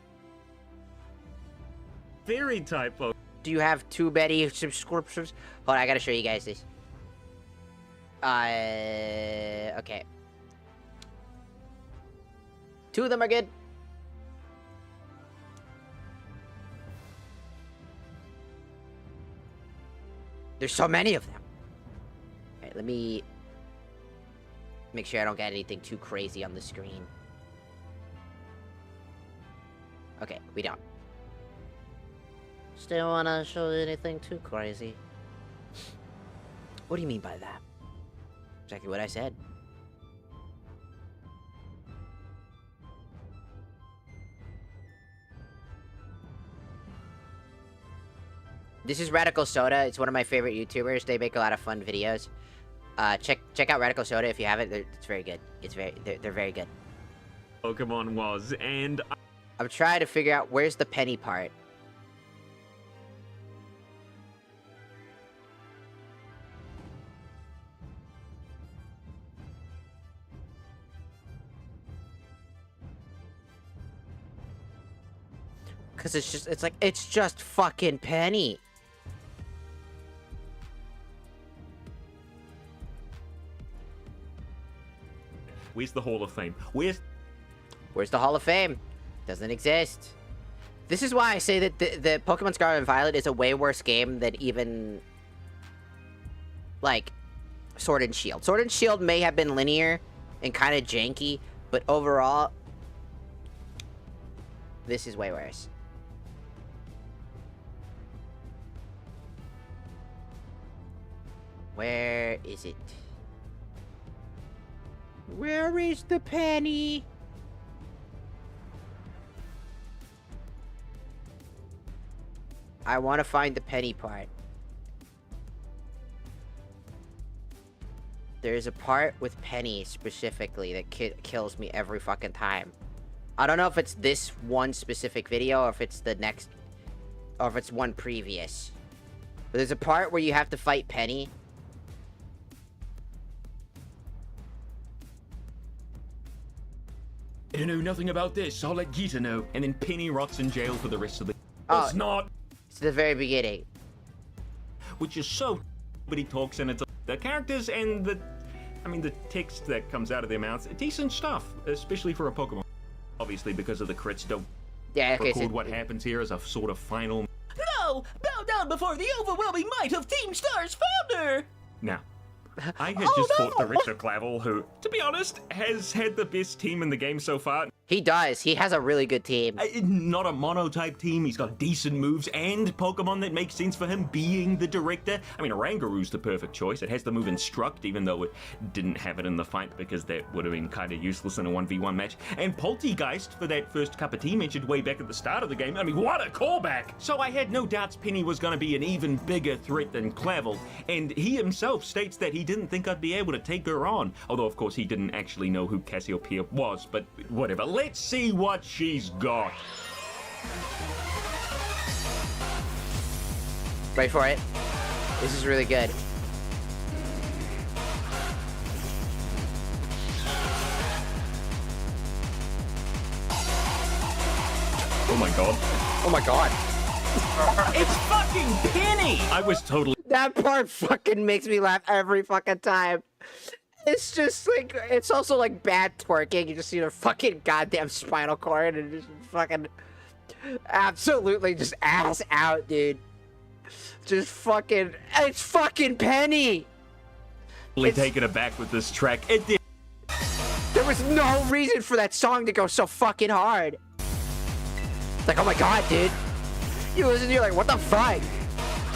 [SPEAKER 3] Theory typo.
[SPEAKER 1] Do you have too many subscriptions? Hold on, I gotta show you guys this. Okay. 2 of them are good. There's so many of them. Alright, let me make sure I don't get anything too crazy on the screen. Okay, we don't. Just didn't want to show anything too crazy. What do you mean by that? Exactly what I said. This is Radical Soda. It's one of my favorite YouTubers. They make a lot of fun videos. Check out Radical Soda if you haven't. It's very good. They're very good.
[SPEAKER 3] Pokemon was, and
[SPEAKER 1] I'm trying to figure out where's the penny part. Cause it's just fucking Penny.
[SPEAKER 3] where's the Hall of Fame? Where's
[SPEAKER 1] the Hall of Fame? Doesn't exist. This is why I say that the Pokemon Scarlet and Violet is a way worse game than even, like, Sword and Shield. Sword and Shield may have been linear and kind of janky, but overall, this is way worse. Where is it? Where is the penny? I want to find the penny part. There's a part with Penny specifically that kills me every fucking time. I don't know if it's this one specific video or if it's the next, or if it's one previous. But there's a part where you have to fight Penny.
[SPEAKER 3] I don't know nothing about this. I'll let Gita know. And then Penny rots in jail for the rest of the.
[SPEAKER 1] Oh,
[SPEAKER 3] it's not.
[SPEAKER 1] It's the very beginning.
[SPEAKER 3] Which is so. But he talks and it's the characters and the text that comes out of their mouths. Decent stuff, especially for a Pokemon. Obviously, because of the crits, don't record what happens here as a sort of final.
[SPEAKER 4] No! Bow down before the overwhelming might of Team Star's founder!
[SPEAKER 3] Now, I had just fought the Richard Clavel, who, to be honest, has had the best team in the game so far.
[SPEAKER 1] He does. He has a really good team.
[SPEAKER 3] Not a mono-type team. He's got decent moves and Pokemon that make sense for him being the director. I mean, Orangaroo's the perfect choice. It has the move Instruct, even though it didn't have it in the fight because that would have been kind of useless in a 1v1 match. And Poltegeist for that first cup of tea mentioned way back at the start of the game. I mean, what a callback! So I had no doubts Penny was going to be an even bigger threat than Clavel. And he himself states that he didn't think I'd be able to take her on. Although, of course, he didn't actually know who Cassiopeia was, but whatever. Let's see what she's got.
[SPEAKER 1] Wait for it. This is really good.
[SPEAKER 3] Oh my god.
[SPEAKER 1] Oh my god.
[SPEAKER 4] It's fucking Penny!
[SPEAKER 3] I was totally...
[SPEAKER 1] That part fucking makes me laugh every fucking time. It's just like, it's also like bad twerking. You just see their fucking goddamn spinal cord and just fucking absolutely just ass out, dude. Just fucking, it's fucking Penny.
[SPEAKER 3] Taken aback with this track. It did.
[SPEAKER 1] There was no reason for that song to go so fucking hard. Like, oh my god, dude. You listen, you're like, what the fuck?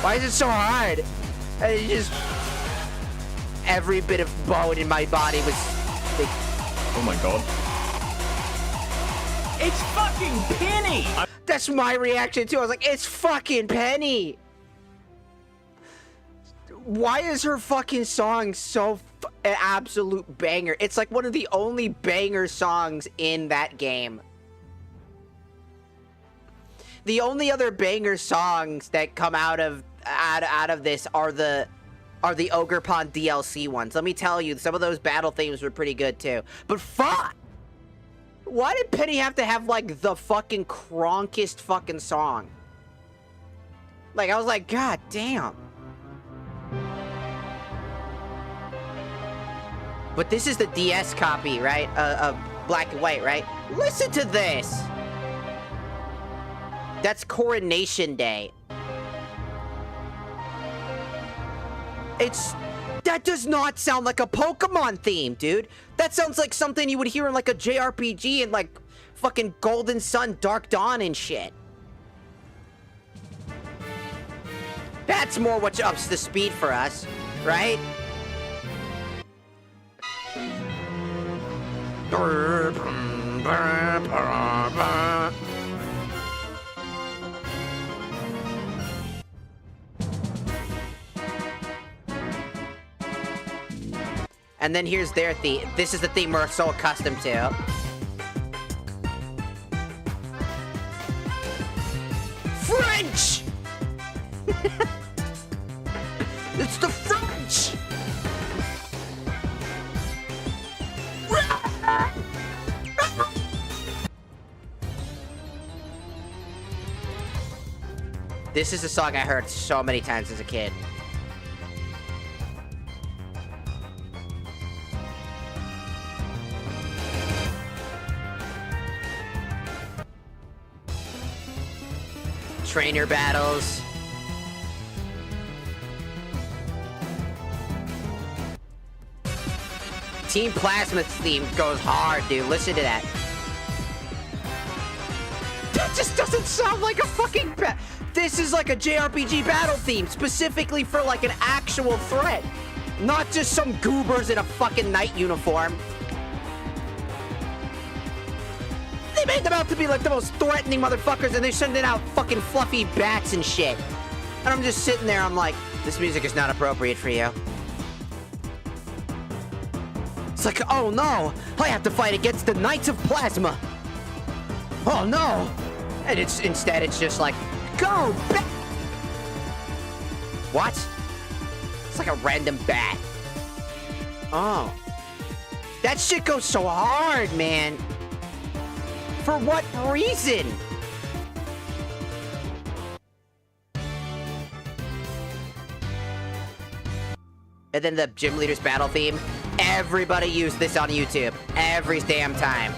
[SPEAKER 1] Why is it so hard? And you just... Every bit of bone in my body was like...
[SPEAKER 3] Oh my god.
[SPEAKER 4] It's fucking Penny!
[SPEAKER 1] That's my reaction too. I was like, it's fucking Penny! Why is her fucking song so an absolute banger? It's like one of the only banger songs in that game. The only other banger songs that come out of this are the Ogre Pond DLC ones. Let me tell you, some of those battle themes were pretty good too. But fuck! Why did Penny have to have like the fucking cronkest fucking song? Like, I was like, god damn. But this is the DS copy, right? Of Black and White, right? Listen to this! That's Coronation Day. That does not sound like a Pokemon theme, dude. That sounds like something you would hear in like a JRPG and like fucking Golden Sun, Dark Dawn and shit. That's more what ups the speed for us, right? And then here's their theme. This is the theme we're so accustomed to. French! It's the French! This is a song I heard so many times as a kid. Trainer battles. Team Plasma's theme goes hard, dude. Listen to that. That just doesn't sound like a fucking This is like a JRPG battle theme, specifically for like an actual threat. Not just some goobers in a fucking knight uniform. They made them out to be like the most threatening motherfuckers, and they're sending out fucking fluffy bats and shit. And I'm just sitting there, I'm like, this music is not appropriate for you. It's like, oh no, I have to fight against the Knights of Plasma. Oh no. And instead it's just like, go back. What? It's like a random bat. Oh. That shit goes so hard, man. For what reason? And then the gym leader's battle theme. Everybody used this on YouTube. Every damn time.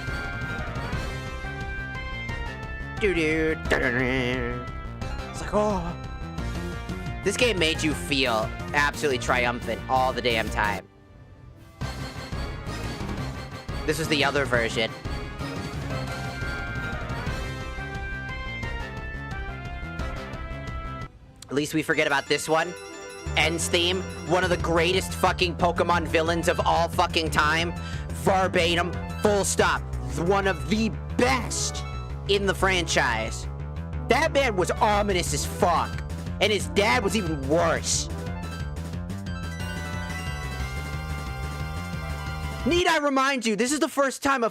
[SPEAKER 1] Doo-doo. It's like, oh. This game made you feel absolutely triumphant all the damn time. This was the other version. At least we forget about this one. End's theme, one of the greatest fucking Pokemon villains of all fucking time. Verbatim, full stop. One of the best in the franchise. That man was ominous as fuck. And his dad was even worse. Need I remind you, this is the first time a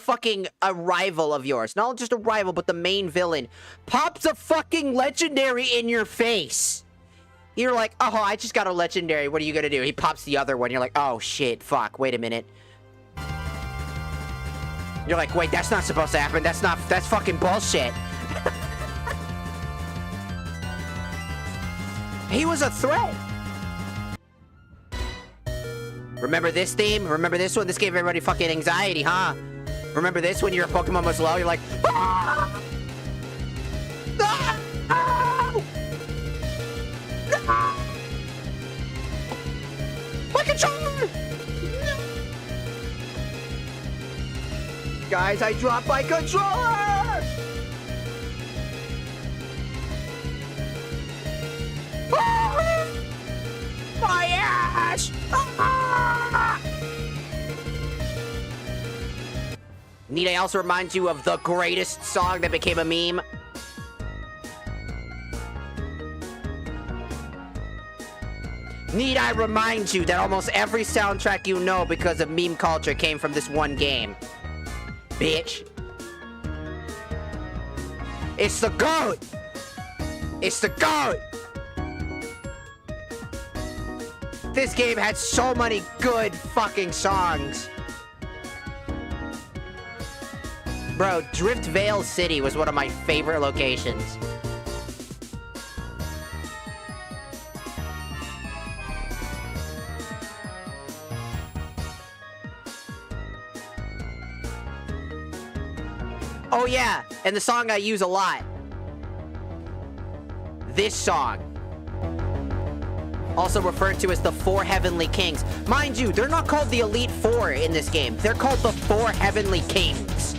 [SPEAKER 1] rival of yours, not just a rival, but the main villain, pops a fucking legendary in your face. You're like, oh, I just got a legendary. What are you gonna do? He pops the other one. You're like, oh, shit, fuck, wait a minute. You're like, wait, that's not supposed to happen. That's fucking bullshit. He was a threat. Remember this theme? Remember this one? This gave everybody fucking anxiety, huh? Remember this when your Pokemon was low? You're like, ah! Ah! Ah! Ah! My controller! No! Guys, I dropped my controller! Ah! My ass! Ah! Need I also remind you of the greatest song that became a meme? Need I remind you that almost every soundtrack you know because of meme culture came from this one game? Bitch. It's the GOAT! It's the GOAT! This game had so many good fucking songs. Bro, Drift Vale City was one of my favorite locations. Oh yeah, and the song I use a lot. This song. Also referred to as the Four Heavenly Kings. Mind you, they're not called the Elite Four in this game. They're called the Four Heavenly Kings.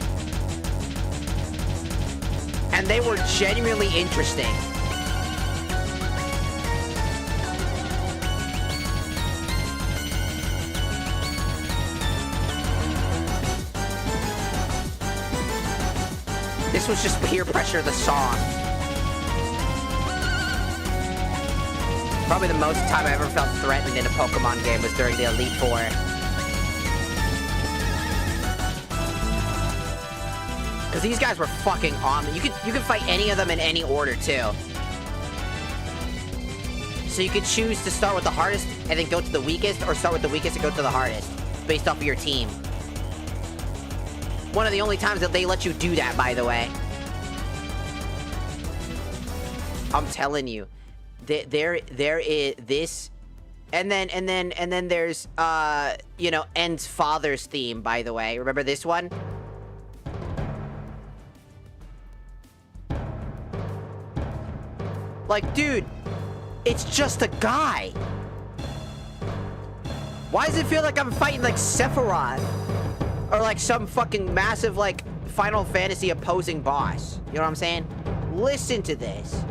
[SPEAKER 1] And they were genuinely interesting. This was just peer pressure of the song. Probably the most time I ever felt threatened in a Pokemon game was during the Elite Four. Because these guys were fucking on. You could fight any of them in any order, too. So you could choose to start with the hardest and then go to the weakest, or start with the weakest and go to the hardest, based off of your team. One of the only times that they let you do that, by the way. I'm telling you. There is this, and then there's you know, End's father's theme, by the way. Remember this one? Like, dude, it's just a guy. Why does it feel like I'm fighting like Sephiroth or like some fucking massive like Final Fantasy opposing boss? You know what I'm saying? Listen to this.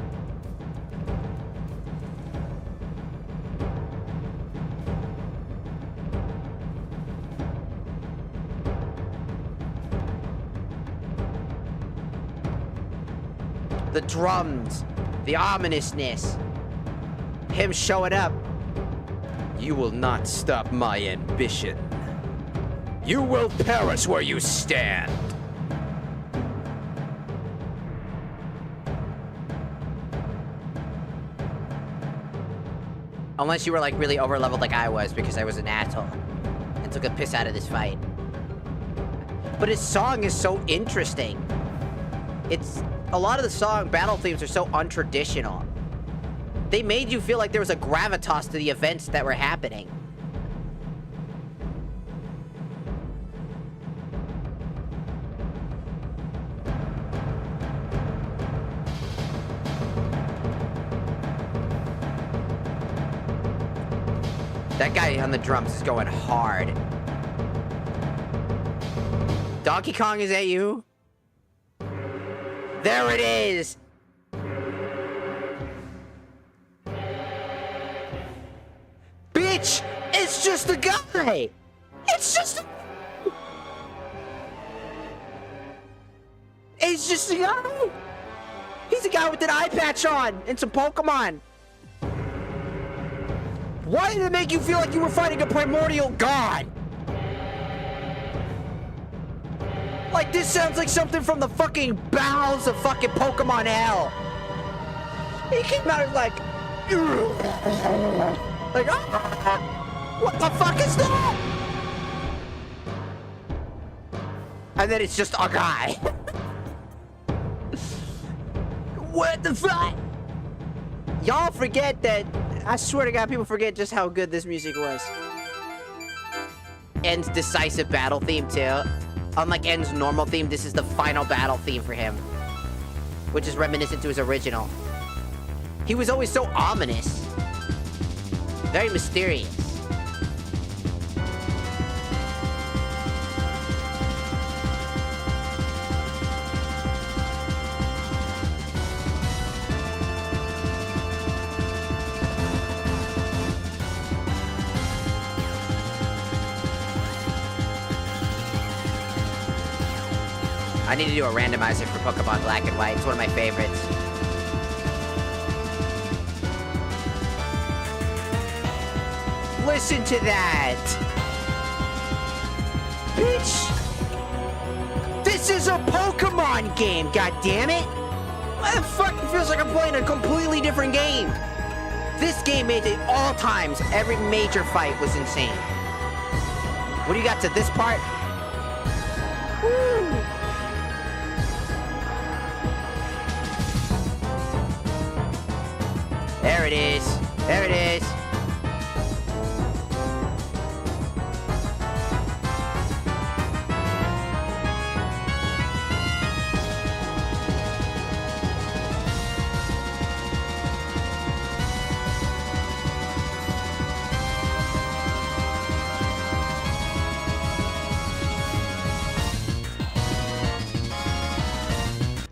[SPEAKER 1] The drums, the ominousness, him showing up.
[SPEAKER 5] You will not stop my ambition. You will perish where you stand.
[SPEAKER 1] Unless you were like really over leveled like I was, because I was an asshole and took a piss out of this fight. But his song is so interesting. It's a lot of the song battle themes are so untraditional. They made you feel like there was a gravitas to the events that were happening. That guy on the drums is going hard. Donkey Kong, is that you? There it is! Bitch! It's just a guy! It's just a... It's just a guy! He's a guy with an eye patch on and some Pokemon! Why did it make you feel like you were fighting a primordial god? Like, this sounds like something from the fucking bowels of fucking Pokemon hell. He came out and like... Like, what the fuck is that? And then it's just a guy. What the fuck? Y'all forget that... I swear to God, people forget just how good this music was. End's decisive battle theme, too. Unlike End's normal theme, this is the final battle theme for him, which is reminiscent to his original. He was always so ominous. Very mysterious. I need to do a randomizer for Pokemon Black and White. It's one of my favorites. Listen to that! Bitch! This is a Pokemon game, goddammit! Why the fuck it feels like I'm playing a completely different game? This game made it all times. Every major fight was insane. What do you got to this part? Woo! There it is. There it is.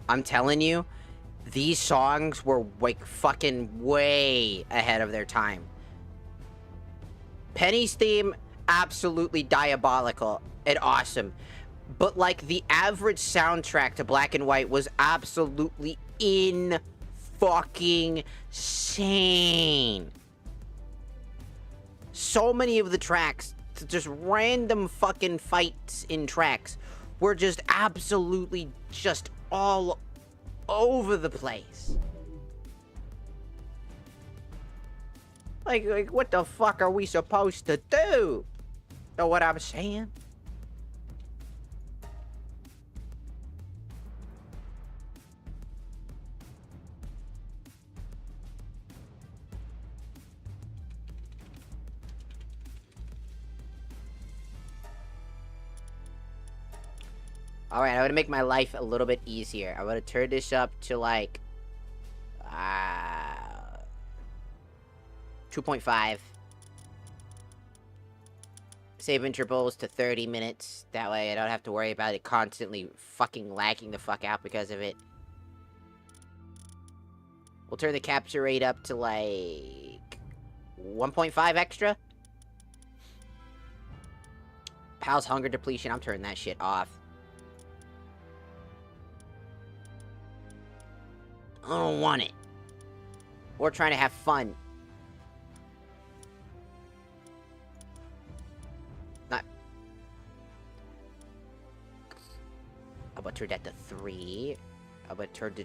[SPEAKER 1] I'm telling you, these songs were like fucking way ahead of their time. Penny's theme, absolutely diabolical and awesome. but like the average soundtrack to Black and White was absolutely in fucking insane. So many of the tracks, just random fucking fights in tracks, were just absolutely just all over the place. Like what the fuck are we supposed to do? Know what I'm saying? Alright, I'm gonna make my life a little bit easier. I'm gonna turn this up to like 2.5. Save intervals to 30 minutes. That way I don't have to worry about it constantly fucking lagging the fuck out because of it. We'll turn the capture rate up to like 1.5 extra. Pal's hunger depletion, I'm turning that shit off. I don't want it. We're trying to have fun. Not. I'm gonna turn that to 3. I'm gonna turn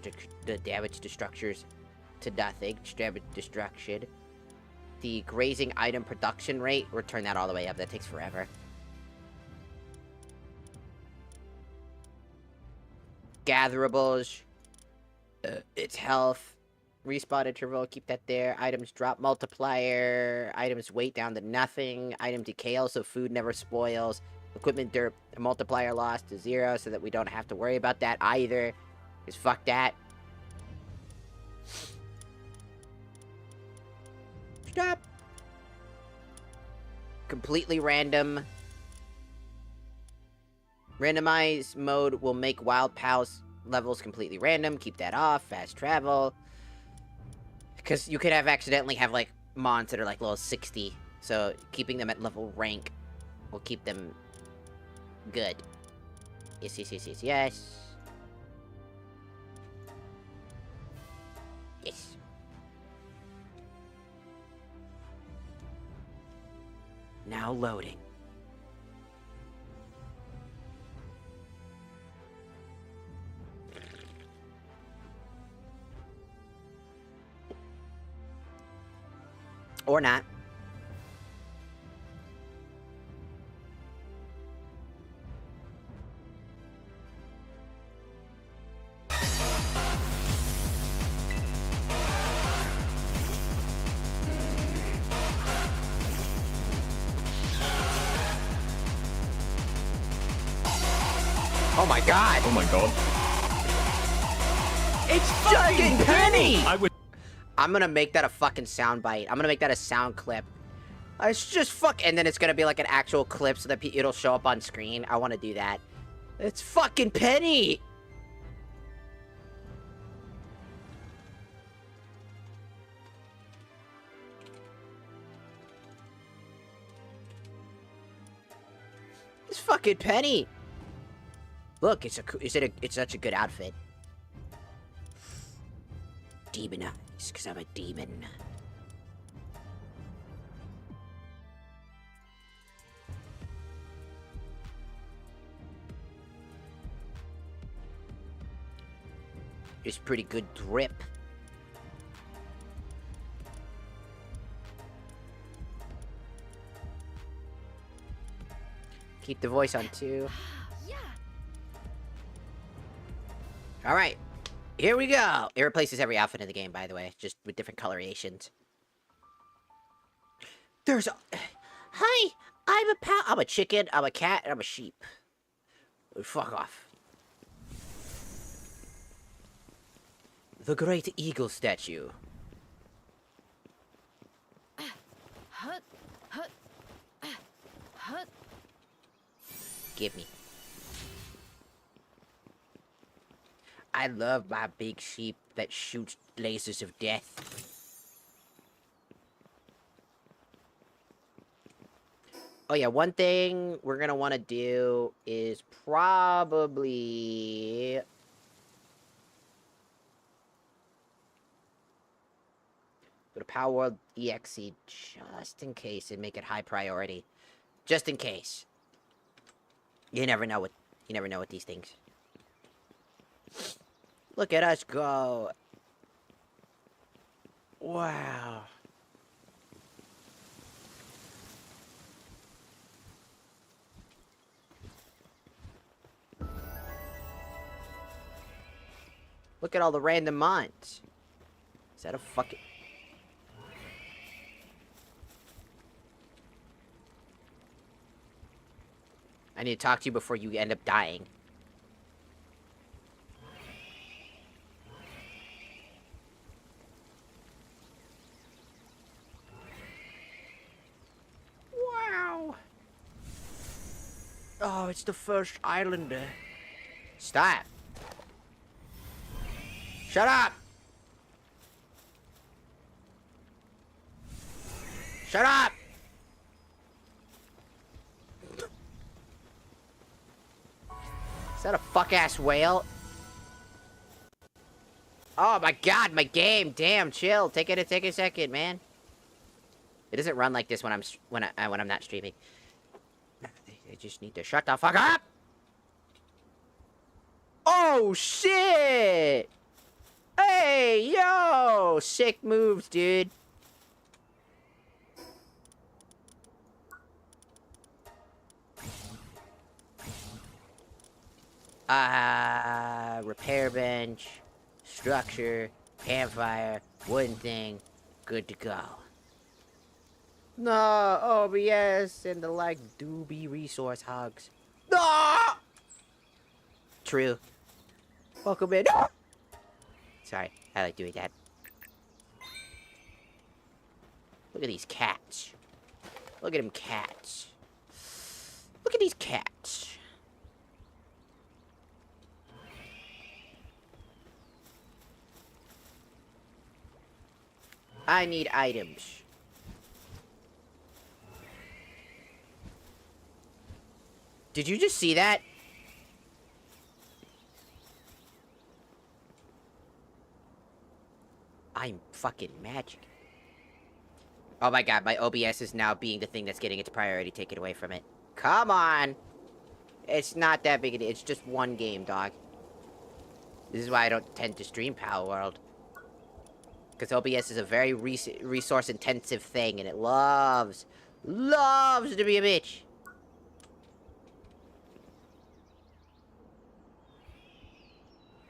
[SPEAKER 1] the damage to structures to nothing. Damage destruction. The grazing item production rate, we'll turn that all the way up. That takes forever. Gatherables. Its health. Respawn interval, keep that there. Items drop multiplier. Items weight down to nothing. Item decay, so food never spoils. Equipment derp multiplier lost to 0 so that we don't have to worry about that either. Because fuck that. Stop. Completely random. Randomize mode will make Wild Pal's levels completely random. Keep that off. Fast travel. Because you could have accidentally have, like, mons that are, like, level 60. So, keeping them at level rank will keep them good. Yes, yes, yes, yes, yes. Yes. Now loading. Or not. Oh my god!
[SPEAKER 3] Oh my god.
[SPEAKER 1] It's fucking Penny!
[SPEAKER 3] I would.
[SPEAKER 1] I'm gonna make that a fucking soundbite. I'm gonna make that a sound clip. It's just fuck, and then it's gonna be like an actual clip so that it'll show up on screen. I want to do that. It's fucking Penny. It's fucking Penny. Look, it's such a good outfit. Demon eyes, because I'm a demon. It's pretty good drip. Keep the voice on too.
[SPEAKER 6] Yeah.
[SPEAKER 1] All right. Here we go! It replaces every outfit in the game, by the way, just with different colorations. There's a... Hi! I'm a chicken, I'm a cat, and I'm a sheep. Fuck off. The Great Eagle Statue. Give me. I love my big sheep that shoots lasers of death. Oh yeah, one thing we're gonna want to do is probably go to Power World EXE just in case and make it high priority. Just in case. You never know with these things. Look at us go. Wow. Look at all the random mines. Is that a fucking... I need to talk to you before you end up dying. Wow. Oh, it's the first islander. Stop. Shut up! Shut up! Is that a fuck-ass whale? Oh my god, my game! Damn, chill. Take a second, man. It doesn't run like this when I'm not streaming. They just need to shut the fuck up! Oh shit! Hey, yo! Sick moves, dude. Repair bench, structure, campfire, wooden thing, good to go. No, OBS and the like do be resource hogs. No! True. Welcome in. Sorry, I like doing that. Look at these cats. Look at them cats. Look at these cats. I need items. Did you just see that? I'm fucking magic. Oh my god, my OBS is now being the thing that's getting its priority taken away from it. Come on! It's not that big a deal. It's just one game, dog. This is why I don't tend to stream Power World. Because OBS is a very resource-intensive thing, and it loves to be a bitch.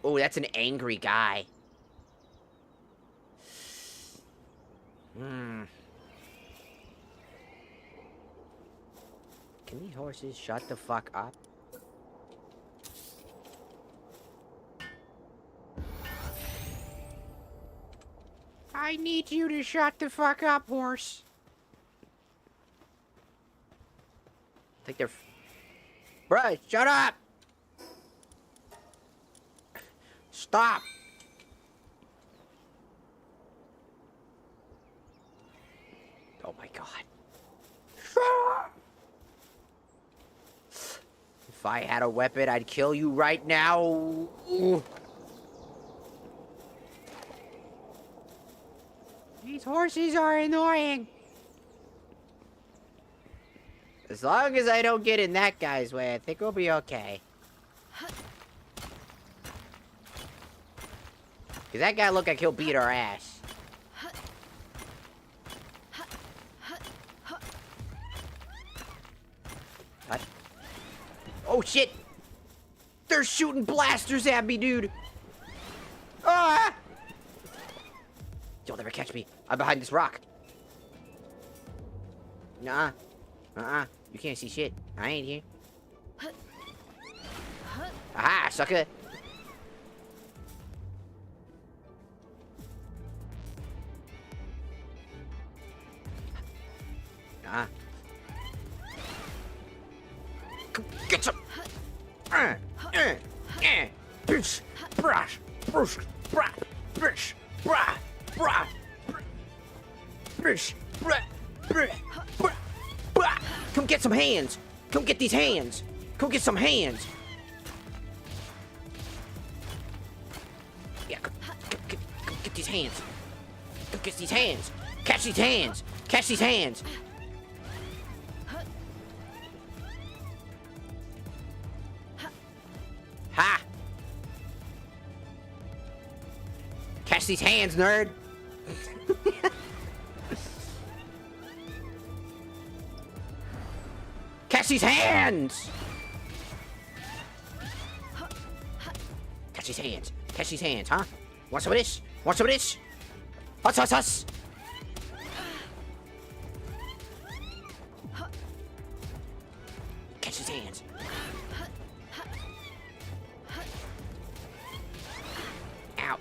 [SPEAKER 1] Oh, that's an angry guy. Can these horses shut the fuck up? I need you to shut the fuck up, horse. I think they're... Bruh, shut up! Stop! Oh my god. If I had a weapon, I'd kill you right now. Ooh. These horses are annoying. As long as I don't get in that guy's way, I think we'll be okay. Cause that guy looked like he'll beat our ass. What? Oh shit! They're shooting blasters at me, dude! Ah! You'll never catch me. I'm behind this rock. Nuh-uh. You can't see shit. I ain't here. Aha, sucker! Nuh-uh. Get some! Bitch! Brush! Brush! Brush! Brush! Brush! Brush! Brush! Brush! Brush! Brush! Come get some hands. Come get these hands. Come get some hands. Yeah, come get these hands. Come get these hands. Catch these hands. Catch these hands. Ha! Catch these hands, nerd. Catch these hands! Catch these hands. Catch these hands, huh? Want some of this? Want some of this? Hus, hus, hus! Catch these hands. Ow.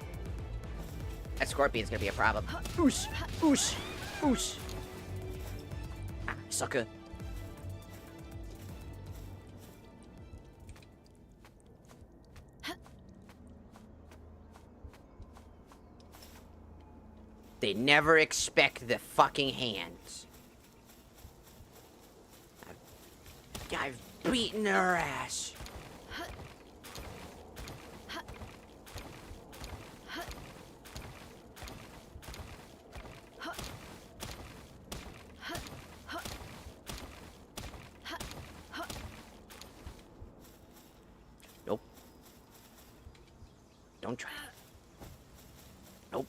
[SPEAKER 1] That scorpion's gonna be a problem. Oosh! Oosh! Oosh! Ah, sucker. They never expect the fucking hands. I've beaten her ass. Nope. Don't try. Nope.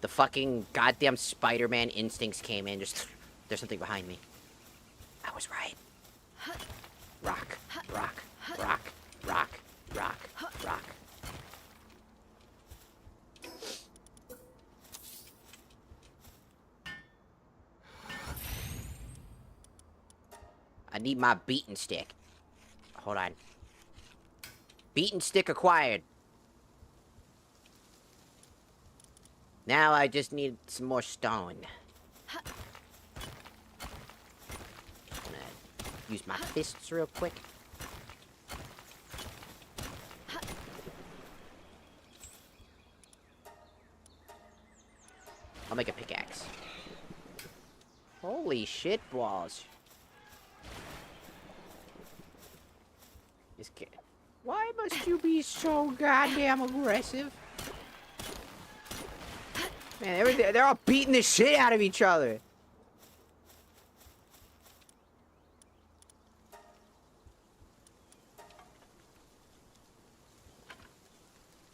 [SPEAKER 1] The fucking goddamn Spider-Man instincts came in. Just, there's something behind me. I was right. Rock, rock, rock, rock, rock, rock. I need my beaten stick. Hold on. Beaten stick acquired. Now I just need some more stone. I'm gonna use my fists real quick. I'll make a pickaxe. Holy shit balls. This kid. Why must you be so goddamn aggressive? Man, they're all beating the shit out of each other.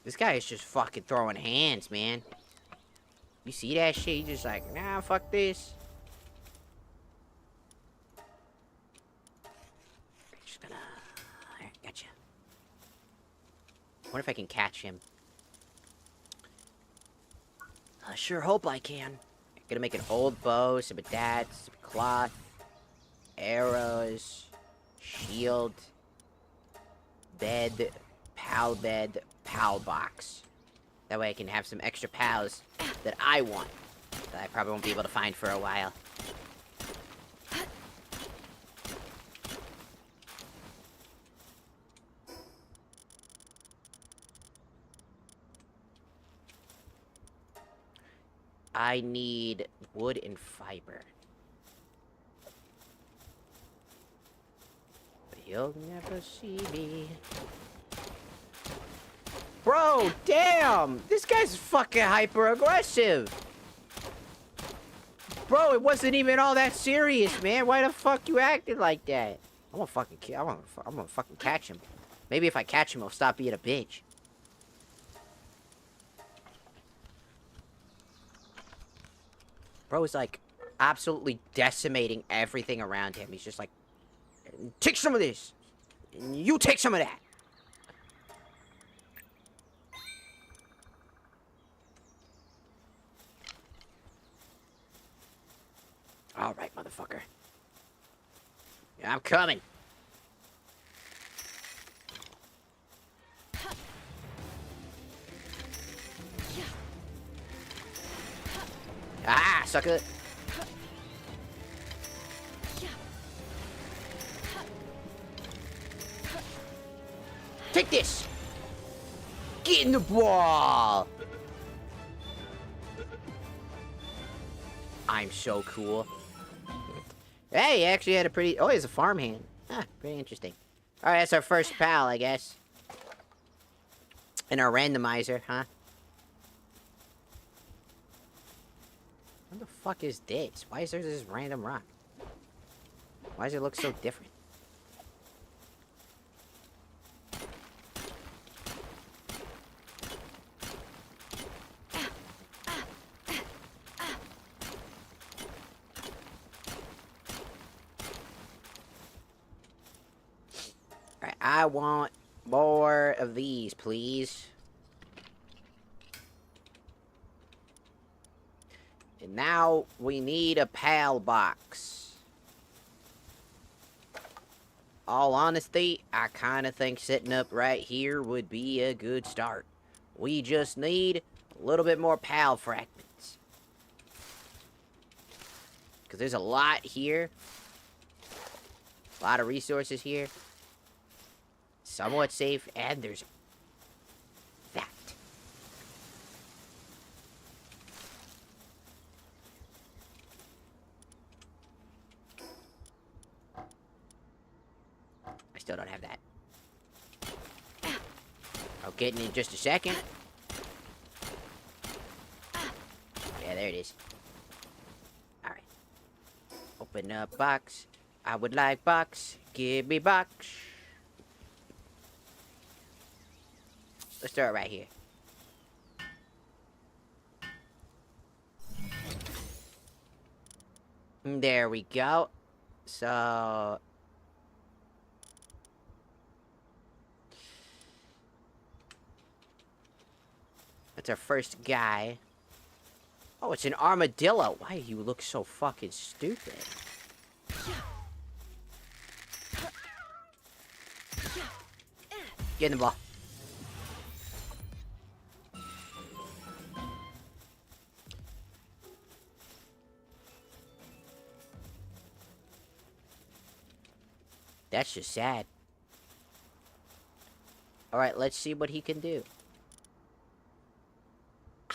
[SPEAKER 1] This guy is just fucking throwing hands, man. You see that shit? He's just like, nah, fuck this. Just gonna... Alright, gotcha. Wonder if I can catch him. I sure hope I can. Gonna make an old bow, some of that, some cloth, arrows, shield, bed, pal box. That way I can have some extra pals that I want, that I probably won't be able to find for a while. I need wood and fiber. But you'll never see me. Bro, damn! This guy's fucking hyper aggressive. Bro, it wasn't even all that serious, man. Why the fuck you acting like that? I'm gonna fucking catch him. Maybe if I catch him, he'll stop being a bitch. Bro is like absolutely decimating everything around him. He's just like, take some of this. And you take some of that. All right, motherfucker. Yeah, I'm coming. Ah, sucker. Take this. Get in the ball. I'm so cool. Hey, he actually had a pretty... Oh, he's a farmhand. Ah, pretty interesting. Alright, that's our first pal, I guess. And our randomizer, huh? What the fuck is this? Why is there this random rock? Why does it look so different? Alright, I want more of these, please. And now we need a PAL box. All honesty, I kind of think setting up right here would be a good start. We just need a little bit more PAL fragments. Because there's a lot here. A lot of resources here. Somewhat safe, and there's that. I still don't have that. I'll get it in just a second. Yeah, there it is. Alright. Open up box. I would like box. Give me box. Let's start right here. There we go. So... that's our first guy. Oh, it's an armadillo. Why do you look so fucking stupid? Get in the ball. That's just sad. Alright, let's see what he can do.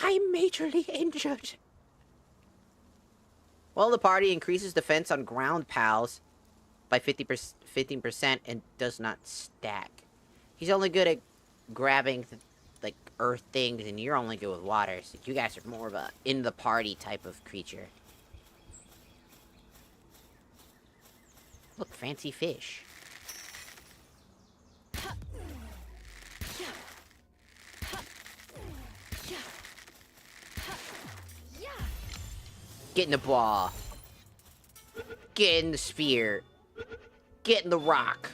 [SPEAKER 1] I'm majorly injured. Well, the party increases defense on ground pals by 15% and does not stack. He's only good at grabbing, like, earth things, and you're only good with water. So you guys are more of a in-the-party type of creature. Look, fancy fish. Get in the ball. Get in the sphere. Get in the rock.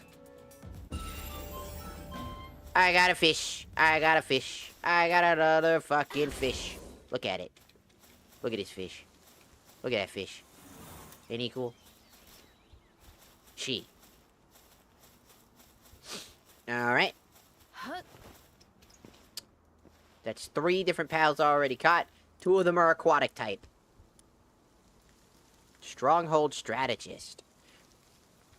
[SPEAKER 1] I got a fish. I got a fish. I got another fucking fish. Look at it. Look at this fish. Look at that fish. Ain't he cool? She. Alright. That's 3 different pals already caught. 2 of them are aquatic type. Stronghold Strategist.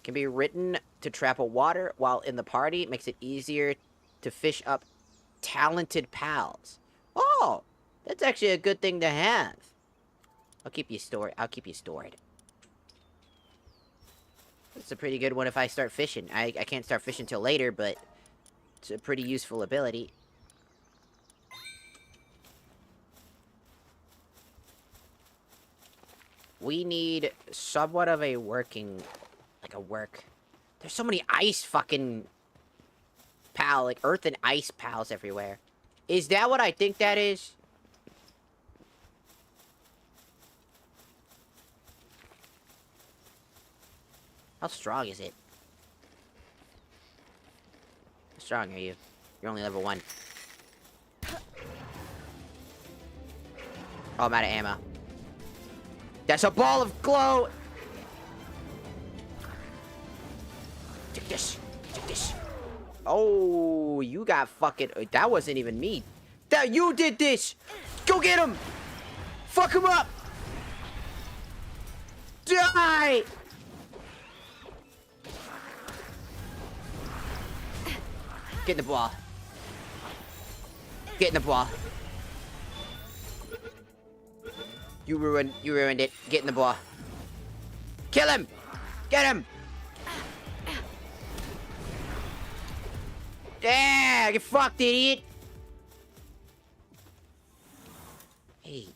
[SPEAKER 1] Can be written to trap a water while in the party. It makes it easier to fish up talented pals. Oh! That's actually a good thing to have. I'll keep you stored. It's a pretty good one if I start fishing. I can't start fishing till later, but it's a pretty useful ability. We need somewhat of a working... like a work... There's so many ice fucking... pal, like earth and ice pals everywhere. Is that what I think that is? How strong is it? How strong are you? You're only level 1. Oh, I'm out of ammo. That's a ball of glow! Take this. Take this. Oh, you got fucking... that wasn't even me. That you did this! Go get him! Fuck him up! Die! Get in the ball. Get in the ball. You ruined it. Get in the ball. Kill him! Get him! Yeah, get fucked, idiot! Hey,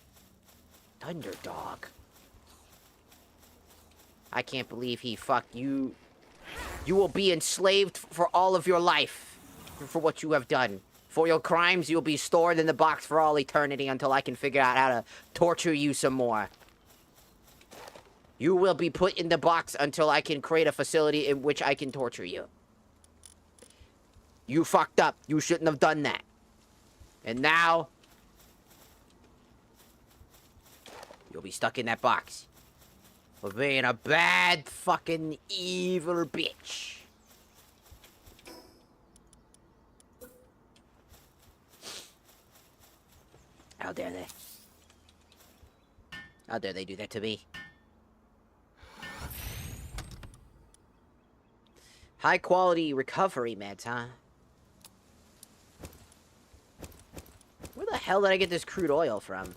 [SPEAKER 1] Thunderdog. I can't believe he fucked you. You will be enslaved for all of your life for what you have done. For your crimes, you'll be stored in the box for all eternity until I can figure out how to torture you some more. You will be put in the box until I can create a facility in which I can torture you. You fucked up. You shouldn't have done that. And now, you'll be stuck in that box for being a bad fucking evil bitch. How dare they? How dare they do that to me? High quality recovery meds, huh? Where the hell did I get this crude oil from?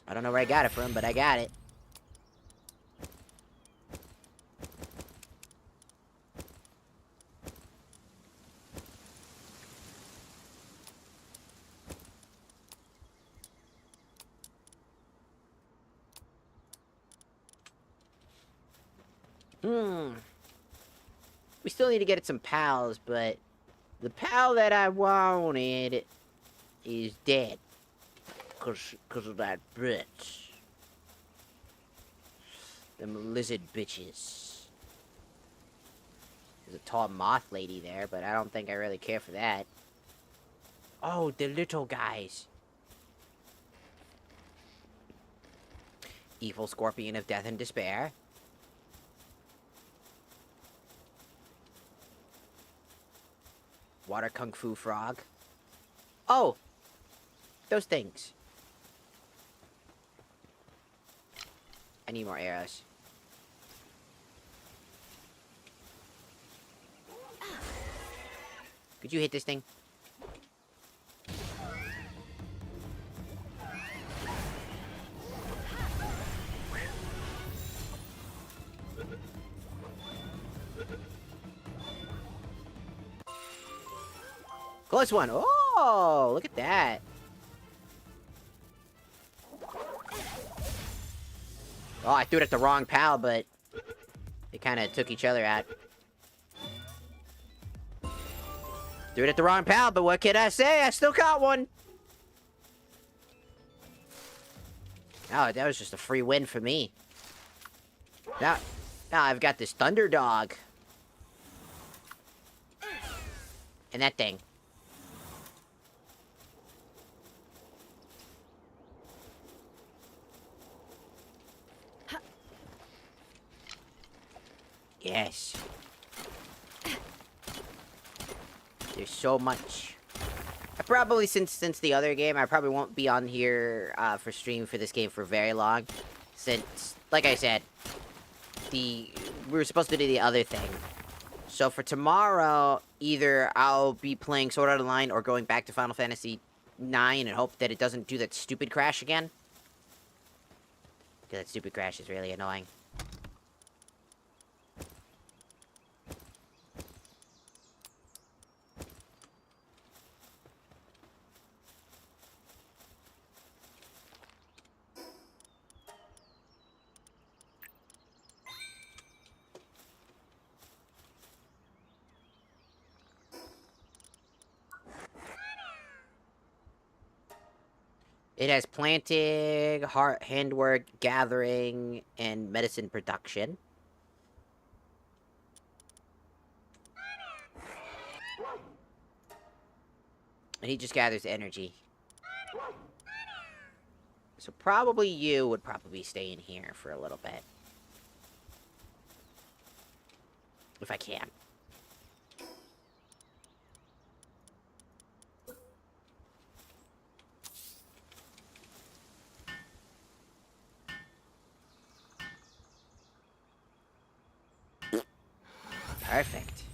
[SPEAKER 1] I don't know where I got it from, but I got it. We still need to get some pals, but the pal that I wanted is dead. Cause of that bitch. Them lizard bitches. There's a tall moth lady there, but I don't think I really care for that. Oh, the little guys. Evil scorpion of death and despair. Water kung fu frog. Oh! Those things. I need more arrows. Could you hit this thing? Close one. Oh, look at that. Oh, I threw it at the wrong pal, but they kind of took each other out. Threw it at the wrong pal, but what can I say? I still caught one. Oh, that was just a free win for me. Now I've got this Thunderdog. And that thing. Yes. There's so much. I probably, since the other game, I probably won't be on here for stream for this game for very long. Since, like I said, we were supposed to do the other thing. So for tomorrow, either I'll be playing Sword Art Online or going back to Final Fantasy 9 and hope that it doesn't do that stupid crash again. Because that stupid crash is really annoying. It has planting, handwork, gathering, and medicine production. And he just gathers energy. So probably you would probably stay in here for a little bit. If I can. Perfect.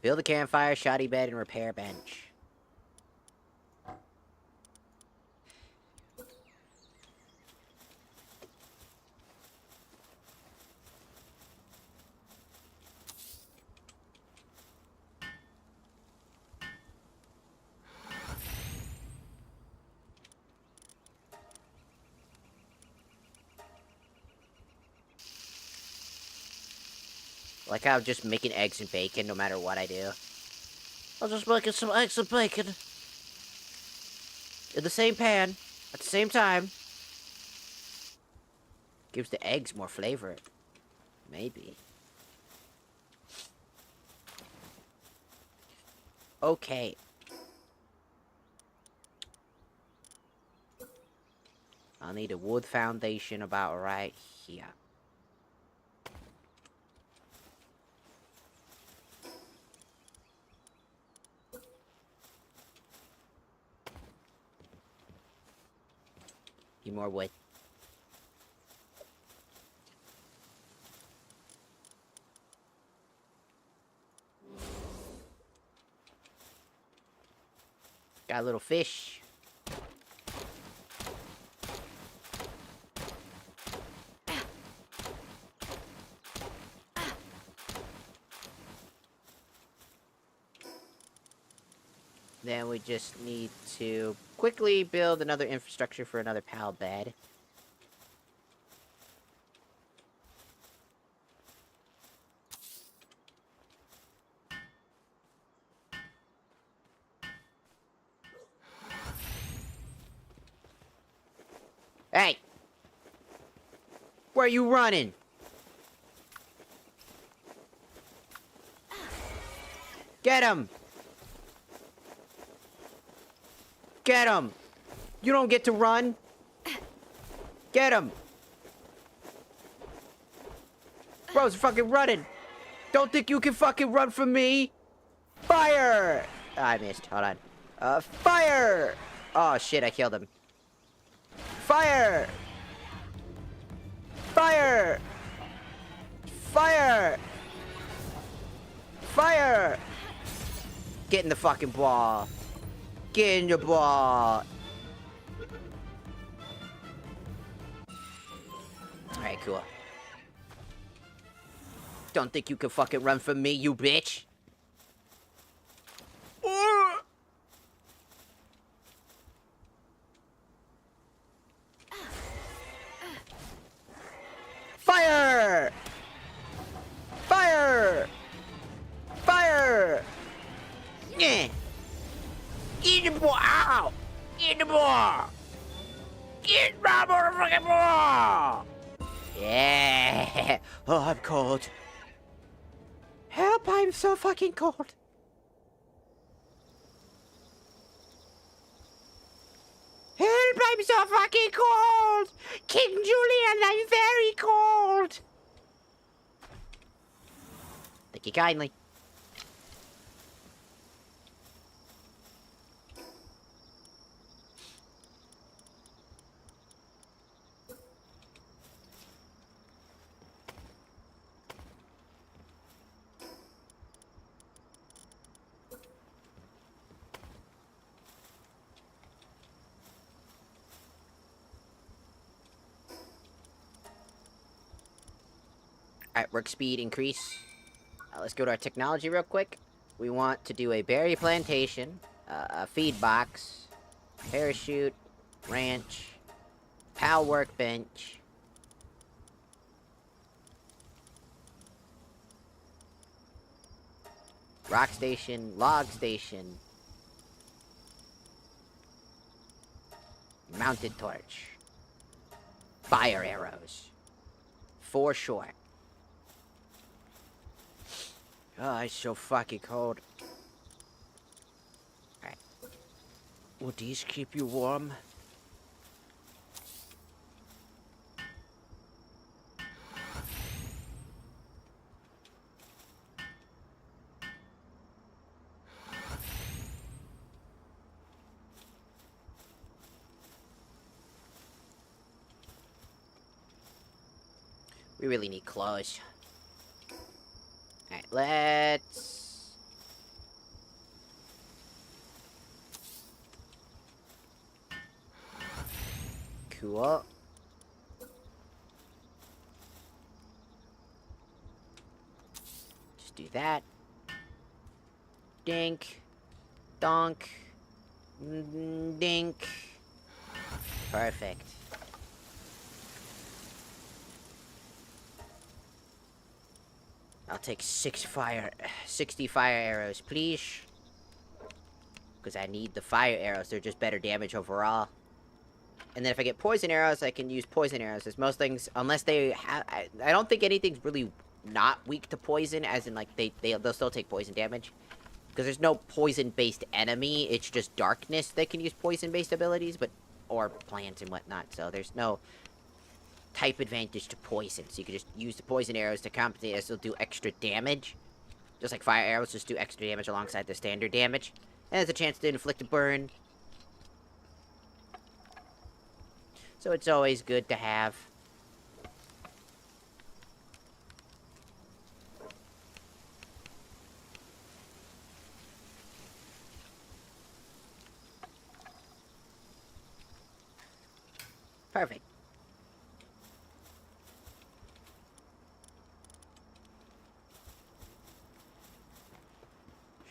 [SPEAKER 1] Build a campfire, shoddy bed, and repair bench. Like how I'm just making eggs and bacon no matter what I do. I'm just making some eggs and bacon. In the same pan, at the same time. Gives the eggs more flavor. Maybe. Okay. I'll need a wood foundation about right here. Need more wood. Got a little fish. Then we just need to quickly build another infrastructure for another pal bed. Hey! Where are you running? Get him! Get him! You don't get to run! Get him! Bro's fucking running! Don't think you can fucking run from me! Fire! I missed. Hold on. Fire! Oh shit, I killed him. Fire! Fire! Fire! Fire! Get in the fucking ball. Get in the ball. Alright, cool. Don't think you can fucking run from me, you bitch. Fire! Fire! Fire! Yeah! Get the ball! Ow! Get the ball! Get my motherfucking ball! Yeah! Oh, I'm cold. Help, I'm so fucking cold. Help, I'm so fucking cold! King Julian, I'm very cold! Thank you kindly. Alright, work speed increase. Let's go to our technology real quick. We want to do a berry plantation, a feed box, parachute, ranch, pal workbench, rock station, log station, mounted torch, fire arrows, for sure. Oh, it's so fucking cold. Alright. Will these keep you warm? We really need clothes. Alright, let's Cool. Just do that. Dink. Donk. Dink. Perfect. I'll take 60 fire arrows, please. Because I need the fire arrows. They're just better damage overall. And then if I get poison arrows, I can use poison arrows. As most things, unless they have... I don't think anything's really not weak to poison, as in, like, they'll still take poison damage. Because there's no poison-based enemy. It's just darkness that can use poison-based abilities, but... Or plants and whatnot. So there's no type advantage to poison. So you can just use the poison arrows to compensate as they'll do extra damage. Just like fire arrows just do extra damage alongside the standard damage. And there's a chance to inflict a burn. So it's always good to have. Perfect.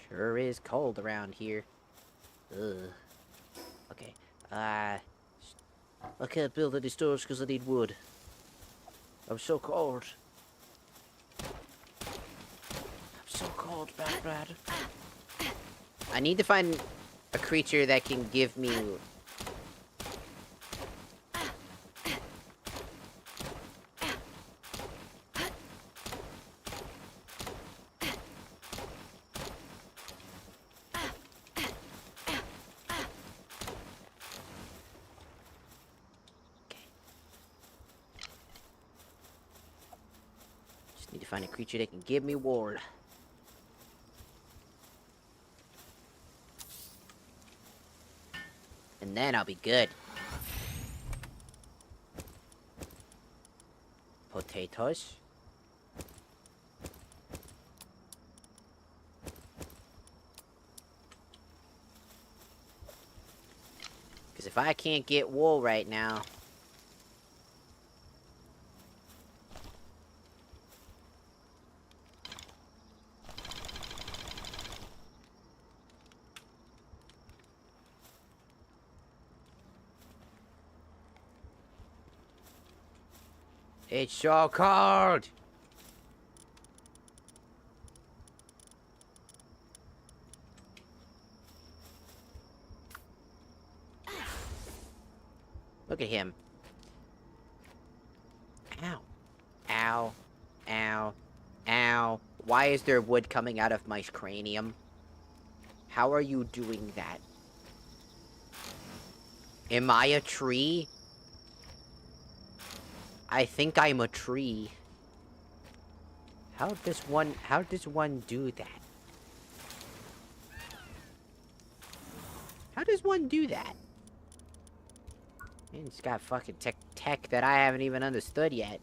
[SPEAKER 1] Sure is cold around here. Ugh. Okay. I can't build any stores because I need wood. I'm so cold. I'm so cold, bad. I need to find a creature that can give me... Need to find a creature that can give me wool. And then I'll be good. Potatoes. Because if I can't get wool right now... It's so cold! Look at him. Ow. Ow. Ow. Ow. Why is there wood coming out of my cranium? How are you doing that? Am I a tree? I think I'm a tree. How does one do that? How does one do that? Man, it's got fucking tech that I haven't even understood yet.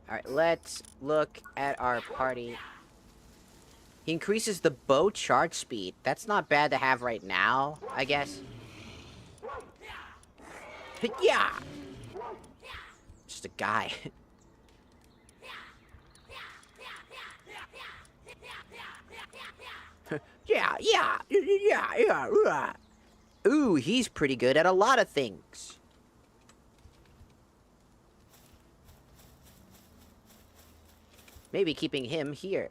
[SPEAKER 1] Alright, let's look at our party. He increases the bow charge speed. That's not bad to have right now, I guess. Yeah! Just a guy. Yeah. Ooh, he's pretty good at a lot of things. Maybe keeping him here.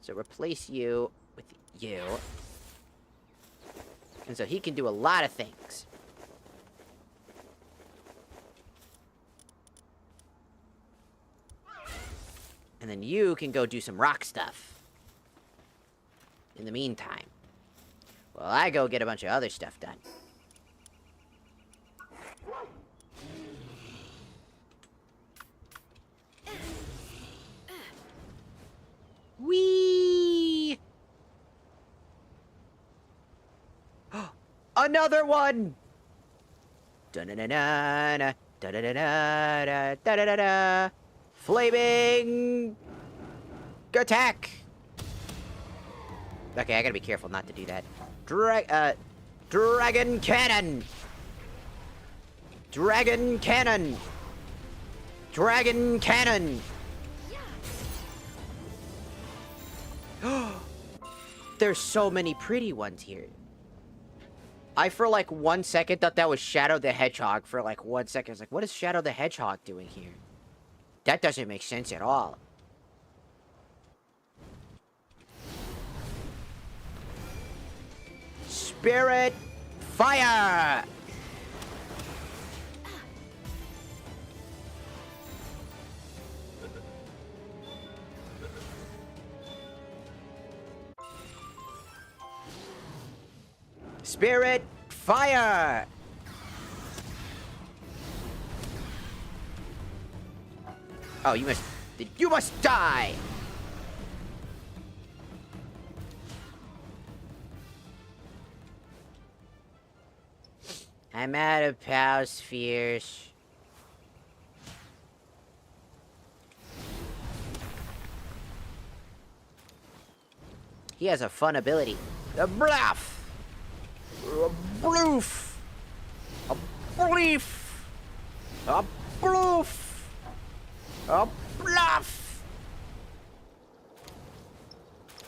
[SPEAKER 1] So replace you with you. And so he can do a lot of things. And then you can go do some rock stuff. In the meantime. Well, I go get a bunch of other stuff done. Whee! Another one! Da-da-da-da-da, da-da-da-da-da, da-da-da-da. Flaming attack! Okay, I gotta be careful not to do that. Dragon cannon! Dragon cannon! Dragon cannon! There's so many pretty ones here. I, for like 1 second, thought that was Shadow the Hedgehog. For like 1 second, I was like, what is Shadow the Hedgehog doing here? That doesn't make sense at all. Spirit fire! Spirit fire! Oh, you must die! I'm out of power spheres. He has a fun ability. A bluff! A bloof! A bleef! A bloof! A bluff!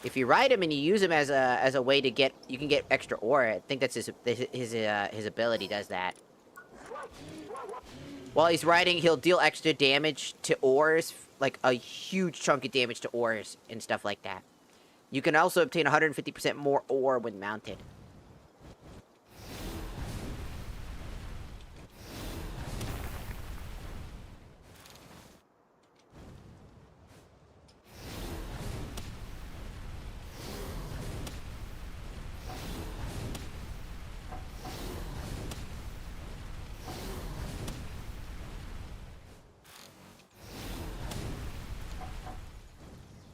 [SPEAKER 1] If you ride him and you use him as a way to get, you can get extra ore. I think that's his ability does that. While he's riding, he'll deal extra damage to ores, like a huge chunk of damage to ores and stuff like that. You can also obtain 150% more ore when mounted.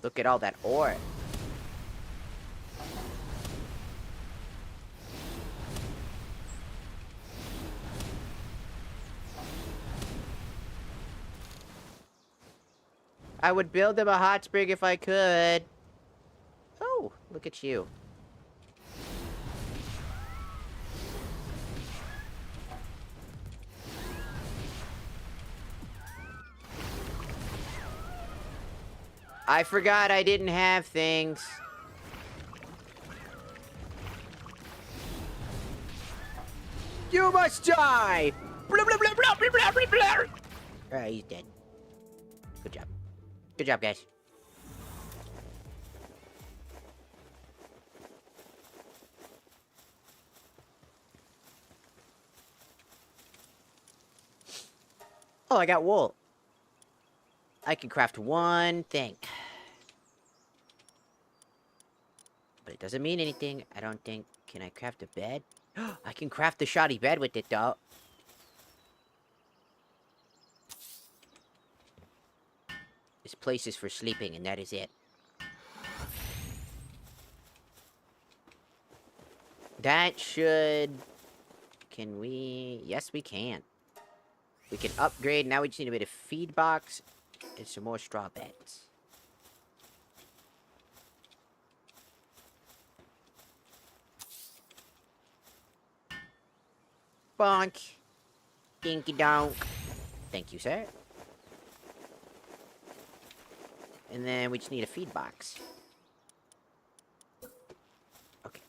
[SPEAKER 1] Look at all that ore. I would build him a hot spring if I could. Oh, look at you. I forgot I didn't have things. You must die! Blah, blah, blah, blah, blah, blah, blah, blah. Alright, he's dead. Good job. Good job, guys. Oh, I got wool. I can craft one thing. But it doesn't mean anything, I don't think. Can I craft a bed? I can craft the shoddy bed with it, though. This place is for sleeping, and that is it. That should... Can we... Yes, we can. We can upgrade. Now we just need a bit of feed box and some more straw beds. Bonk. Dinky donk. Thank you, sir. And then we just need a feed box. Okay.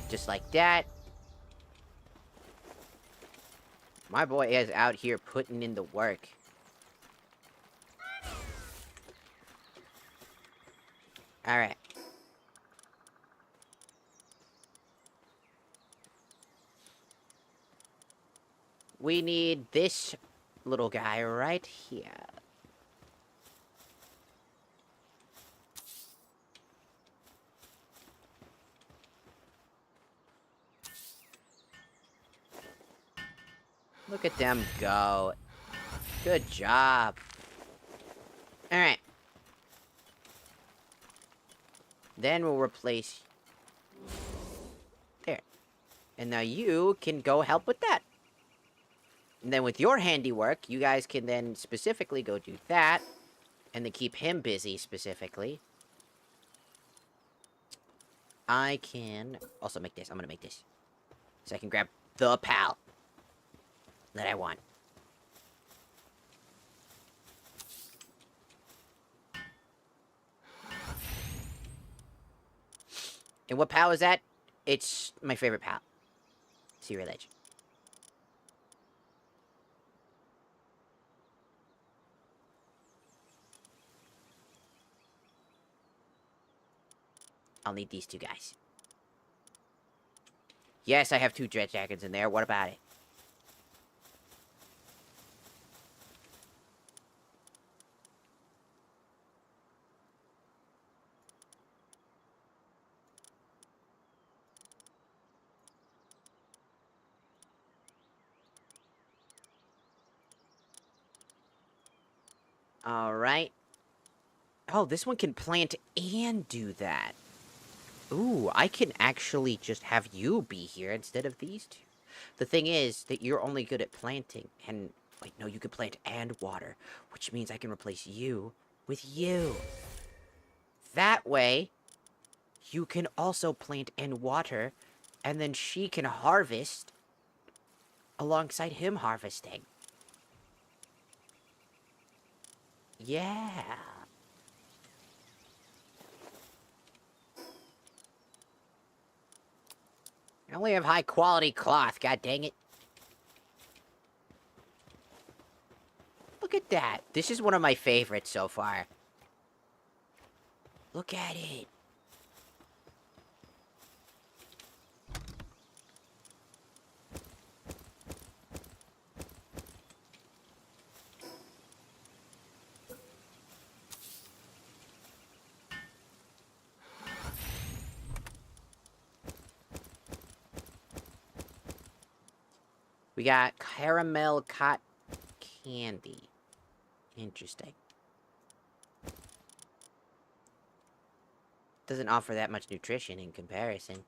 [SPEAKER 1] Just like that. My boy is out here putting in the work. Alright. We need this little guy right here. Look at them go. Good job. Alright. Then we'll replace... There. And now you can go help with that. And then with your handiwork, you guys can then specifically go do that. and to keep him busy specifically, I can also make this. I'm gonna make this. So I can grab the pal that I want. And what pal is that? It's my favorite pal. Secret Ledge. I'll need these two guys. Yes, I have 2 dread jackets in there. What about it? Alright. Oh, this one can plant and do that. Ooh, I can actually just have you be here instead of these two. The thing is that you're only good at planting. And, wait, no, you can plant and water. Which means I can replace you with you. That way, you can also plant and water. And then she can harvest alongside him harvesting. Yeah. I only have high quality cloth, god dang it. Look at that. This is one of my favorites so far. Look at it. We got caramel cotton candy. Interesting. Doesn't offer that much nutrition in comparison.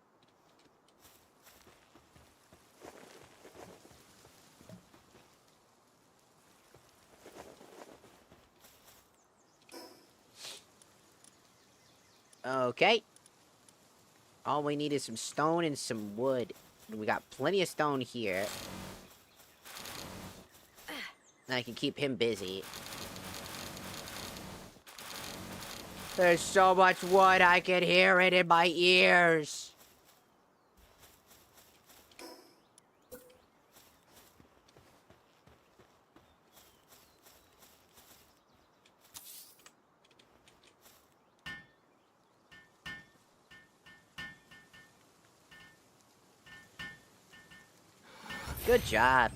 [SPEAKER 1] Okay. All we need is some stone and some wood. We got plenty of stone here. And I can keep him busy. There's so much wood, I can hear it in my ears. Good job.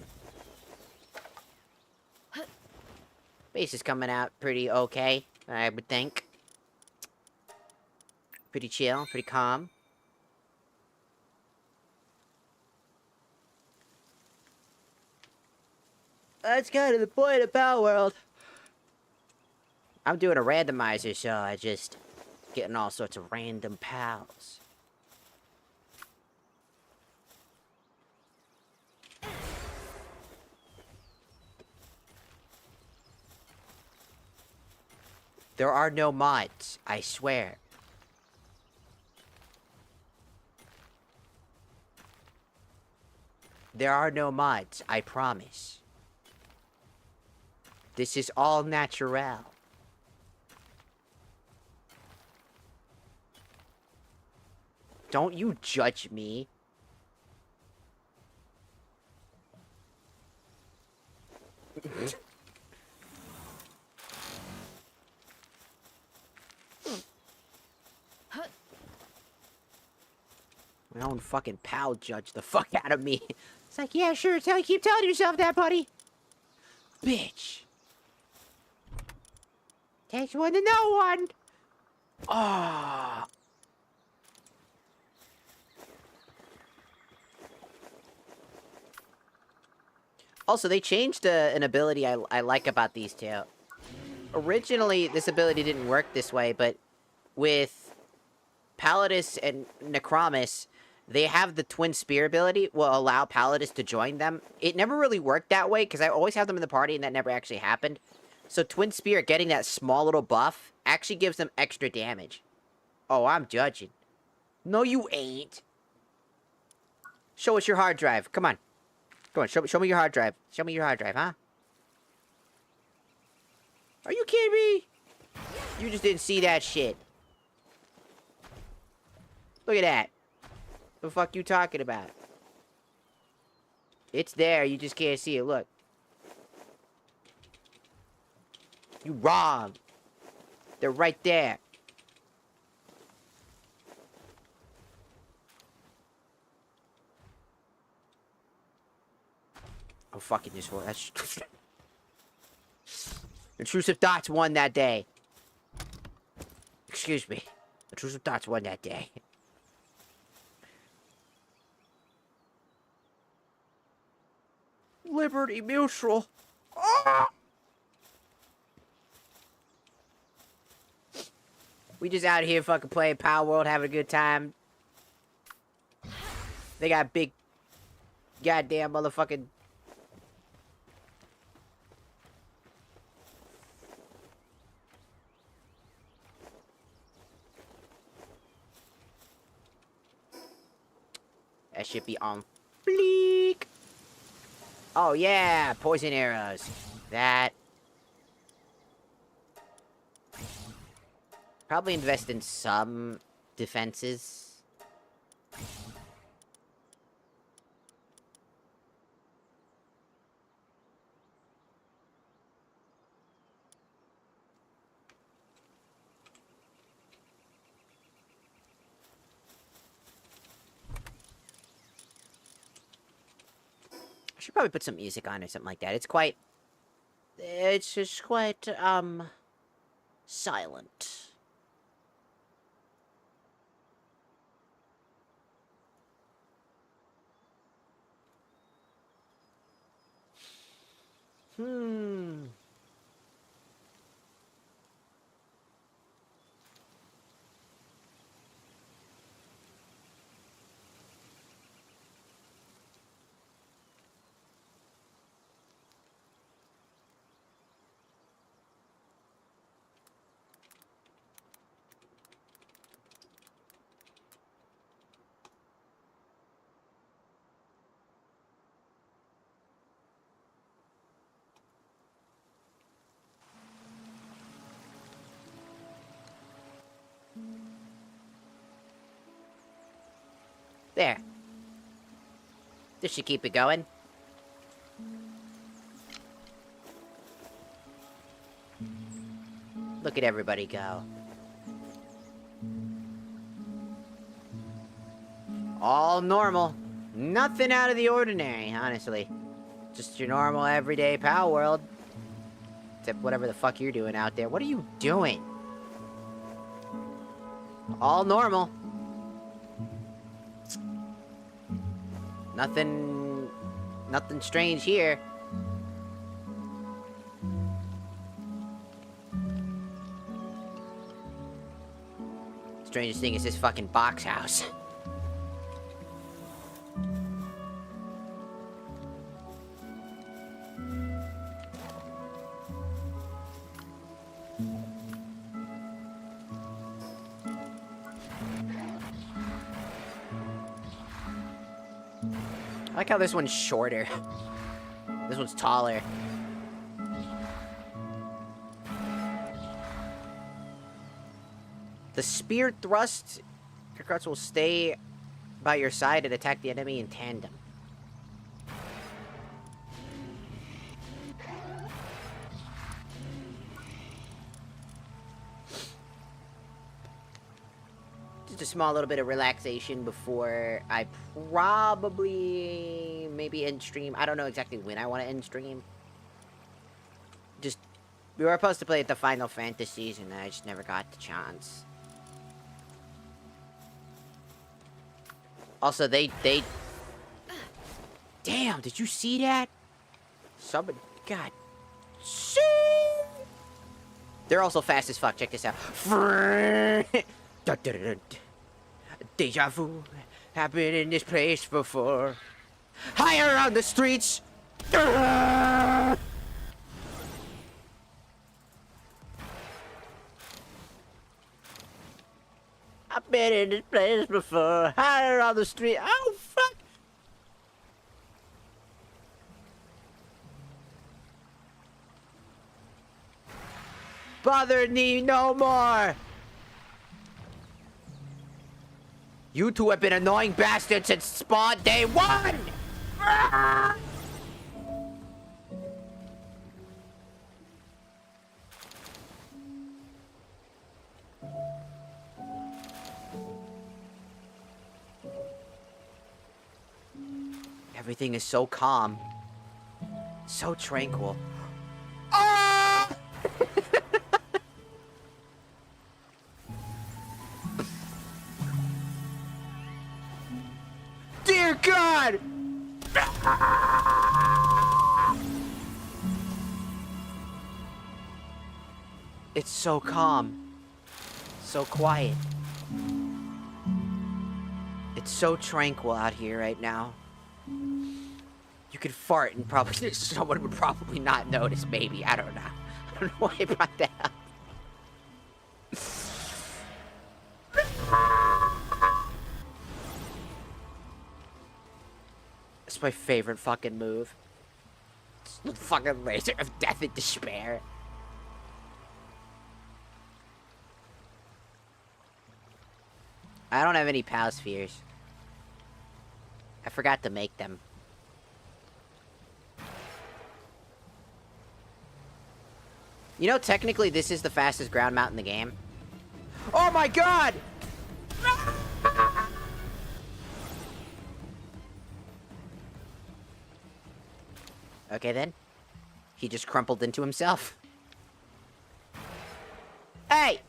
[SPEAKER 1] Base is coming out pretty okay, I would think. Pretty chill, pretty calm. That's kind of the point of Power World. I'm doing a randomizer, so I just getting all sorts of random pals. There are no mods, I swear. There are no mods, I promise. This is all natural. Don't you judge me. My own fucking pal judged the fuck out of me. It's like, yeah, sure, keep telling yourself that, buddy. Bitch. Takes one to know one. Ah. Also, they changed an ability I like about these two. Originally, this ability didn't work this way, but with Palladus and Necromus, they have the twin spear ability, will allow Palladus to join them. It never really worked that way, because I always have them in the party, and that never actually happened. So Twin Spirit getting that small little buff actually gives them extra damage. Oh, I'm judging. No, you ain't. Show us your hard drive. Come on. Come on, show me your hard drive. Show me your hard drive, huh? Are you kidding me? You just didn't see that shit. Look at that. The fuck you talking about? It's there, you just can't see it. Look. You wrong. They're right there. Oh, fucking this one. That's... Intrusive Thoughts won that day. Excuse me. Intrusive Thoughts won that day. Liberty Mutual. Oh! We just out here fucking playing Power World, having a good time. They got big goddamn motherfucking... That should be on fleek. Oh yeah, poison arrows. That. Probably invest in some defenses. I should probably put some music on or something like that. It's just quite, silent. There. This should keep it going. Look at everybody go. All normal. Nothing out of the ordinary, honestly. Just your normal, everyday Power World. Except whatever the fuck you're doing out there. What are you doing? All normal. Nothing strange here. Strangest thing is this fucking box house. I like how this one's shorter. This one's taller. The spear thrust, your cards will stay by your side and attack the enemy in tandem. Just a small little bit of relaxation before I probably maybe end stream. I don't know exactly when I want to end stream. Just, we were supposed to play at the Final Fantasies and I just never got the chance. Also, they... Damn, did you see that? Somebody... God. They're also fast as fuck. Check this out. Deja vu. I've been in this place before. Higher on the streets. I've been in this place before. Higher on the street. Oh, fuck. Bother me no more. You two have been annoying bastards since spawn day one. Ah! Everything is so calm. So tranquil. Ah! Dear God! It's so calm. So quiet. It's so tranquil out here right now. You could fart and probably someone would probably not notice, maybe. I don't know. I don't know why I brought that up. It's my favorite fucking move. It's the fucking laser of death and despair. I don't have any pal spheres. I forgot to make them. You know, technically, this is the fastest ground mount in the game. Oh my god! Okay, then. He just crumpled into himself. Hey!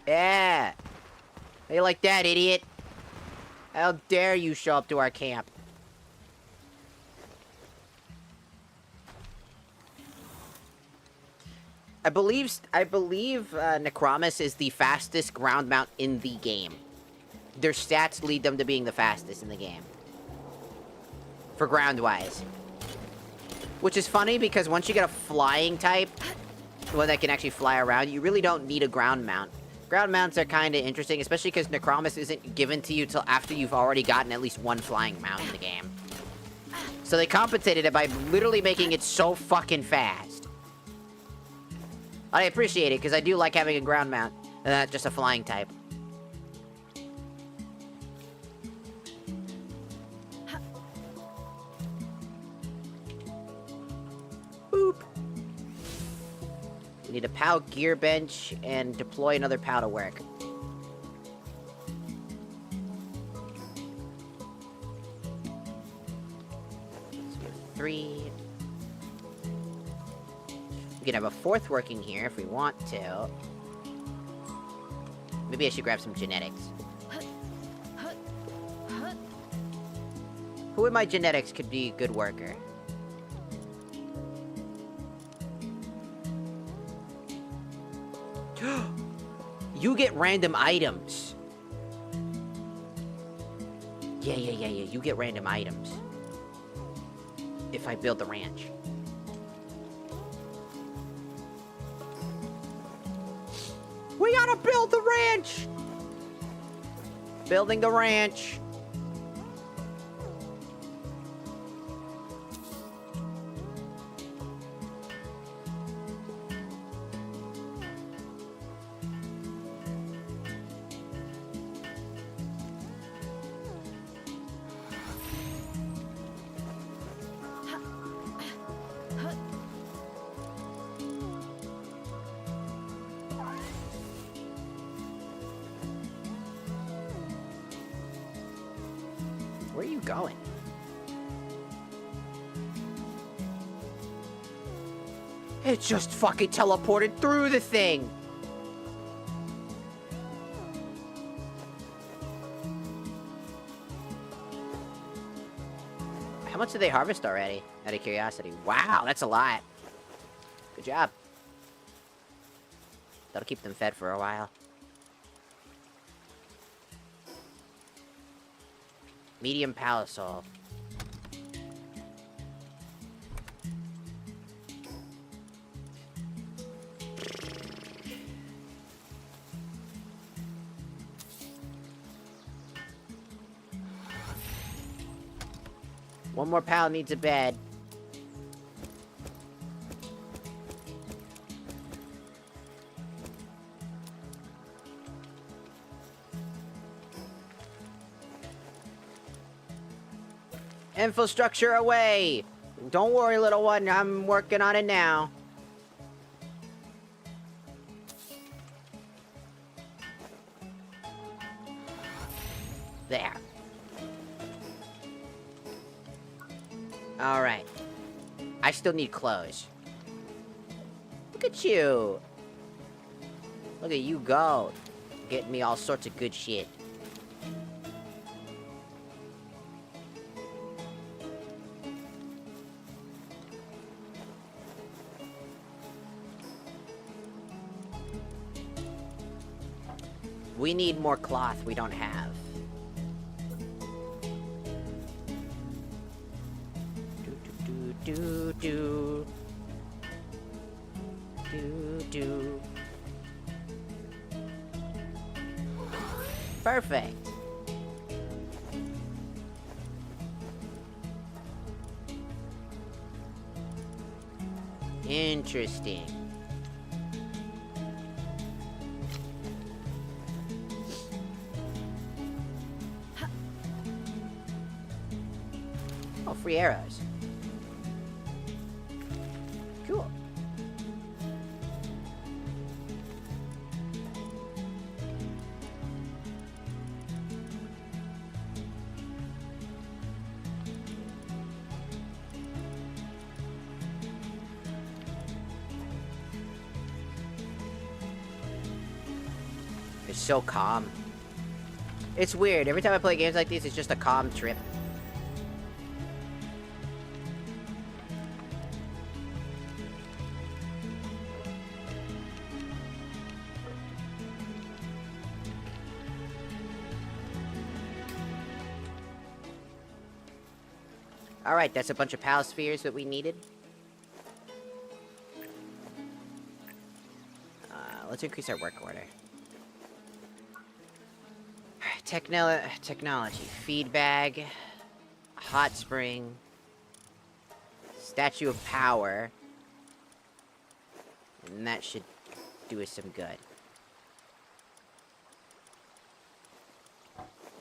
[SPEAKER 1] Yeah! How you like that, idiot? How dare you show up to our camp? I believe Necromus is the fastest ground mount in the game. Their stats lead them to being the fastest in the game. For ground-wise. Which is funny because once you get a flying type, one that can actually fly around, you really don't need a ground mount. Ground mounts are kind of interesting, especially because Necromus isn't given to you till after you've already gotten at least one flying mount in the game. So they compensated it by literally making it so fucking fast. I appreciate it, because I do like having a ground mount, and not just a flying type. Boop. We need a POW gear bench, and deploy another POW to work. So we have 3... We can have a 4th working here if we want to. Maybe I should grab some genetics. Who in my genetics could be a good worker? You get random items. Yeah. You get random items. If I build the ranch. We gotta build the ranch! Building the ranch. Where are you going? It just fucking teleported through the thing! How much did they harvest already? Out of curiosity. Wow, that's a lot. Good job. That'll keep them fed for a while. Medium palisol. One more pal needs a bed. Infrastructure away! Don't worry, little one. I'm working on it now. There. Alright. I still need clothes. Look at you. Look at you go. Getting me all sorts of good shit. We need more cloth we don't have. Do. Perfect. Interesting. Oh, free arrows. Cool. It's so calm. It's weird. Every time I play games like these, it's just a calm trip. Alright, that's a bunch of pal spheres that we needed. Let's increase our work order. Technology. Feed bag. Hot spring. Statue of power. And that should do us some good.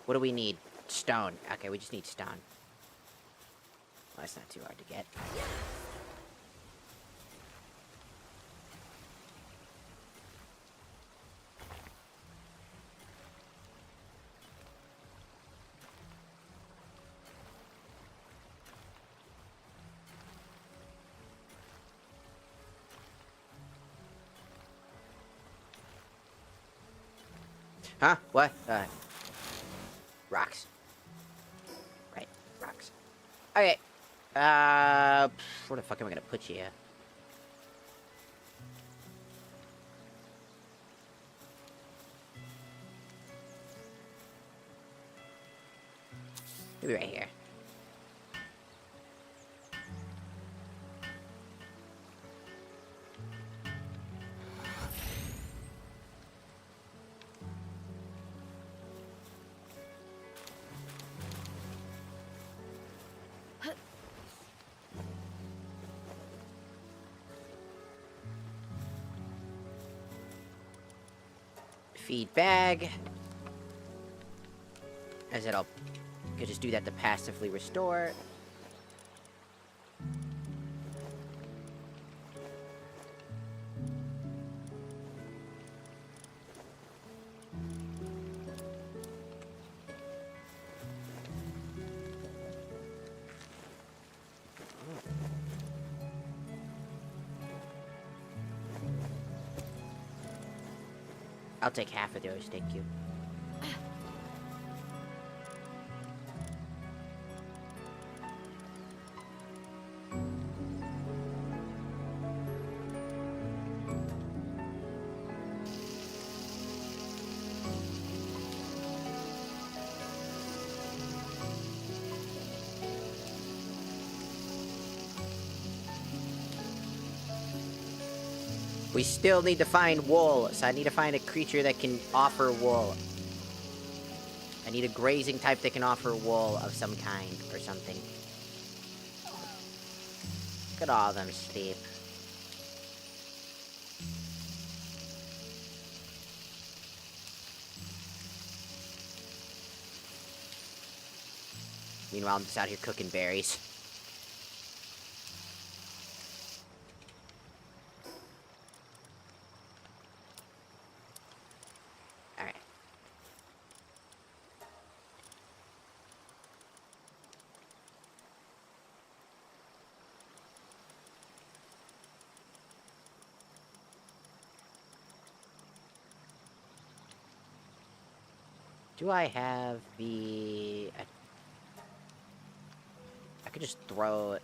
[SPEAKER 1] What do we need? Stone. Okay, we just need stone. Well, that's not too hard to get. Huh? What? Rocks. Right, rocks. Okay. Where the fuck am I gonna put you? Maybe right here. Feed bag. As it'll could just do that to passively restore. I'll take half of those, thank you. We still need to find wool, so I need to find a creature that can offer wool. I need a grazing type that can offer wool of some kind, or something. at all of them sleep. Meanwhile, I'm just out here cooking berries. Alright. Do I have the... I could just throw...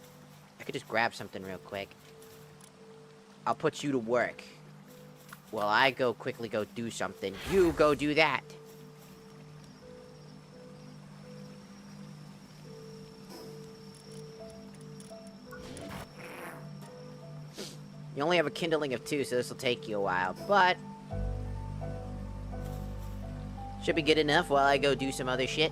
[SPEAKER 1] I could just grab something real quick. I'll put you to work. While I quickly go do something. You go do that. You only have a kindling of 2, so this will take you a while. But... should be good enough while I go do some other shit.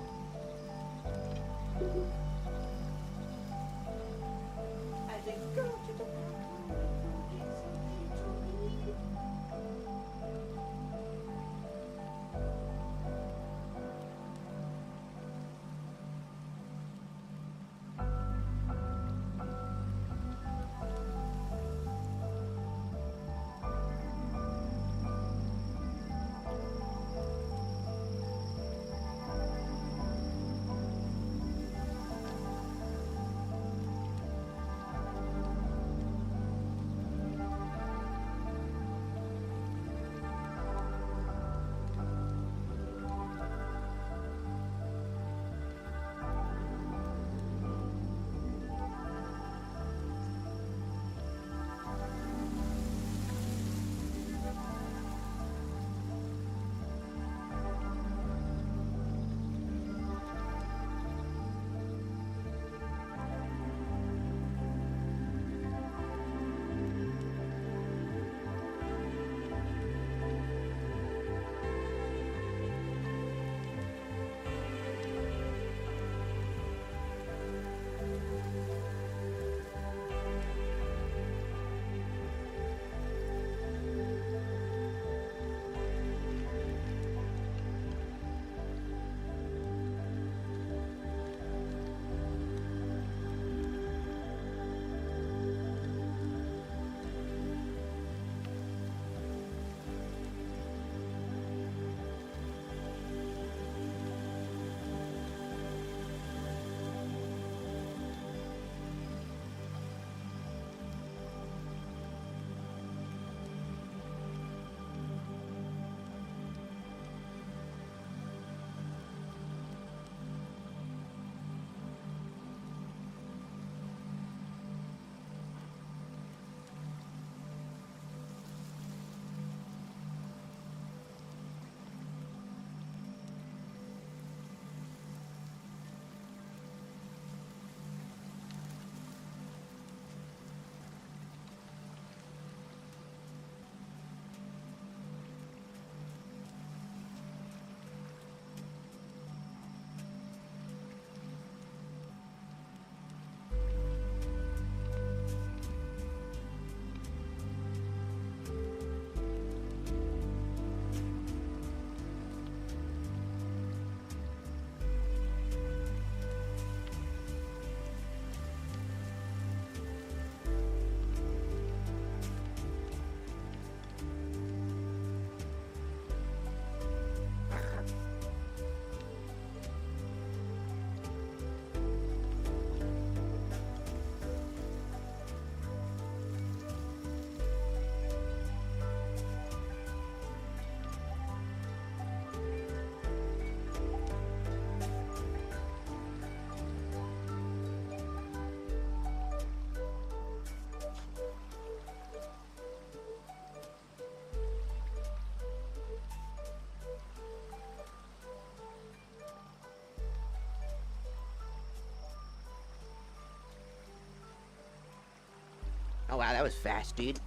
[SPEAKER 1] Oh wow, that was fast, dude.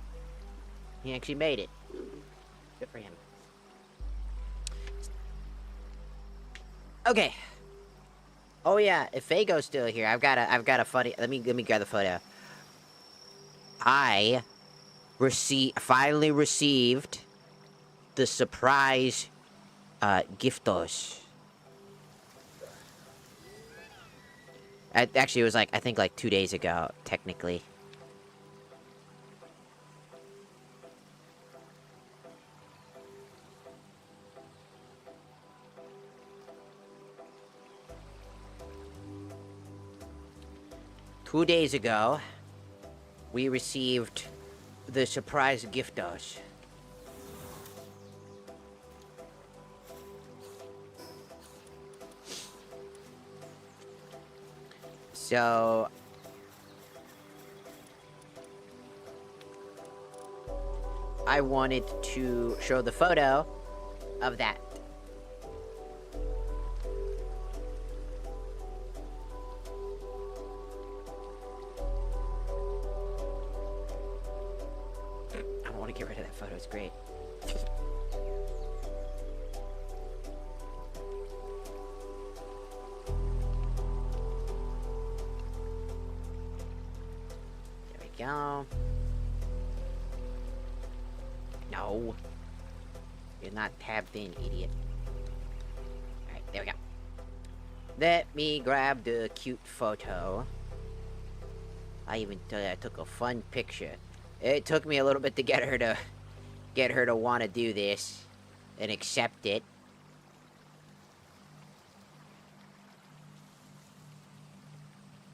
[SPEAKER 1] He actually made it. Good for him. Okay. Oh yeah, if Fago's still here, I've got a funny. Let me grab the photo. I finally received the surprise giftos. Actually, it was like, I think like 2 days ago, technically. Two days ago, we received the surprise giftos. So, I wanted to show the photo of that. I want to get rid of that photo, it's great. There we go. No. You're not tabbed in, idiot. Alright, there we go. Let me grab the cute photo. I took a fun picture. It took me a little bit to get her to want to do this and accept it.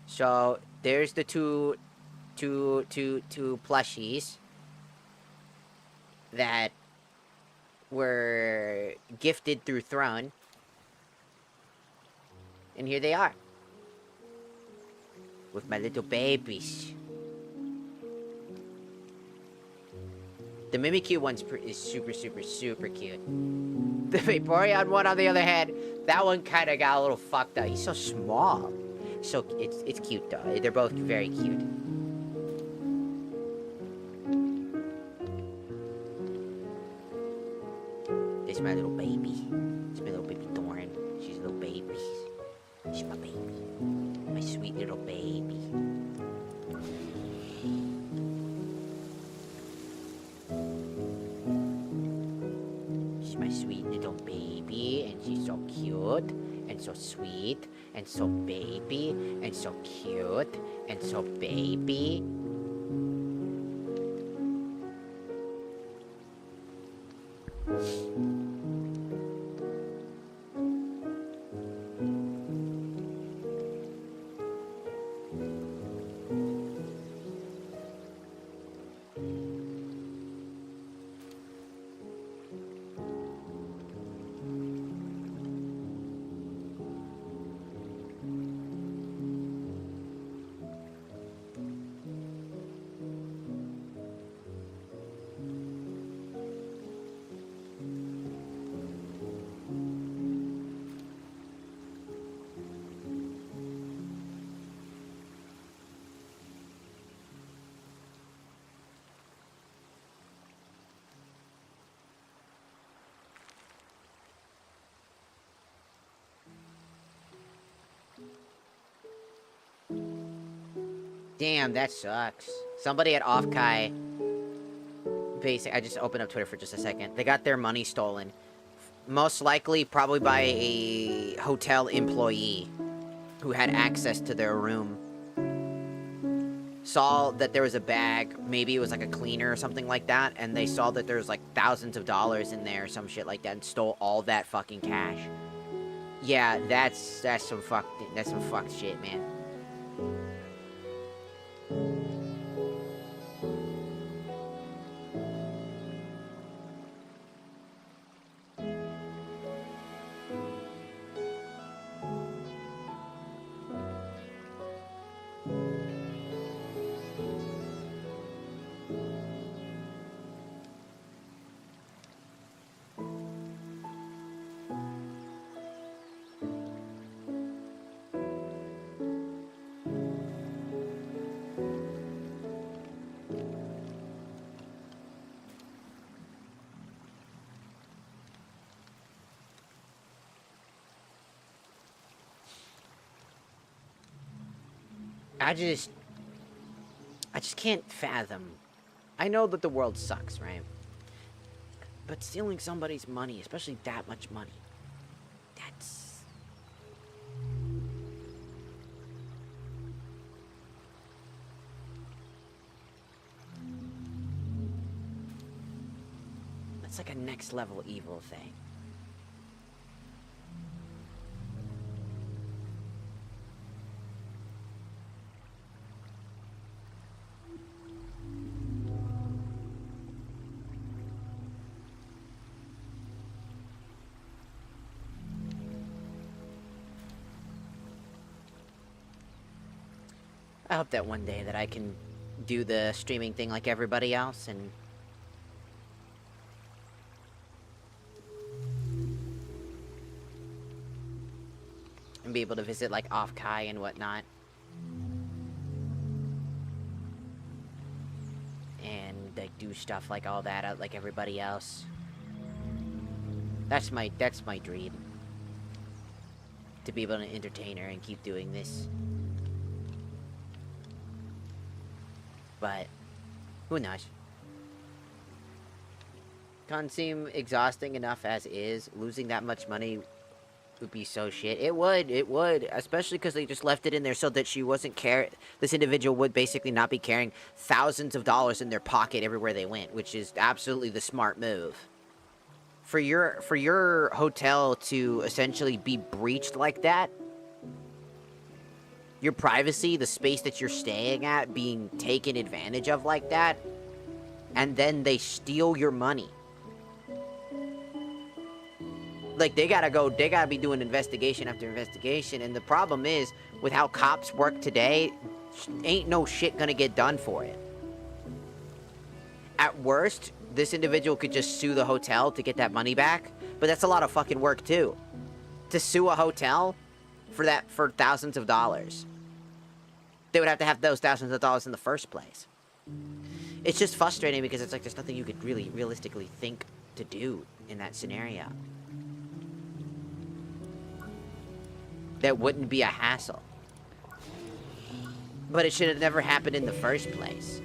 [SPEAKER 1] So there's the two plushies that were gifted through Throne. And here they are. With my little babies. The Mimikyu one is super cute. The Vaporeon one, on the other hand, that one kind of got a little fucked up. He's so small. So, it's cute, though. They're both very cute. This is my little baby. It's my little baby Doran. She's a little baby. She's my baby. My sweet little baby. She's my sweet little baby, and she's so cute, and so sweet, and so baby, and so cute, and so baby. Damn, that sucks. Somebody at Offkai, I just opened up Twitter for just a second. They got their money stolen. Most likely, probably by a hotel employee who had access to their room. Saw that there was a bag, maybe it was like a cleaner or something like that, and they saw that there was like thousands of dollars in there or some shit like that, and stole all that fucking cash. Yeah, that's some fucked shit, man. I just can't fathom. I know that the world sucks, right? But stealing somebody's money, especially that much money, that's... That's like a next level evil thing. I hope that one day that I can do the streaming thing like everybody else and be able to visit like off Kai and whatnot. And like do stuff like all that out like everybody else. That's my dream. To be able to entertain her and keep doing this. But who knows? Can't seem exhausting enough as is. Losing that much money would be so shit. It would, especially because they just left it in there so that she wasn't this individual would basically not be carrying thousands of dollars in their pocket everywhere they went, which is absolutely the smart move. For your hotel to essentially be breached like that, your privacy, the space that you're staying at being taken advantage of like that, and then they steal your money. Like, they gotta be doing investigation after investigation, and the problem is, with how cops work today, ain't no shit gonna get done for it. At worst, this individual could just sue the hotel to get that money back, but that's a lot of fucking work too. To sue a hotel for thousands of dollars. They would have to have those thousands of dollars in the first place. It's just frustrating because it's like there's nothing you could really realistically think to do in that scenario that wouldn't be a hassle. But it should have never happened in the first place.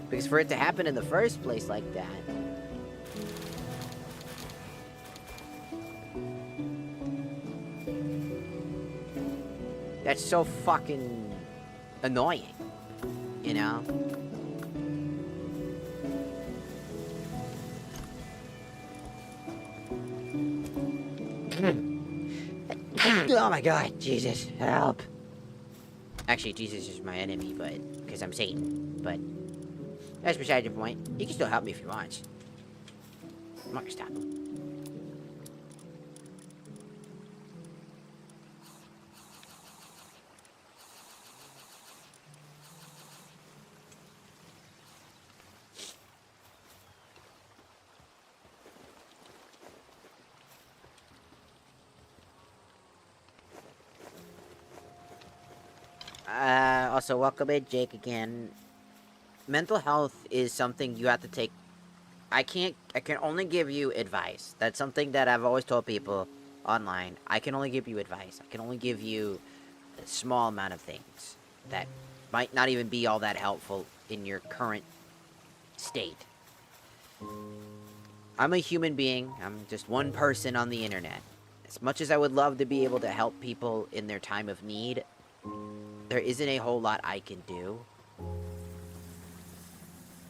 [SPEAKER 1] Because for it to happen in the first place like that, that's so fucking annoying, you know? Oh my god, Jesus, help. Actually, Jesus is my enemy, but, because I'm Satan, but that's beside the point. He can still help me if he wants. I'm not gonna stop him. Also, welcome in, Jake, again. Mental health is something you have to take... I can only give you advice. That's something that I've always told people online. I can only give you advice. I can only give you a small amount of things that might not even be all that helpful in your current state. I'm a human being. I'm just one person on the internet. As much as I would love to be able to help people in their time of need, there isn't a whole lot I can do.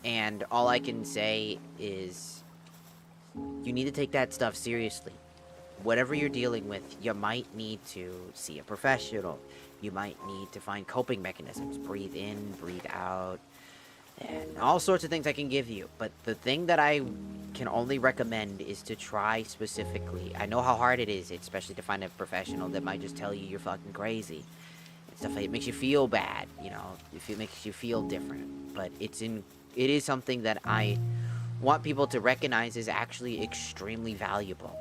[SPEAKER 1] And all I can say is, you need to take that stuff seriously. Whatever you're dealing with, you might need to see a professional. You might need to find coping mechanisms. Breathe in, breathe out, and all sorts of things I can give you. But the thing that I can only recommend is to try specifically. I know how hard it is, especially to find a professional that might just tell you you're fucking crazy. And stuff like it makes you feel bad, you know, if it makes you feel different. But it is something that I want people to recognize is actually extremely valuable.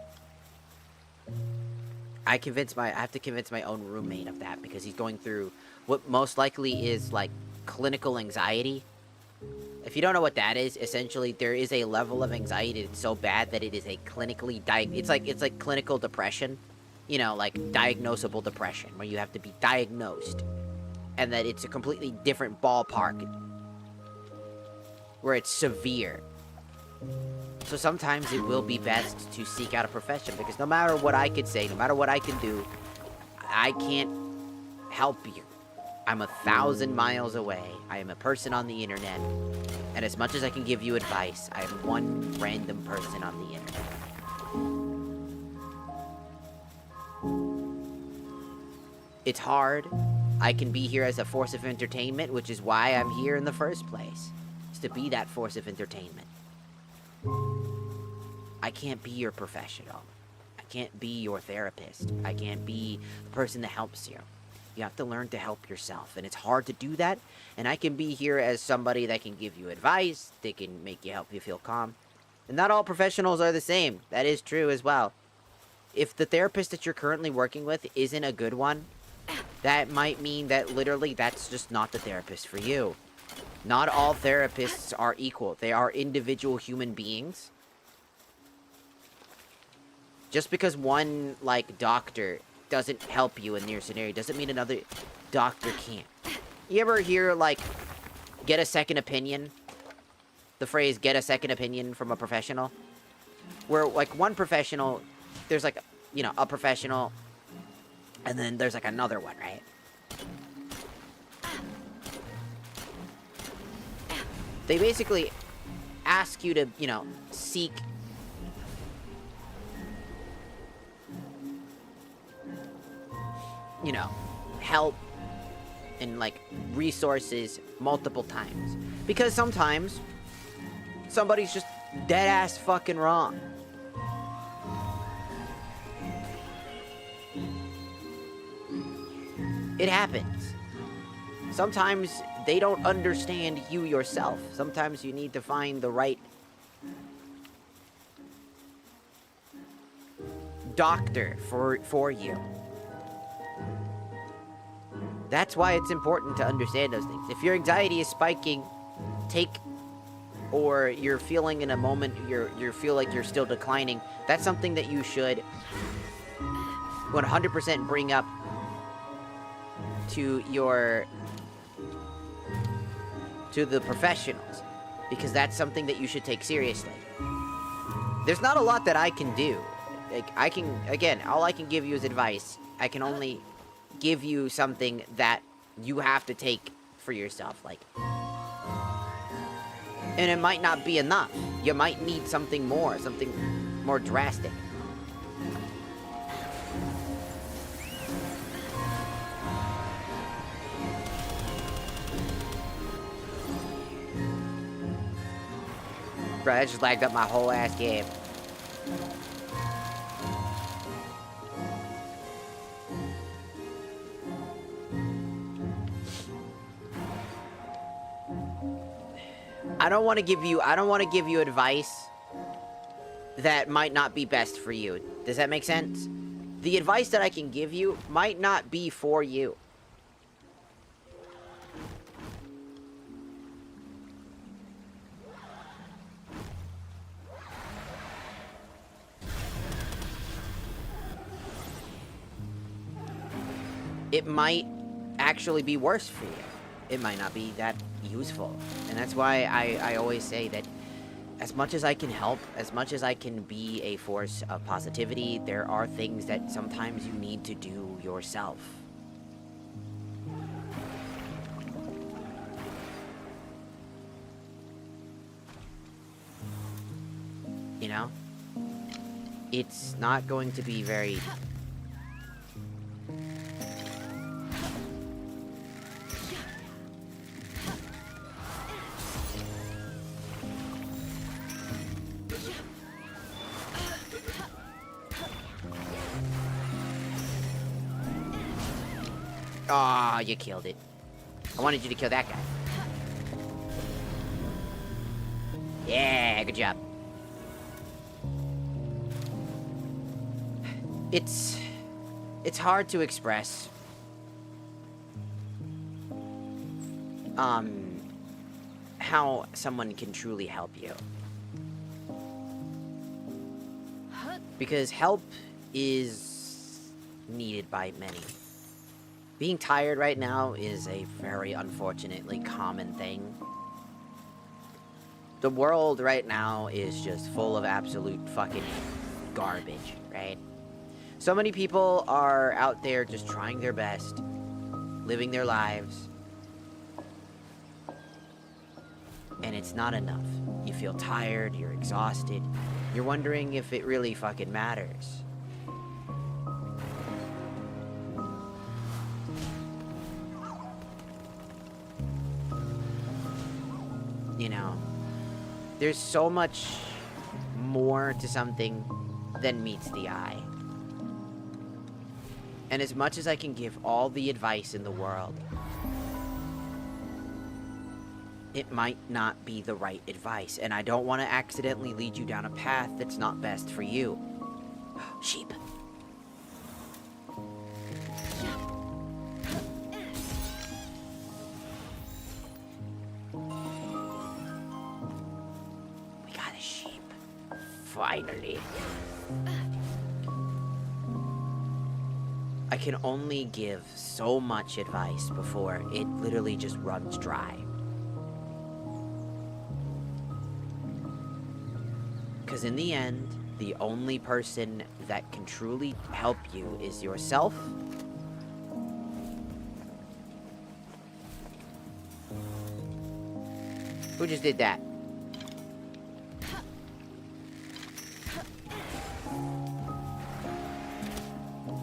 [SPEAKER 1] I have to convince my own roommate of that because he's going through what most likely is like clinical anxiety. If you don't know what that is, essentially there is a level of anxiety that's so bad that it is a clinically it's like clinical depression. you know, like diagnosable depression, where you have to be diagnosed, and that it's a completely different ballpark, where it's severe. So sometimes it will be best to seek out a profession, because no matter what I could say, no matter what I can do, I can't help you. I'm 1,000 miles away. I am a person on the internet. And as much as I can give you advice, I am one random person on the internet. It's hard. I can be here as a force of entertainment, which is why I'm here in the first place. Is to be that force of entertainment. I can't be your professional. I can't be your therapist. I can't be the person that helps you. You have to learn to help yourself, and it's hard to do that, and I can be here as somebody that can give you advice, they can help you feel calm. And not all professionals are the same. That is true as well. If the therapist that you're currently working with isn't a good one, that might mean that literally that's just not the therapist for you. Not all therapists are equal. They are individual human beings. Just because one, like, doctor doesn't help you in your scenario doesn't mean another doctor can't. You ever hear, like, get a second opinion? The phrase, get a second opinion from a professional? Where, like, one professional, there's, like, you know, a professional, and then there's, like, another one, right? They basically ask you to, you know, seek help and, like, resources multiple times. Because sometimes somebody's just dead-ass fucking wrong. It happens. Sometimes they don't understand you yourself. Sometimes you need to find the right doctor for you. That's why it's important to understand those things. If your anxiety is spiking, or you're feeling in a moment, you feel like you're still declining, that's something that you should 100% bring up to the professionals, because that's something that you should take seriously. There's not a lot that I can do. Like, all I can give you is advice. I can only give you something that you have to take for yourself, like, and it might not be enough. You might need something more drastic. Bro, that just lagged up my whole ass game. I don't want to give you advice that might not be best for you. Does that make sense? The advice that I can give you might not be for you. It might actually be worse for you. It might not be that useful. And that's why I always say that as much as I can help, as much as I can be a force of positivity, there are things that sometimes you need to do yourself. You know? It's not going to be very... Aw, you killed it. I wanted you to kill that guy. Yeah, good job. It's hard to express how someone can truly help you. Because help is needed by many. Being tired right now is a very unfortunately common thing. The world right now is just full of absolute fucking garbage, right? So many people are out there just trying their best, living their lives, and it's not enough. You feel tired, you're exhausted, you're wondering if it really fucking matters. You know, there's so much more to something than meets the eye. And as much as I can give all the advice in the world, it might not be the right advice, and I don't want to accidentally lead you down a path that's not best for you. Sheep. We got a sheep. Finally. I can only give so much advice before it literally just runs dry. Because in the end, the only person that can truly help you is yourself. Who just did that?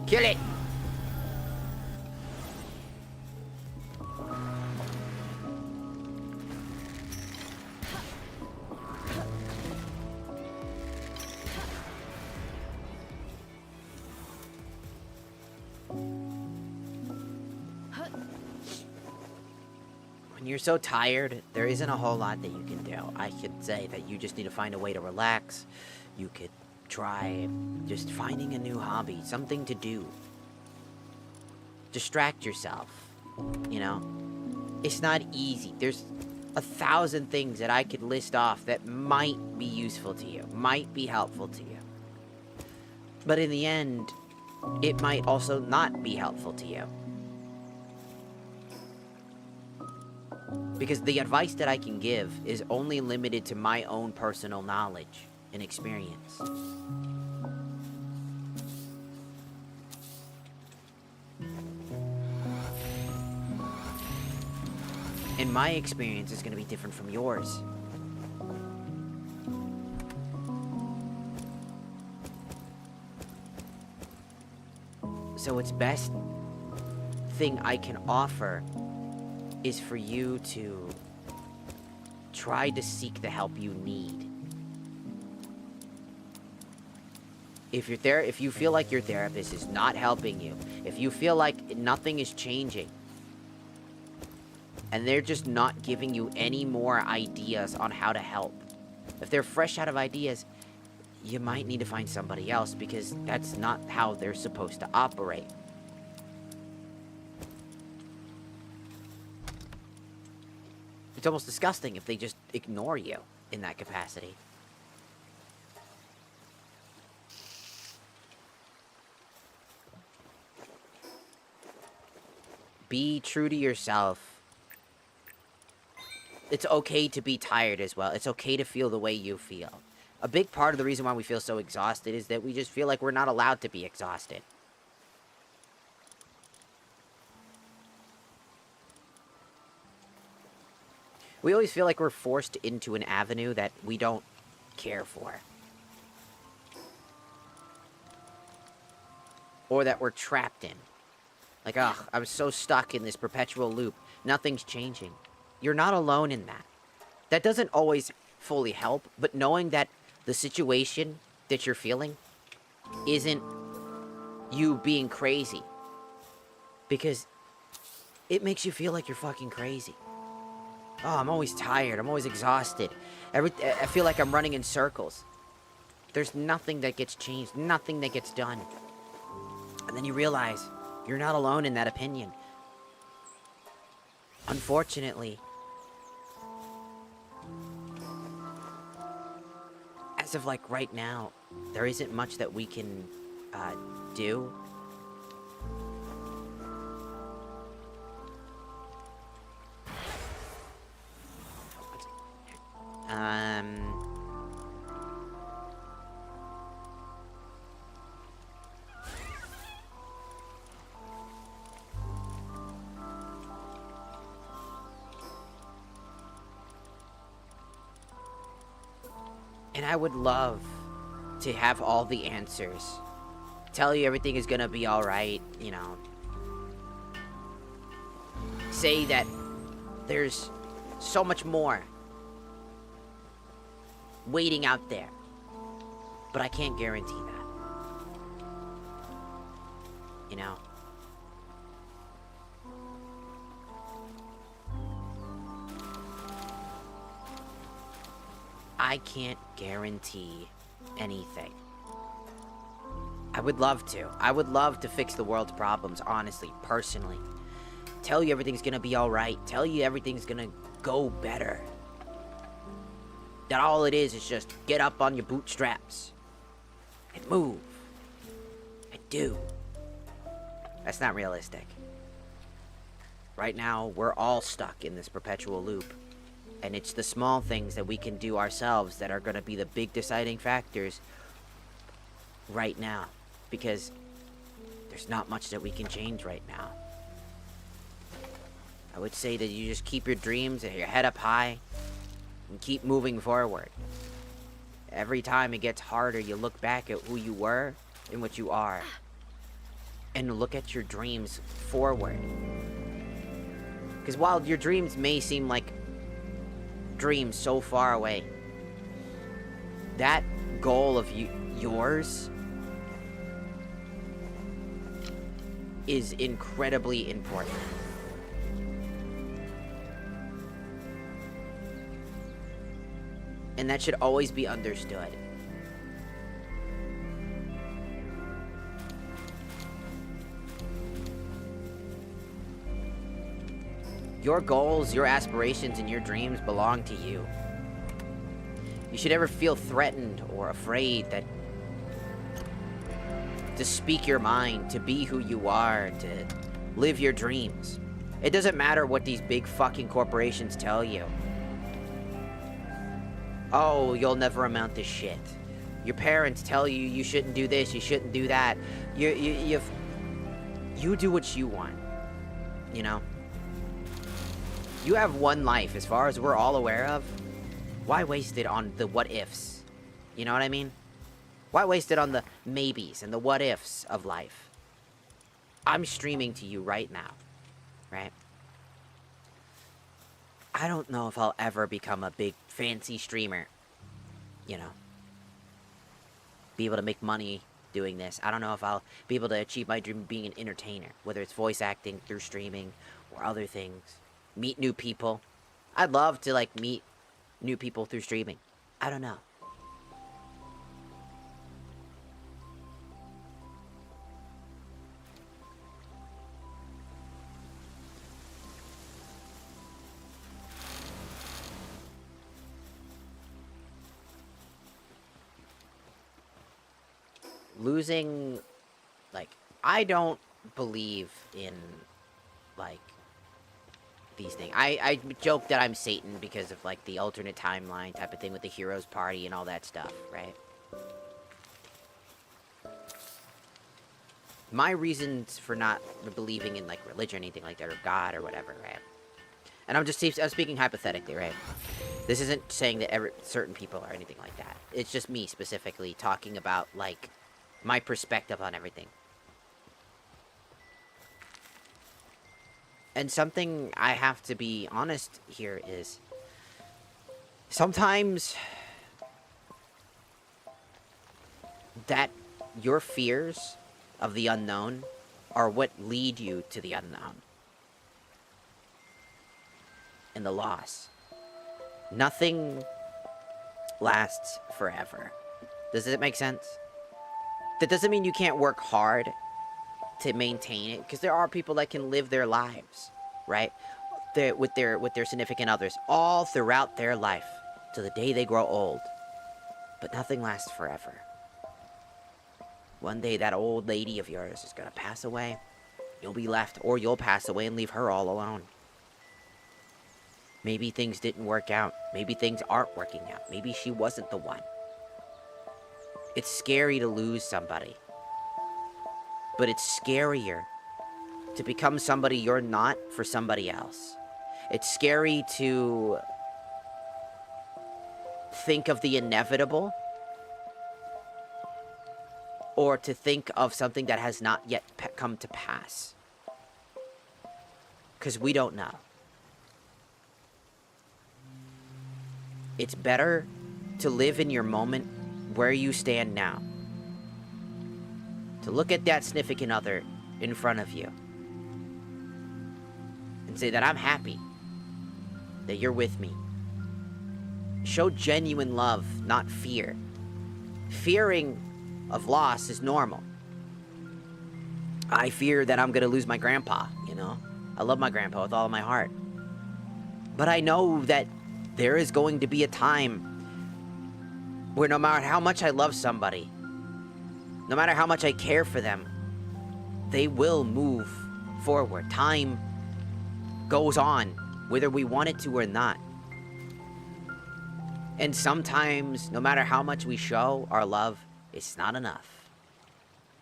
[SPEAKER 1] Kill it! When you're so tired, there isn't a whole lot that you can do. I could say that you just need to find a way to relax. You could try just finding a new hobby, something to do. Distract yourself, you know? It's not easy. There's 1,000 things that I could list off that might be useful to you, might be helpful to you. But in the end, it might also not be helpful to you. Because the advice that I can give is only limited to my own personal knowledge and experience. And my experience is going to be different from yours. So its best thing I can offer is for you to try to seek the help you need. If you feel like your therapist is not helping you, if you feel like nothing is changing, and they're just not giving you any more ideas on how to help, if they're fresh out of ideas, you might need to find somebody else, because that's not how they're supposed to operate. It's almost disgusting if they just ignore you in that capacity. Be true to yourself. It's okay to be tired as well. It's okay to feel the way you feel. A big part of the reason why we feel so exhausted is that we just feel like we're not allowed to be exhausted. We always feel like we're forced into an avenue that we don't care for. Or that we're trapped in. Like, ugh, I'm so stuck in this perpetual loop. Nothing's changing. You're not alone in that. That doesn't always fully help, but knowing that the situation that you're feeling isn't you being crazy. Because it makes you feel like you're fucking crazy. Oh, I'm always tired. I'm always exhausted. I feel like I'm running in circles. There's nothing that gets changed. Nothing that gets done. And then you realize you're not alone in that opinion. Unfortunately, as of like right now, there isn't much that we can do And I would love to have all the answers. Tell you everything is gonna be alright, you know. Say that there's so much more waiting out there. But I can't guarantee that. You know? I can't guarantee anything. I would love to. I would love to fix the world's problems, honestly, personally. Tell you everything's gonna be alright. Tell you everything's gonna go better. That all it is just get up on your bootstraps and move and do. That's not realistic. Right now, we're all stuck in this perpetual loop. And it's the small things that we can do ourselves that are going to be the big deciding factors right now. Because there's not much that we can change right now. I would say that you just keep your dreams and your head up high and keep moving forward. Every time it gets harder, you look back at who you were and what you are. And look at your dreams forward. Because while your dreams may seem like dreams so far away, that goal of yours is incredibly important. And that should always be understood. Your goals, your aspirations, and your dreams belong to you. You should never feel threatened or afraid that to speak your mind, to be who you are, to live your dreams. It doesn't matter what these big fucking corporations tell you. Oh, you'll never amount to shit. Your parents tell you you shouldn't do this, you shouldn't do that. You do what you want, you know? You have one life, as far as we're all aware of. Why waste it on the what-ifs? You know what I mean? Why waste it on the maybes and the what-ifs of life? I'm streaming to you right now, right? I don't know if I'll ever become a big, fancy streamer. You know? Be able to make money doing this. I don't know if I'll be able to achieve my dream of being an entertainer. Whether it's voice acting, through streaming, or other things. Meet new people. I'd love to, like, meet new people through streaming. I don't know. Losing, like, I don't believe in, like, these things. I joke that I'm Satan because of, like, the alternate timeline type of thing with the heroes party and all that stuff, right? My reasons for not believing in, like, religion or anything like that, or God or whatever, right? And I'm speaking hypothetically, right? This isn't saying that certain people are anything like that. It's just me specifically talking about, like, my perspective on everything. And something I have to be honest here is, sometimes that your fears of the unknown are what lead you to the unknown. And the loss. Nothing lasts forever. Does it make sense? That doesn't mean you can't work hard to maintain it, because there are people that can live their lives, right? With their significant others all throughout their life to the day they grow old. But nothing lasts forever. One day that old lady of yours is gonna pass away. You'll be left, or you'll pass away and leave her all alone. Maybe things didn't work out. Maybe things aren't working out. Maybe she wasn't the one. It's scary to lose somebody. But it's scarier to become somebody you're not for somebody else. It's scary to think of the inevitable, or to think of something that has not yet come to pass. Because we don't know. It's better to live in your moment where you stand now. To look at that significant other in front of you and say that I'm happy that you're with me. Show genuine love, not fear. Fearing of loss is normal. I fear that I'm gonna lose my grandpa, you know? I love my grandpa with all of my heart. But I know that there is going to be a time where no matter how much I love somebody, no matter how much I care for them, they will move forward. Time goes on, whether we want it to or not. And sometimes, no matter how much we show our love, it's not enough.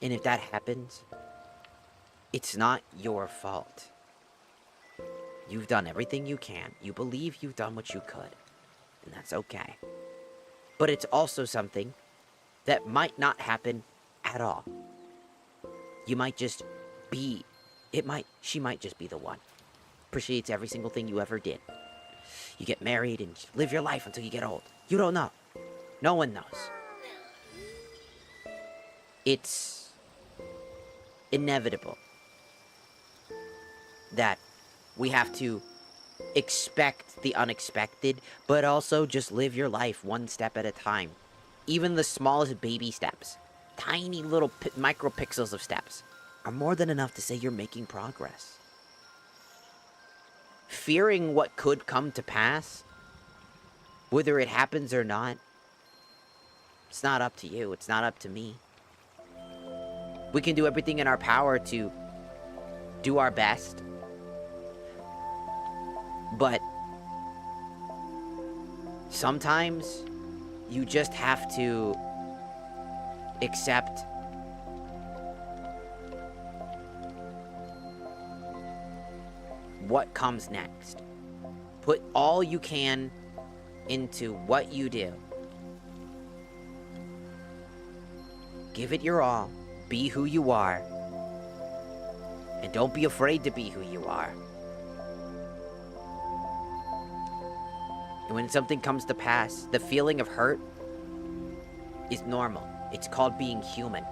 [SPEAKER 1] And if that happens, it's not your fault. You've done everything you can. You believe you've done what you could. And that's okay. But it's also something that might not happen at all. You might just be... She might just be the one. Appreciates every single thing you ever did. You get married and live your life until you get old. You don't know. No one knows. It's inevitable that we have to expect the unexpected, but also just live your life one step at a time. Even the smallest baby steps, tiny little micropixels of steps, are more than enough to say you're making progress. Fearing what could come to pass, whether it happens or not, it's not up to you, it's not up to me. We can do everything in our power to do our best, but sometimes you just have to accept what comes next. Put all you can into what you do. Give it your all. Be who you are. And don't be afraid to be who you are. And when something comes to pass, the feeling of hurt is normal. It's called being human.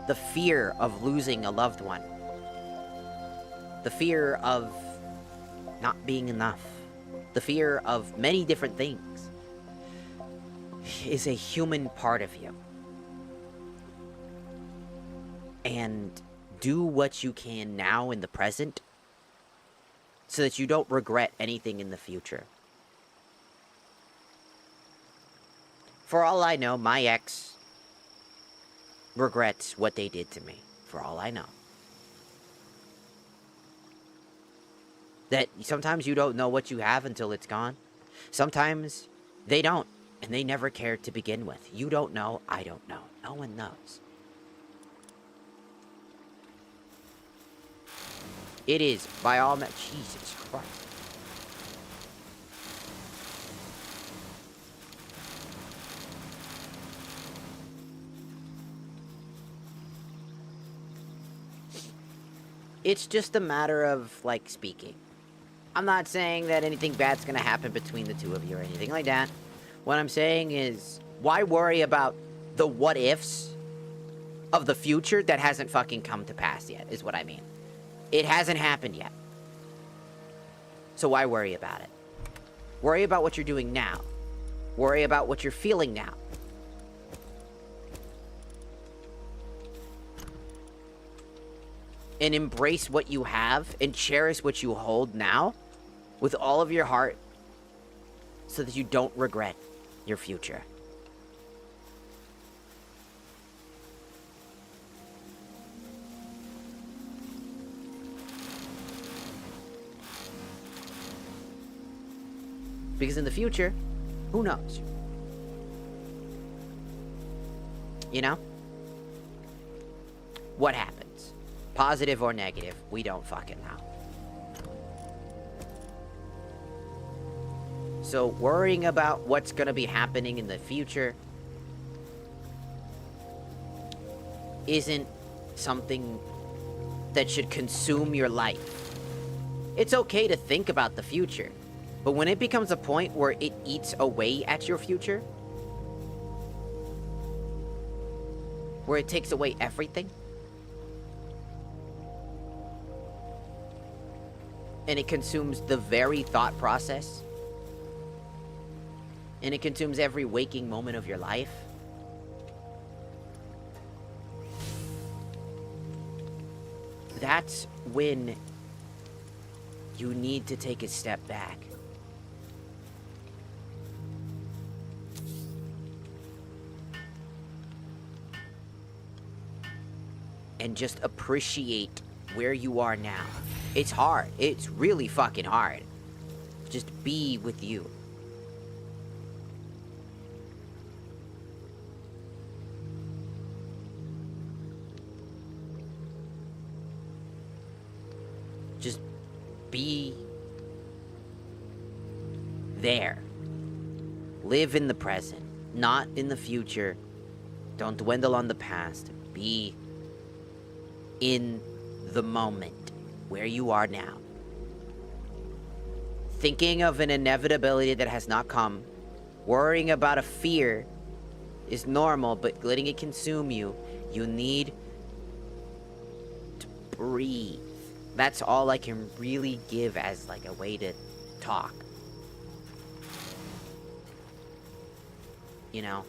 [SPEAKER 1] The fear of losing a loved one. The fear of not being enough. The fear of many different things is a human part of you. And do what you can now in the present so that you don't regret anything in the future. For all I know, my ex regrets what they did to me. For all I know. That sometimes you don't know what you have until it's gone. Sometimes they don't, and they never cared to begin with. You don't know, I don't know. No one knows. It is, by all means, Jesus Christ. It's just a matter of, like, speaking. I'm not saying that anything bad's gonna happen between the two of you or anything like that. What I'm saying is, why worry about the what-ifs of the future that hasn't fucking come to pass yet, is what I mean. It hasn't happened yet. So why worry about it? Worry about what you're doing now. Worry about what you're feeling now. And embrace what you have and cherish what you hold now with all of your heart so that you don't regret your future. Because in the future, who knows? You know? What happens? Positive or negative, we don't fucking know. So worrying about what's gonna be happening in the future isn't something that should consume your life. It's okay to think about the future, but when it becomes a point where it eats away at your future, where it takes away everything, and it consumes the very thought process, and it consumes every waking moment of your life, that's when you need to take a step back. And just appreciate where you are now. It's hard. It's really fucking hard. Just be with you. Just be there. Live in the present, not in the future. Don't dwindle on the past. Be in the moment where you are now. Thinking of an inevitability that has not come, worrying about a fear is normal, but letting it consume you, you need to breathe. That's all I can really give as like a way to talk. You know?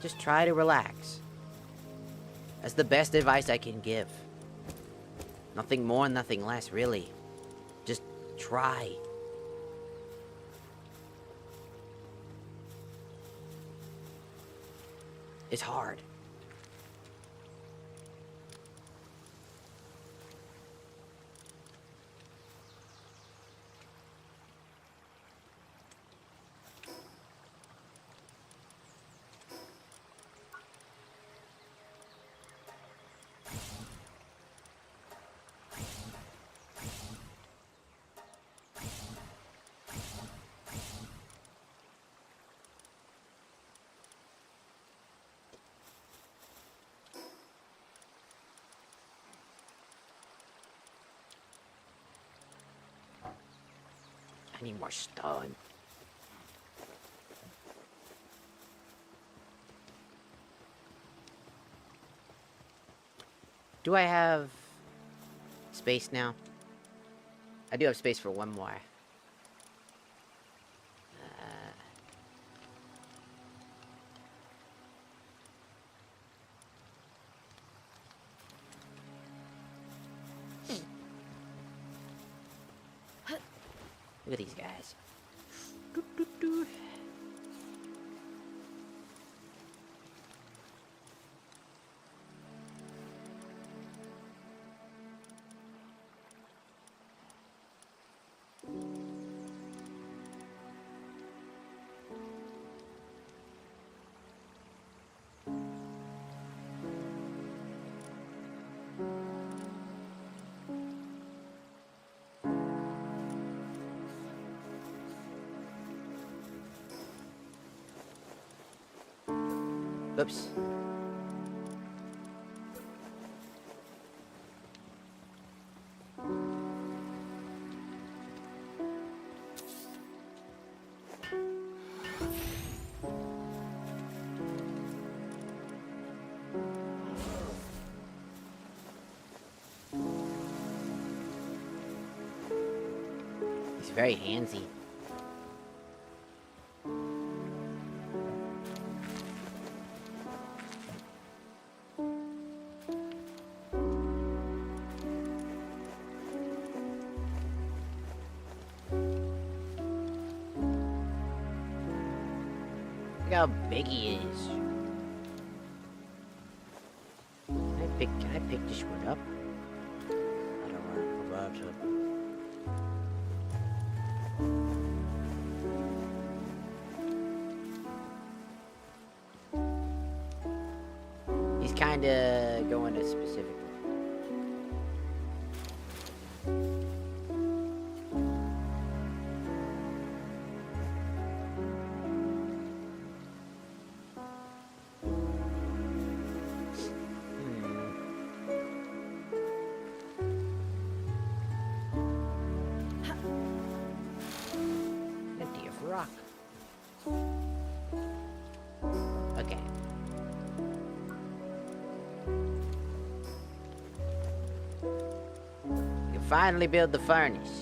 [SPEAKER 1] Just try to relax. That's the best advice I can give. Nothing more, nothing less, really. Just try. It's hard. I need more stone. Do I have space now? I do have space for one more. Look at these guys. Oops. He's very handsy. Look how big he is. Can I pick this one up? I don't want to go out to. He's kinda going a specific way. rock. Okay. You can finally build the furnace.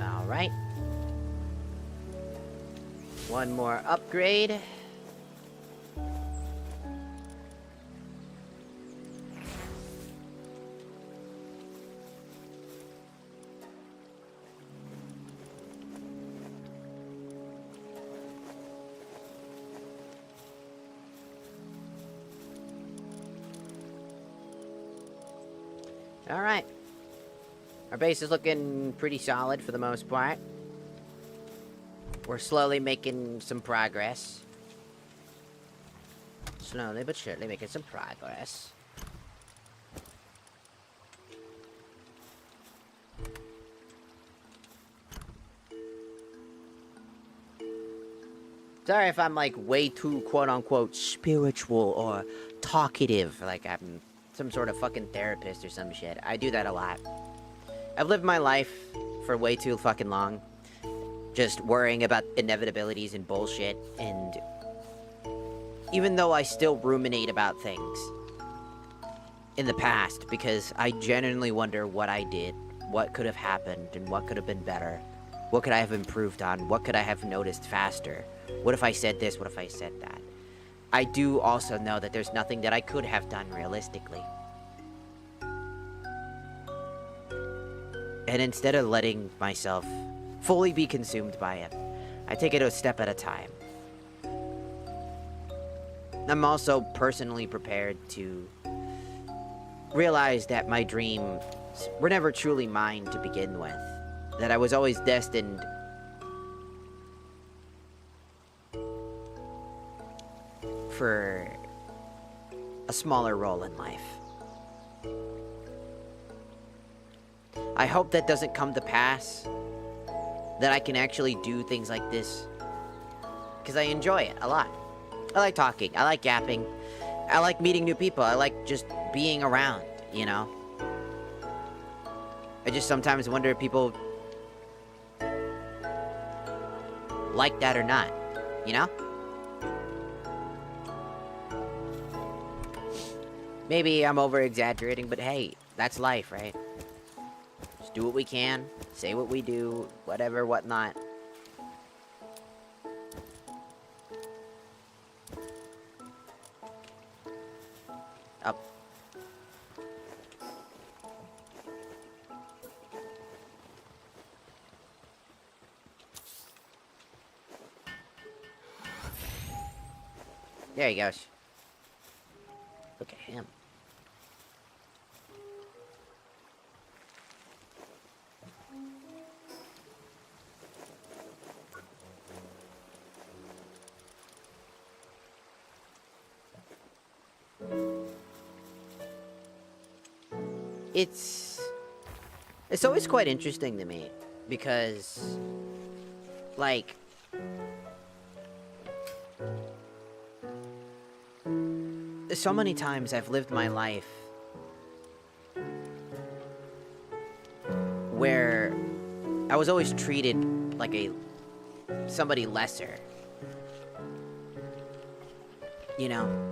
[SPEAKER 1] Alright. One more upgrade. Alright. Our base is looking pretty solid for the most part. We're slowly making some progress. Slowly but surely making some progress. Sorry if I'm like way too quote-unquote spiritual or talkative, like I'm some sort of fucking therapist or some shit. I do that a lot. I've lived my life for way too fucking long, just worrying about inevitabilities and bullshit, and even though I still ruminate about things in the past, because I genuinely wonder what I did, what could have happened, and what could have been better. What could I have improved on? What could I have noticed faster? What if I said this? What if I said that? I do also know that there's nothing that I could have done realistically. And instead of letting myself fully be consumed by it, I take it a step at a time. I'm also personally prepared to realize that my dreams were never truly mine to begin with. That I was always destined for a smaller role in life. I hope that doesn't come to pass. That I can actually do things like this. Because I enjoy it a lot. I like talking. I like yapping. I like meeting new people. I like just being around, you know? I just sometimes wonder if people like that or not, you know? Maybe I'm over-exaggerating, but hey, that's life, right? Just do what we can, say what we do, whatever, whatnot. Up. There he goes. Look at him. It's always quite interesting to me because, like, so many times I've lived my life where I was always treated like somebody lesser. You know?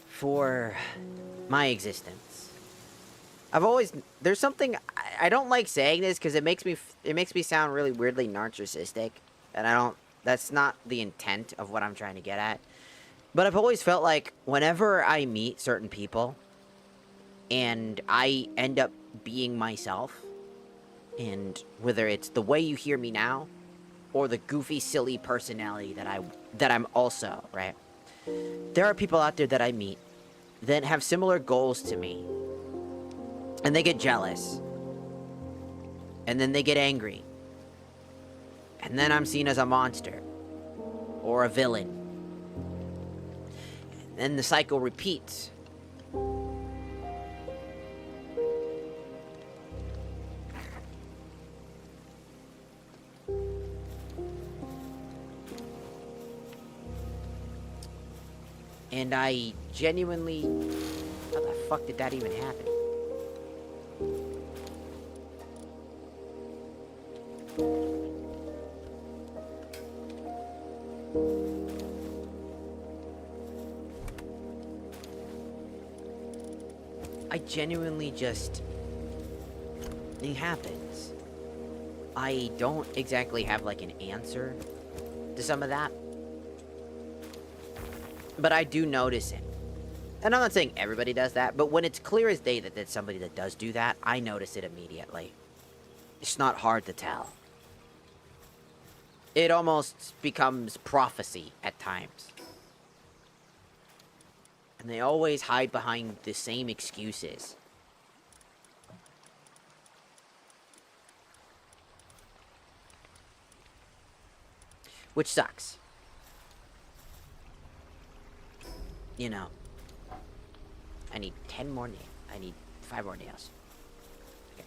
[SPEAKER 1] For my existence. There's something, I don't like saying this because it makes me sound really weirdly narcissistic, and that's not the intent of what I'm trying to get at. But I've always felt like whenever I meet certain people, and I end up being myself, and whether it's the way you hear me now, or the goofy, silly personality that I'm also, right? There are people out there that I meet that have similar goals to me. And they get jealous. And then they get angry. And then I'm seen as a monster. Or a villain. And then the cycle repeats. And I genuinely... How the fuck did that even happen? I genuinely just... It happens. I don't exactly have, like, an answer to some of that. But I do notice it. And I'm not saying everybody does that, but when it's clear as day that there's somebody that does do that, I notice it immediately. It's not hard to tell. It almost becomes prophecy at times. And they always hide behind the same excuses. Which sucks. You know. I need 10 more nails. I need 5 more nails. Okay.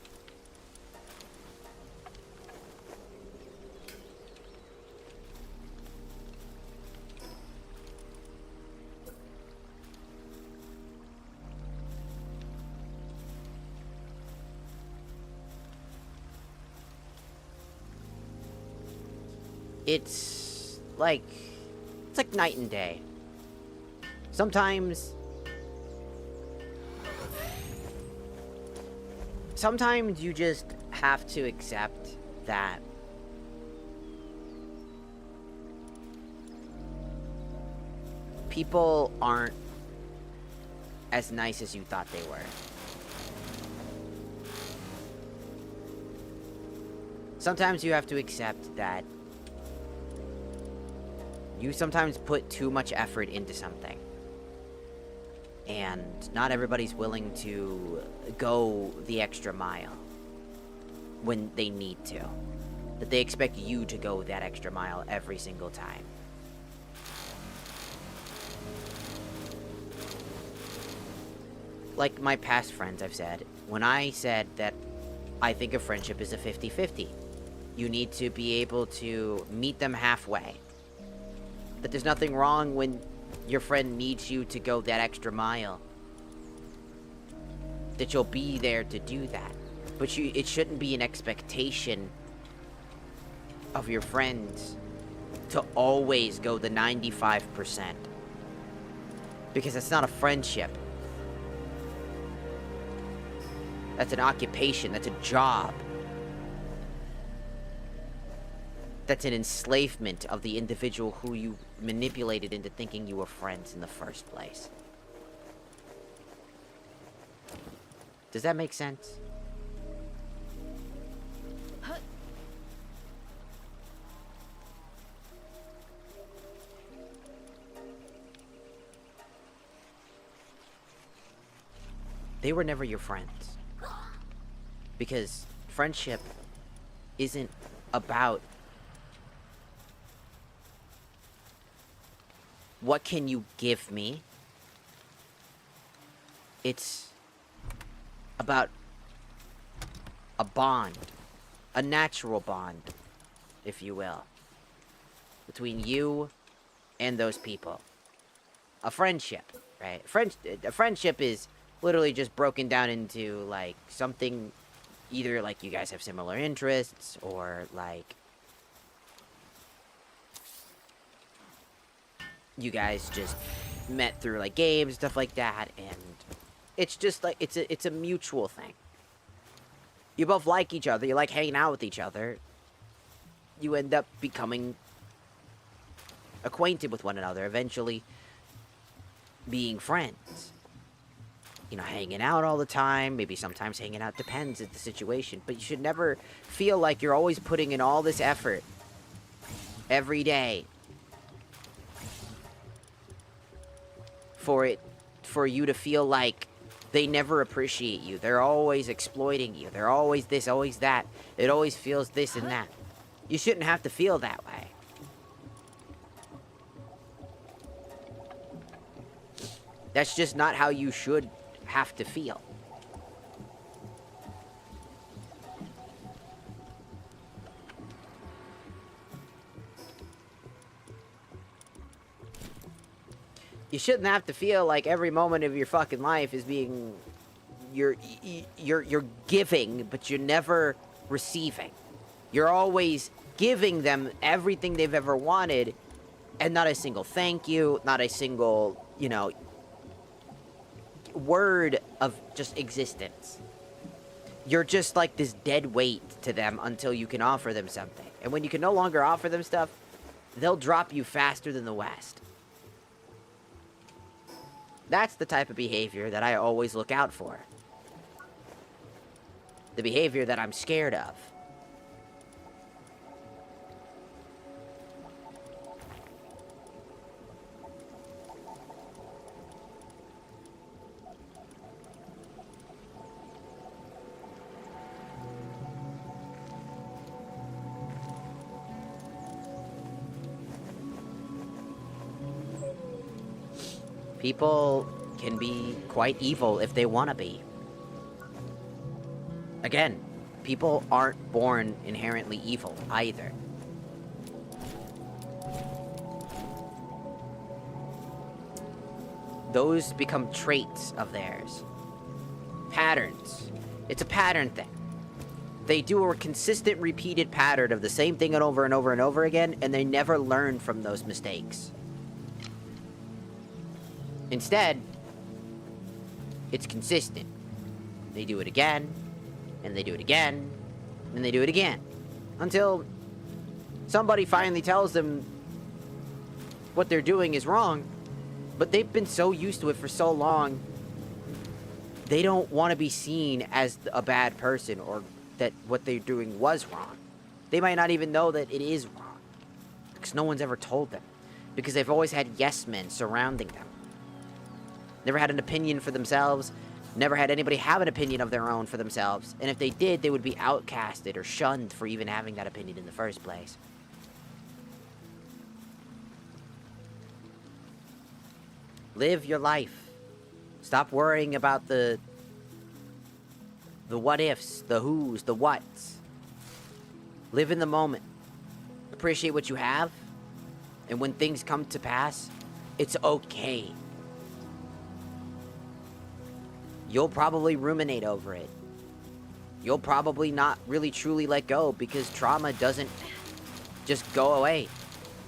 [SPEAKER 1] It's like night and day. Sometimes you just have to accept that people aren't as nice as you thought they were. Sometimes you have to accept that you sometimes put too much effort into something. And not everybody's willing to go the extra mile when they need to. That they expect you to go that extra mile every single time. Like my past friends, I've said, when I said that I think a friendship is a 50-50, you need to be able to meet them halfway. That there's nothing wrong when your friend needs you to go that extra mile. That you'll be there to do that. But it shouldn't be an expectation of your friends to always go the 95%. Because that's not a friendship. That's an occupation. That's a job. That's an enslavement of the individual who you manipulated into thinking you were friends in the first place. Does that make sense? They were never your friends. Because friendship isn't about what can you give me? It's about a bond. A natural bond, if you will. Between you and those people. A friendship, right? A friendship is literally just broken down into, like, something... Either, like, you guys have similar interests, or, like... You guys just met through, like, games, stuff like that, and... It's just, like, it's a mutual thing. You both like each other, you like hanging out with each other. You end up becoming... acquainted with one another, eventually... being friends. You know, hanging out all the time, maybe sometimes hanging out, depends on the situation, but you should never feel like you're always putting in all this effort every day for you to feel like they never appreciate you. They're always exploiting you. They're always this, always that. It always feels this and that. You shouldn't have to feel that way. That's just not how you should have to feel. You You shouldn't have to feel like every moment of your fucking life is being... You're giving, but you're never receiving. You're always giving them everything they've ever wanted, and not a single thank you, not a single, you know, word of just existence. You're just like this dead weight to them until you can offer them something. And when you can no longer offer them stuff, they'll drop you faster than the West. That's the type of behavior that I always look out for. The behavior that I'm scared of. People can be quite evil if they want to be. Again, people aren't born inherently evil either. Those become traits of theirs. Patterns. It's a pattern thing. They do a consistent, repeated pattern of the same thing over and over and over again, and they never learn from those mistakes. Instead, it's consistent. They do it again, and they do it again, and they do it again. Until somebody finally tells them what they're doing is wrong, but they've been so used to it for so long, they don't want to be seen as a bad person or that what they're doing was wrong. They might not even know that it is wrong, because no one's ever told them, because they've always had yes men surrounding them. Never had an opinion for themselves, never had anybody have an opinion of their own for themselves, and if they did, they would be outcasted or shunned for even having that opinion in the first place. Live your life. Stop worrying about the what ifs, the who's, the whats. Live in the moment. Appreciate what you have, and when things come to pass, it's okay. You'll probably ruminate over it. You'll probably not really truly let go because trauma doesn't just go away.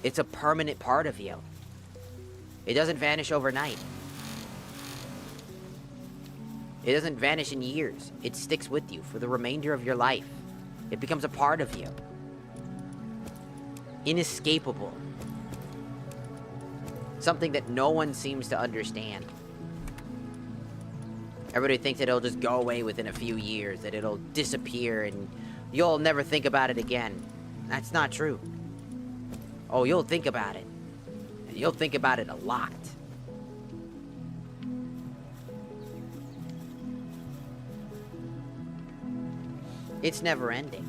[SPEAKER 1] It's a permanent part of you. It doesn't vanish overnight. It doesn't vanish in years. It sticks with you for the remainder of your life. It becomes a part of you. Inescapable. Something that no one seems to understand. Everybody thinks that it'll just go away within a few years, that it'll disappear and you'll never think about it again. That's not true. Oh, you'll think about it. And you'll think about it a lot. It's never ending.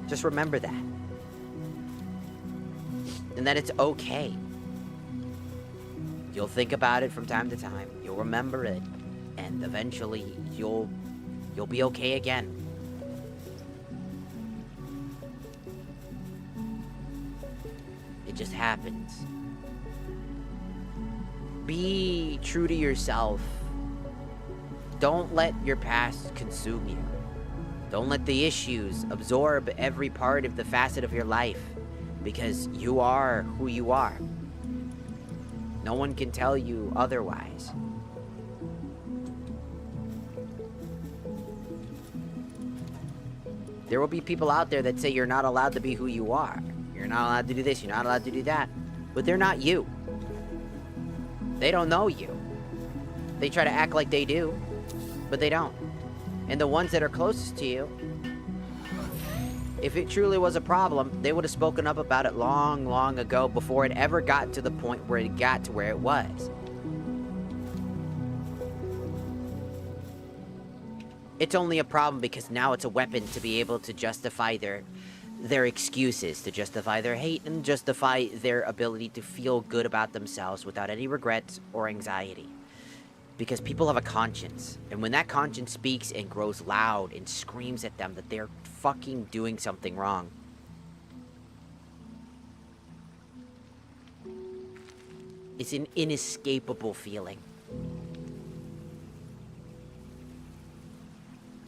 [SPEAKER 1] Just remember that. And that it's okay. You'll think about it from time to time. You'll remember it. And eventually, you'll be okay again. It just happens. Be true to yourself. Don't let your past consume you. Don't let the issues absorb every part of the facet of your life. Because you are who you are. No one can tell you otherwise. There will be people out there that say you're not allowed to be who you are. You're not allowed to do this, you're not allowed to do that. But they're not you. They don't know you. They try to act like they do, but they don't. And the ones that are closest to you, if it truly was a problem, they would have spoken up about it long, long ago before it ever got to the point where it got to where it was. It's only a problem because now it's a weapon to be able to justify their excuses, to justify their hate, and justify their ability to feel good about themselves without any regrets or anxiety. Because people have a conscience, and when that conscience speaks and grows loud and screams at them that they're fucking doing something wrong, It's an inescapable feeling.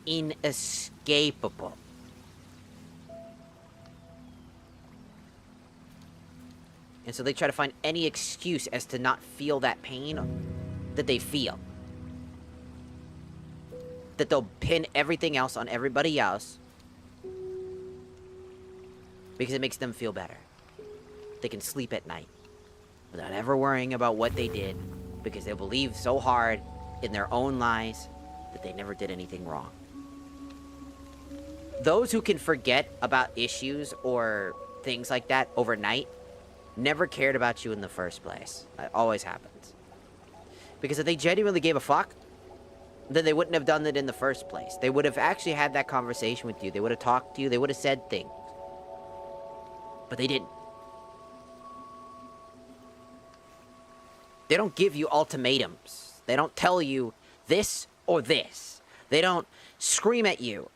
[SPEAKER 1] Inescapable. And so they try to find any excuse as to not feel that pain that they feel. That they'll pin everything else on everybody else because it makes them feel better. They can sleep at night without ever worrying about what they did because they believe so hard in their own lies that they never did anything wrong. Those who can forget about issues or things like that overnight never cared about you in the first place. That always happens. Because if they genuinely gave a fuck, then they wouldn't have done it in the first place. They would have actually had that conversation with you. They would have talked to you. They would have said things. But they didn't. They don't give you ultimatums. They don't tell you this or this. They don't scream at you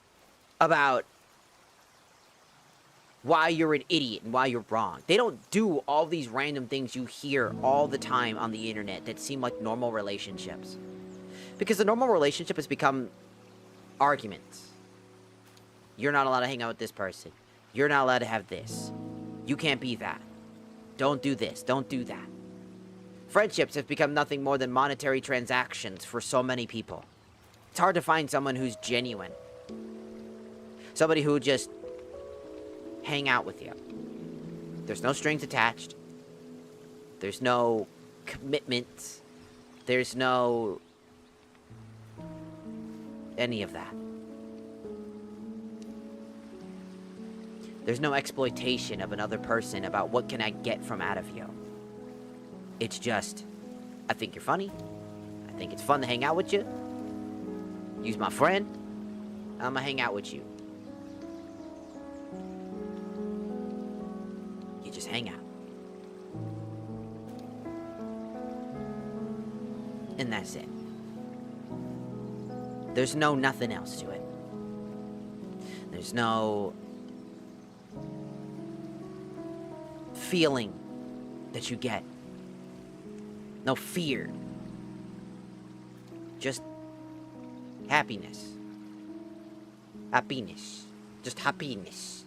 [SPEAKER 1] about why you're an idiot and why you're wrong. They don't do all these random things you hear all the time on the internet that seem like normal relationships. Because the normal relationship has become arguments. You're not allowed to hang out with this person. You're not allowed to have this. You can't be that. Don't do this. Don't do that. Friendships have become nothing more than monetary transactions for so many people. It's hard to find someone who's genuine. Somebody who just hang out with you. There's no strings attached. There's no commitment. There's no any of that. There's no exploitation of another person about what can I get from out of you. It's just, I think you're funny. I think it's fun to hang out with you. Use my friend. I'm gonna hang out with you. You just hang out. And that's it. There's no nothing else to it. There's no feeling that you get. No fear. Just happiness. Happiness. Just happiness.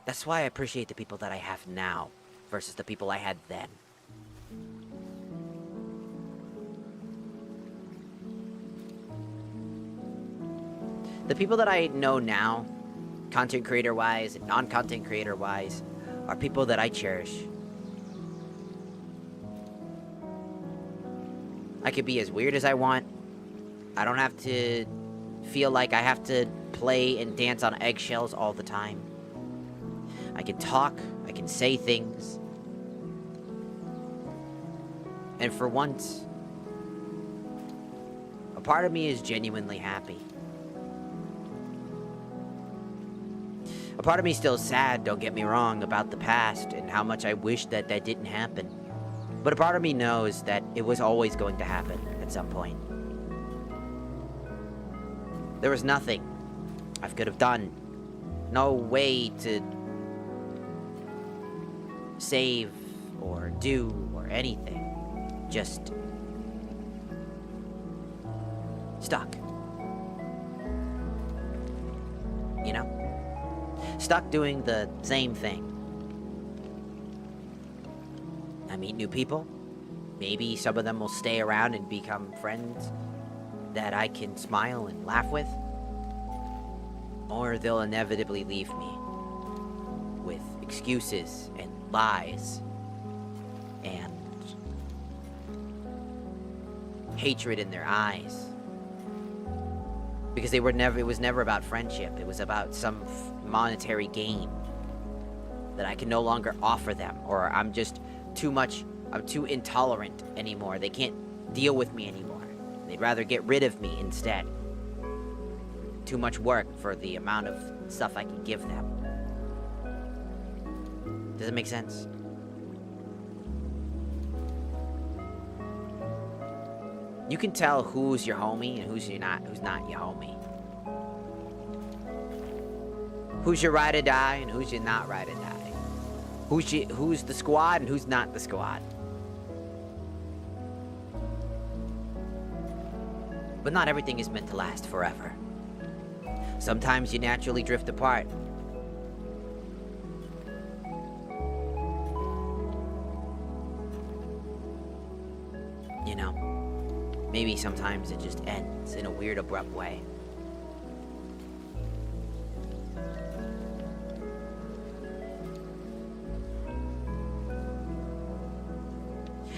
[SPEAKER 1] That's why I appreciate the people that I have now versus the people I had then. The people that I know now, content creator wise and non-content creator wise, are people that I cherish. I could be as weird as I want. I don't have to feel like I have to play and dance on eggshells all the time. I can talk, I can say things. And for once, a part of me is genuinely happy. A part of me still sad, don't get me wrong, about the past and how much I wish that that didn't happen. But a part of me knows that it was always going to happen at some point. There was nothing I could have done. No way to save or do or anything. Just stuck. You know? Stuck doing the same thing. I meet new people. Maybe some of them will stay around and become friends that I can smile and laugh with. Or they'll inevitably leave me with excuses and lies and hatred in their eyes. Because it was never about friendship. It was about some monetary gain that I can no longer offer them, or I'm too intolerant anymore. They can't deal with me anymore. They'd rather get rid of me instead. Too much work for the amount of stuff I can give them. Does it make sense? You can tell who's your homie and who's not your homie. who's your ride or die and who's your not ride or die. Who's the squad and who's not the squad. But not everything is meant to last forever. Sometimes you naturally drift apart. You know, maybe sometimes it just ends in a weird, abrupt way.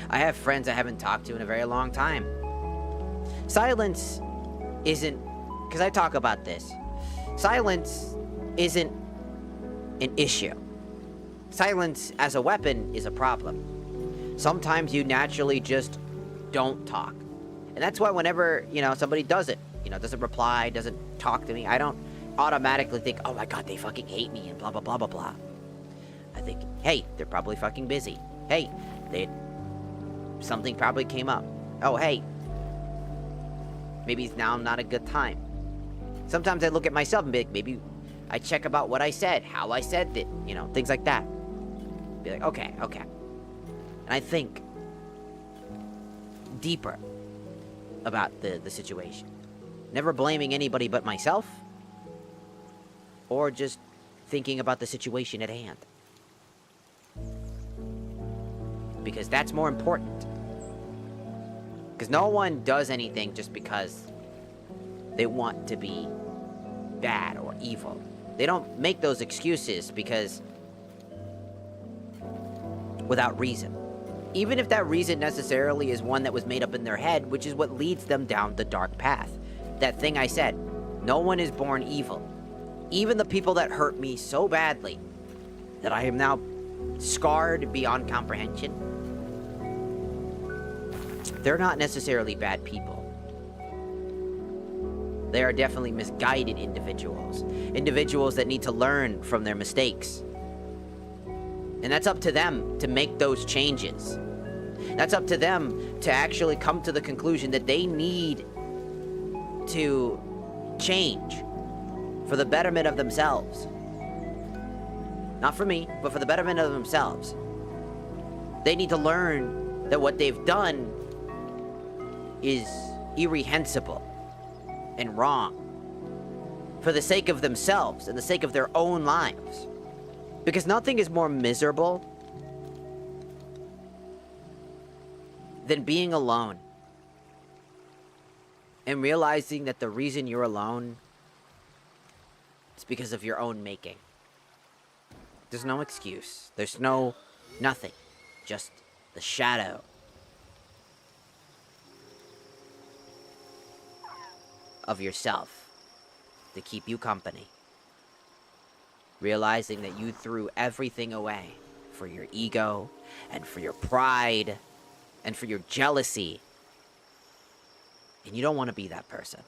[SPEAKER 1] I have friends I haven't talked to in a very long time. Silence isn't, because I talk about this, silence isn't an issue. Silence as a weapon is a problem. Sometimes you naturally just don't talk. And that's why whenever, somebody doesn't reply, doesn't talk to me, I don't automatically think, oh my god, they fucking hate me and blah, blah, blah, blah, blah. I think, hey, they're probably fucking busy. Hey, something probably came up. Oh, hey, maybe now not a good time. Sometimes I look at myself and be like, maybe I check about what I said, how I said it, things like that. Be like, okay. And I think deeper about the situation. Never blaming anybody but myself, or just thinking about the situation at hand. Because that's more important. Because no one does anything just because they want to be bad or evil. They don't make those excuses because without reason. Even if that reason necessarily is one that was made up in their head, which is what leads them down the dark path. That thing I said, no one is born evil. Even the people that hurt me so badly that I am now scarred beyond comprehension, they're not necessarily bad people. They are definitely misguided individuals. Individuals that need to learn from their mistakes. And that's up to them to make those changes. That's up to them to actually come to the conclusion that they need to change for the betterment of themselves. Not for me, but for the betterment of themselves. They need to learn that what they've done is irreprehensible and wrong for the sake of themselves and the sake of their own lives. Because nothing is more miserable than being alone and realizing that the reason you're alone is because of your own making. There's no excuse. There's nothing. Just the shadow of yourself to keep you company. Realizing that you threw everything away for your ego and for your pride and for your jealousy. And you don't want to be that person.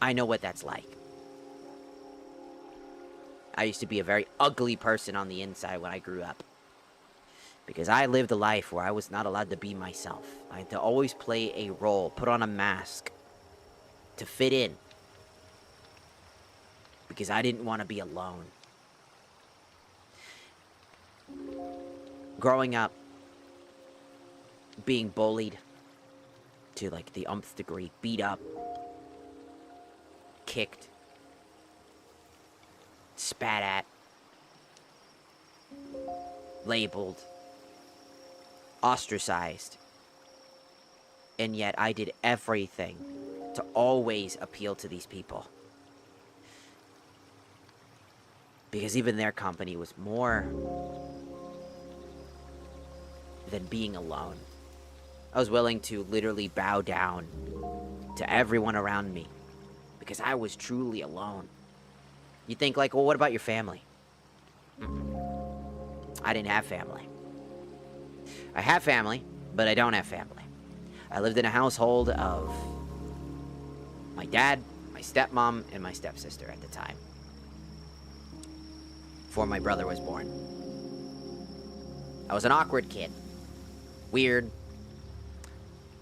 [SPEAKER 1] I know what that's like. I used to be a very ugly person on the inside when I grew up. Because I lived a life where I was not allowed to be myself. I had to always play a role, put on a mask to fit in. Because I didn't want to be alone. Growing up, being bullied to like the umpth degree, beat up, kicked, spat at, labeled, ostracized, and yet I did everything to always appeal to these people. Because even their company was more than being alone. I was willing to literally bow down to everyone around me because I was truly alone. You think like, well, what about your family? I didn't have family. I have family, but I don't have family. I lived in a household of my dad, my stepmom, and my stepsister at the time. Before my brother was born. I was an awkward kid. Weird.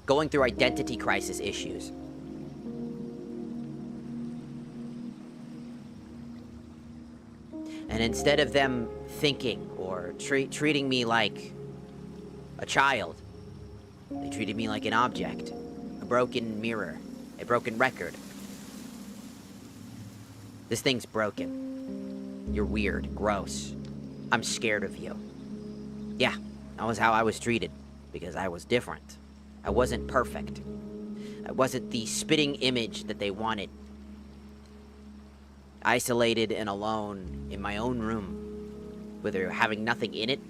[SPEAKER 1] Going through identity crisis issues. And instead of them thinking or treating me like a child, they treated me like an object, a broken mirror, a broken record. This thing's broken. You're weird, gross. I'm scared of you. Yeah, that was how I was treated, because I was different. I wasn't perfect. I wasn't the spitting image that they wanted. Isolated and alone in my own room, with having nothing in it,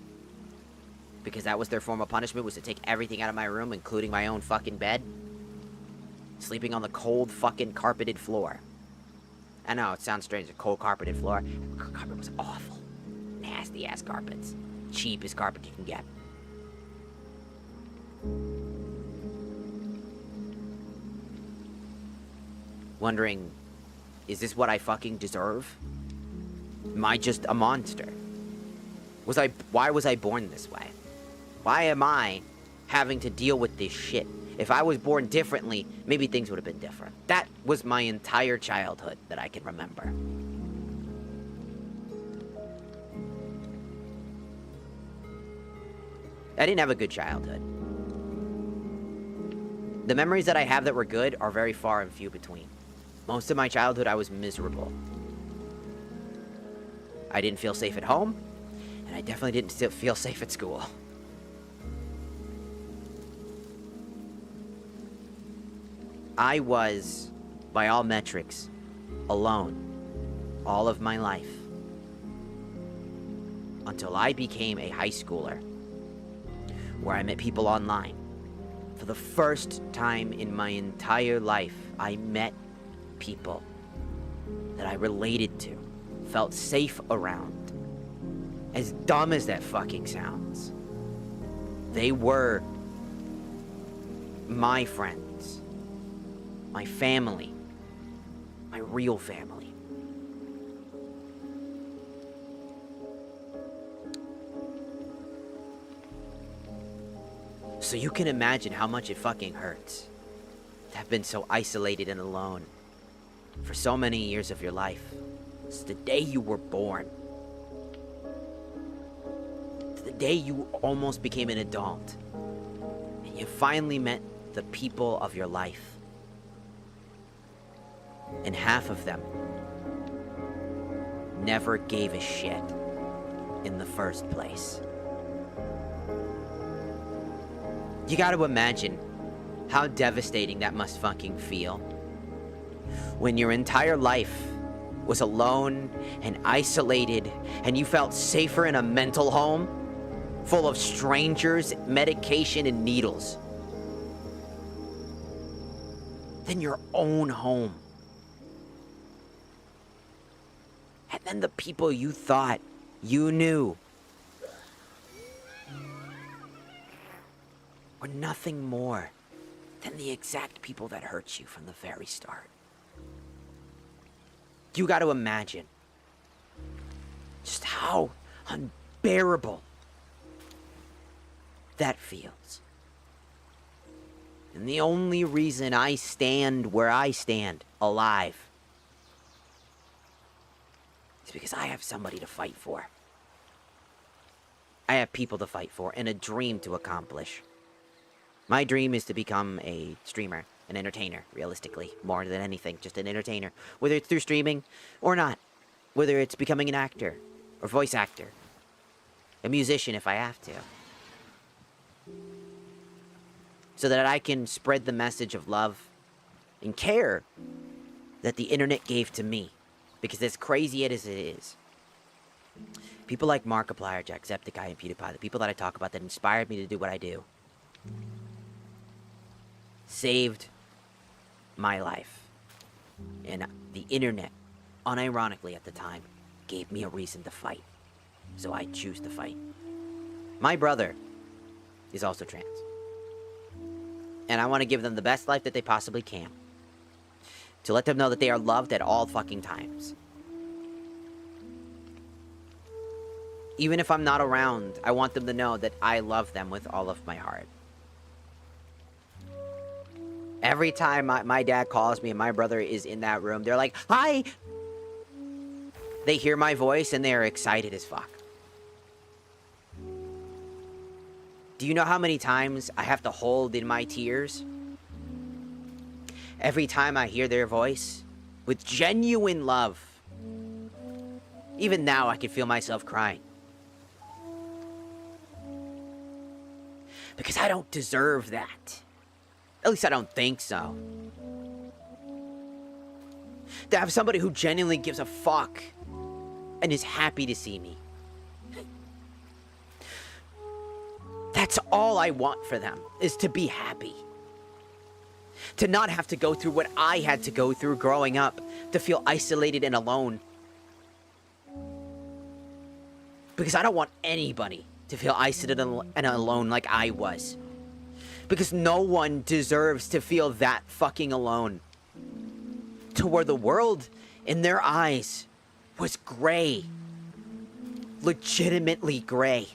[SPEAKER 1] because that was their form of punishment, was to take everything out of my room, including my own fucking bed. Sleeping on the cold fucking carpeted floor. I know, it sounds strange, a cold carpeted floor. The carpet was awful. Nasty ass carpets. Cheapest carpet you can get. Wondering, is this what I fucking deserve? Am I just a monster? Why was I born this way? Why am I having to deal with this shit? If I was born differently, maybe things would have been different. That was my entire childhood that I can remember. I didn't have a good childhood. The memories that I have that were good are very far and few between. Most of my childhood, I was miserable. I didn't feel safe at home, and I definitely didn't feel safe at school. I was, by all metrics, alone all of my life. Until I became a high schooler, where I met people online. For the first time in my entire life, I met people that I related to, felt safe around. As dumb as that fucking sounds, they were my friends, my family, my real family. So you can imagine how much it fucking hurts to have been so isolated and alone for so many years of your life. It's the day you were born. It's the day you almost became an adult. And you finally met the people of your life. And half of them never gave a shit in the first place. You gotta imagine how devastating that must fucking feel. When your entire life was alone and isolated, and you felt safer in a mental home full of strangers, medication, and needles than your own home. And then the people you thought you knew were nothing more than the exact people that hurt you from the very start. You got to imagine just how unbearable that feels. And the only reason I stand where I stand, alive, is because I have somebody to fight for. I have people to fight for and a dream to accomplish. My dream is to become a streamer, an entertainer, realistically, more than anything, just an entertainer. Whether it's through streaming or not. Whether it's becoming an actor or voice actor. A musician if I have to. So that I can spread the message of love and care that the internet gave to me. Because as crazy as it is, people like Markiplier, Jacksepticeye, and PewDiePie, the people that I talk about that inspired me to do what I do, saved my life. And the internet, unironically at the time, gave me a reason to fight. So I choose to fight. My brother is also trans. And I want to give them the best life that they possibly can. To let them know that they are loved at all fucking times. Even if I'm not around, I want them to know that I love them with all of my heart. Every time my dad calls me and my brother is in that room, they're like, "Hi!" they hear my voice and they are excited as fuck. Do you know how many times I have to hold in my tears every time I hear their voice with genuine love? Even now I can feel myself crying. Because I don't deserve that. At least I don't think so. To have somebody who genuinely gives a fuck and is happy to see me. That's all I want for them, is to be happy. To not have to go through what I had to go through growing up, to feel isolated and alone. Because I don't want anybody to feel isolated and alone like I was. Because no one deserves to feel that fucking alone. To where the world, in their eyes, was gray. Legitimately gray.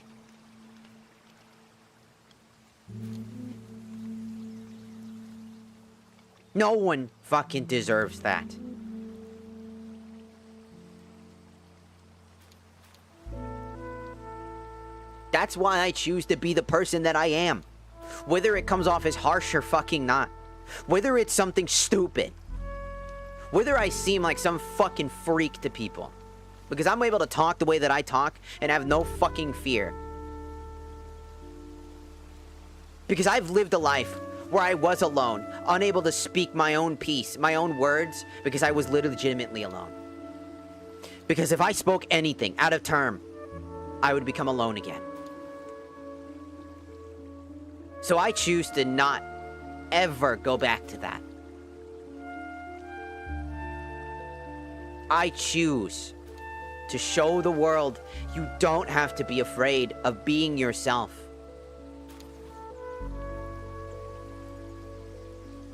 [SPEAKER 1] No one fucking deserves that. That's why I choose to be the person that I am. Whether it comes off as harsh or fucking not. Whether it's something stupid. Whether I seem like some fucking freak to people. Because I'm able to talk the way that I talk and have no fucking fear. Because I've lived a life where I was alone, unable to speak my own piece, my own words, because I was legitimately alone. Because if I spoke anything out of term, I would become alone again. So I choose to not ever go back to that. I choose to show the world you don't have to be afraid of being yourself.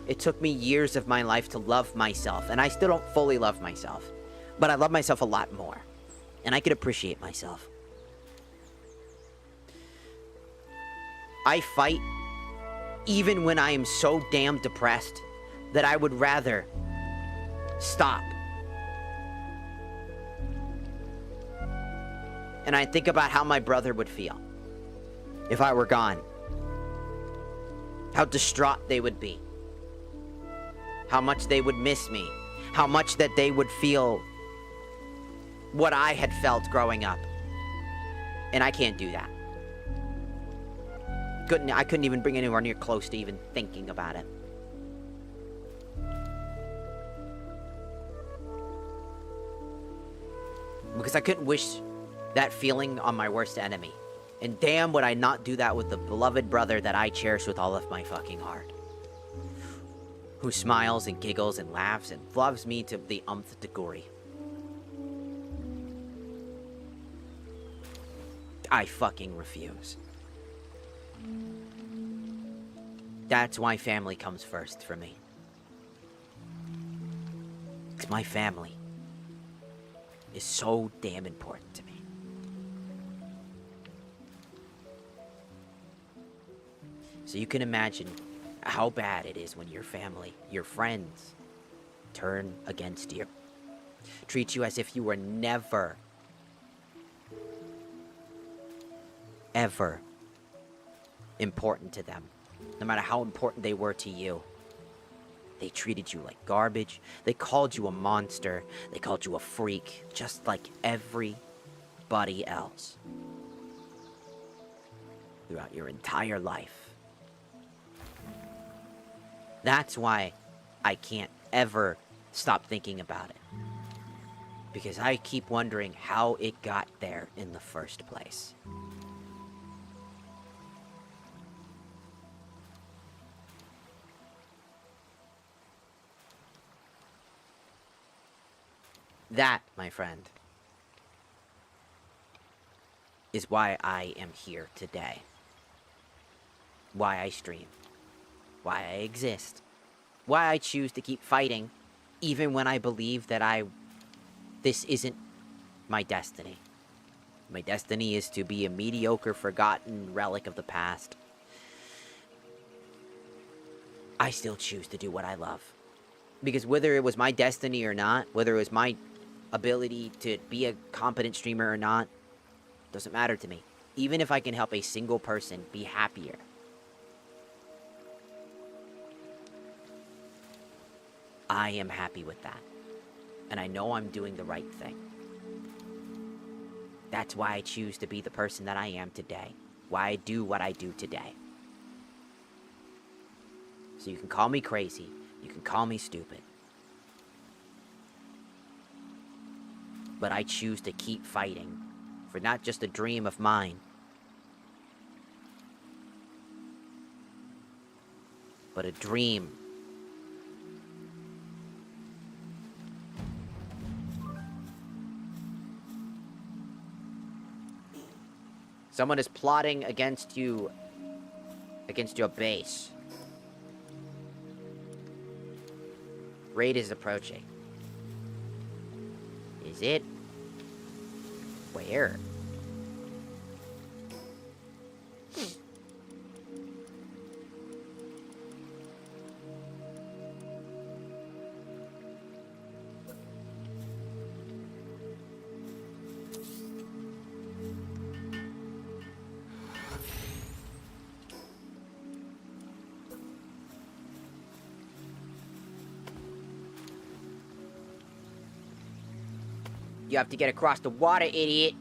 [SPEAKER 1] It took me years of my life to love myself, and I still don't fully love myself. But I love myself a lot more, and I can appreciate myself. I fight even when I am so damn depressed that I would rather stop. And I think about how my brother would feel if I were gone. How distraught they would be. How much they would miss me. How much that they would feel what I had felt growing up. And I can't do that. I couldn't even bring anywhere near close to even thinking about it. Because I couldn't wish that feeling on my worst enemy. And damn would I not do that with the beloved brother that I cherish with all of my fucking heart. Who smiles and giggles and laughs and loves me to the umpth degree. I fucking refuse. That's why family comes first for me. Because my family is so damn important to me. So you can imagine how bad it is when your family, your friends, turn against you. Treat you as if you were never, ever important to them. No matter how important they were to you. They treated you like garbage. They called you a monster. They called you a freak. Just like everybody else. Throughout your entire life. That's why I can't ever stop thinking about it. Because I keep wondering how it got there in the first place. That, my friend, is why I am here today. Why I stream. Why I exist. Why I choose to keep fighting, even when I believe that this isn't my destiny. My destiny is to be a mediocre, forgotten relic of the past. I still choose to do what I love. Because whether it was my destiny or not, whether it was my ability to be a competent streamer or not, doesn't matter to me. Even if I can help a single person be happier, I am happy with that. And I know I'm doing the right thing. That's why I choose to be the person that I am today. Why I do what I do today. So you can call me crazy. You can call me stupid. But I choose to keep fighting for not just a dream of mine, but a dream. Someone is plotting against you, against your base. Raid is approaching. Is it? Where? You have to get across the water, idiot.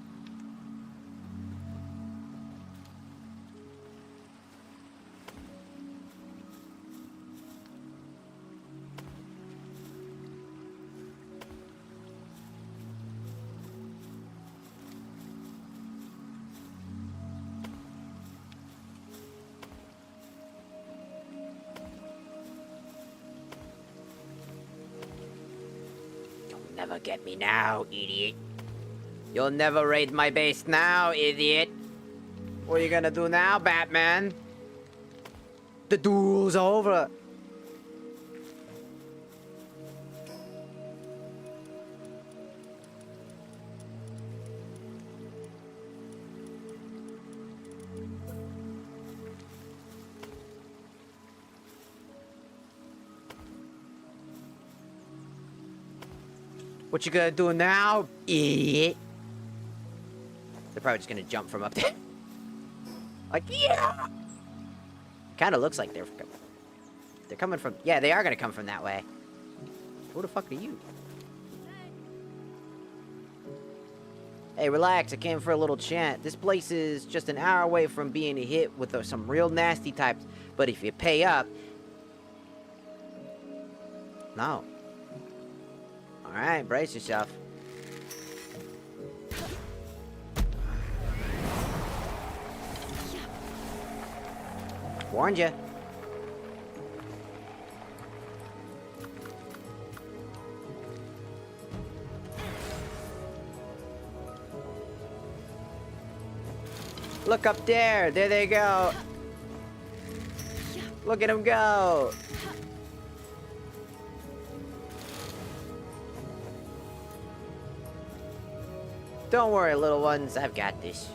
[SPEAKER 1] Never get me now, idiot. You'll never raid my base now, idiot. What are you gonna do now, Batman? The duel's over. What you gonna do now, idiot? They're probably just gonna jump from up there. Like, yeah! Kinda looks like they're coming from... Yeah, they are gonna come from that way. Who the fuck are you? Hey, relax, I came for a little chat. This place is just an hour away from being hit with some real nasty types. But if you pay up... No. Alright, brace yourself. Warned ya. Look up there. There they go. Look at them go. Don't worry, little ones. I've got this.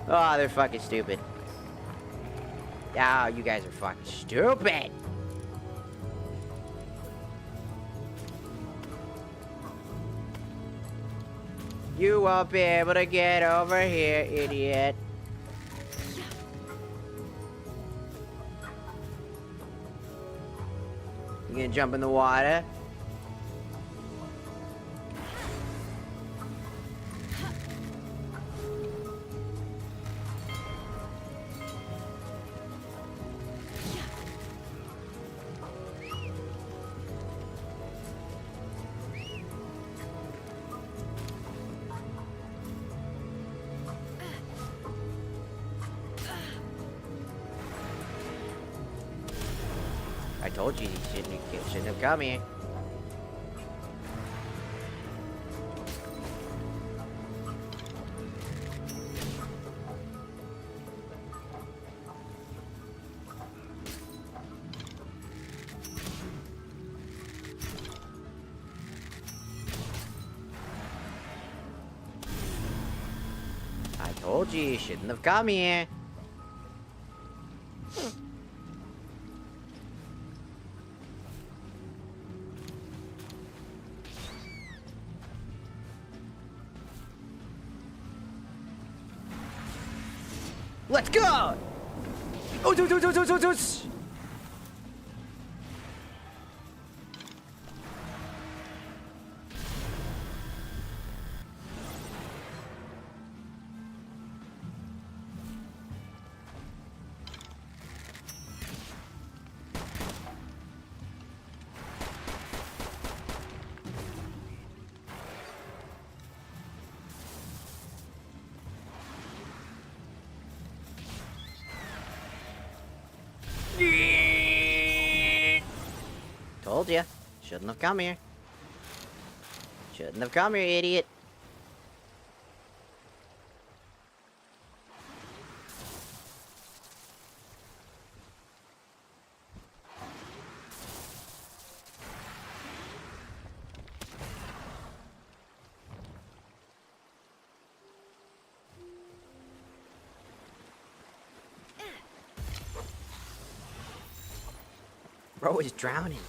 [SPEAKER 1] Oh, they're fucking stupid. Oh, you guys are fucking stupid. You won't be able to get over here, idiot. You gonna jump in the water? I told you shouldn't have come here. I told you shouldn't have come here. Let's go! Oh. Told ya. Shouldn't have come here. Shouldn't have come here, idiot. Bro is drowning.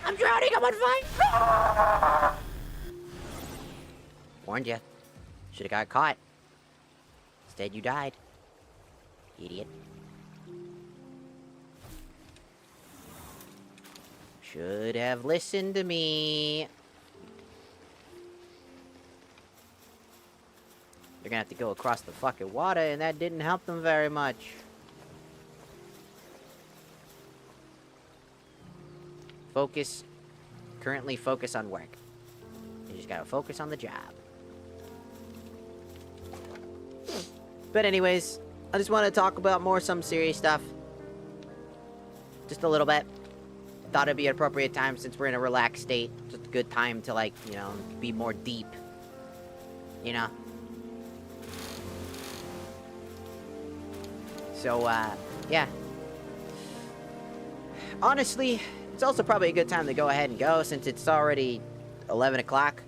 [SPEAKER 1] I'm drowning, I'm on fire! Warned ya. Should've got caught. Instead you died. Idiot. Should have listened to me. They're gonna have to go across the fucking water, and that didn't help them very much. Focus. Currently focus on work. You just gotta focus on the job. But anyways, I just want to talk about some serious stuff. Just a little bit. Thought it'd be an appropriate time since we're in a relaxed state. Just a good time to, like, you know, be more deep. You know? So, yeah. Honestly, it's also probably a good time to go ahead and go since it's already 11 o'clock.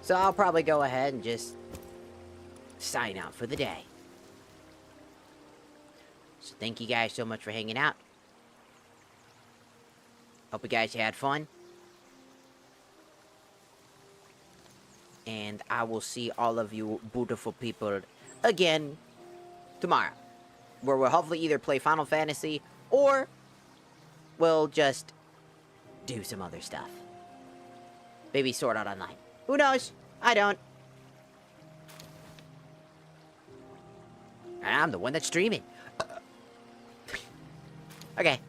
[SPEAKER 1] So I'll probably go ahead and just sign out for the day. So thank you guys so much for hanging out. Hope you guys had fun. And I will see all of you beautiful people again tomorrow. Where we'll hopefully either play Final Fantasy or we'll just do some other stuff. Maybe Sword Art Online. Who knows? I don't. I'm the one that's streaming. Okay.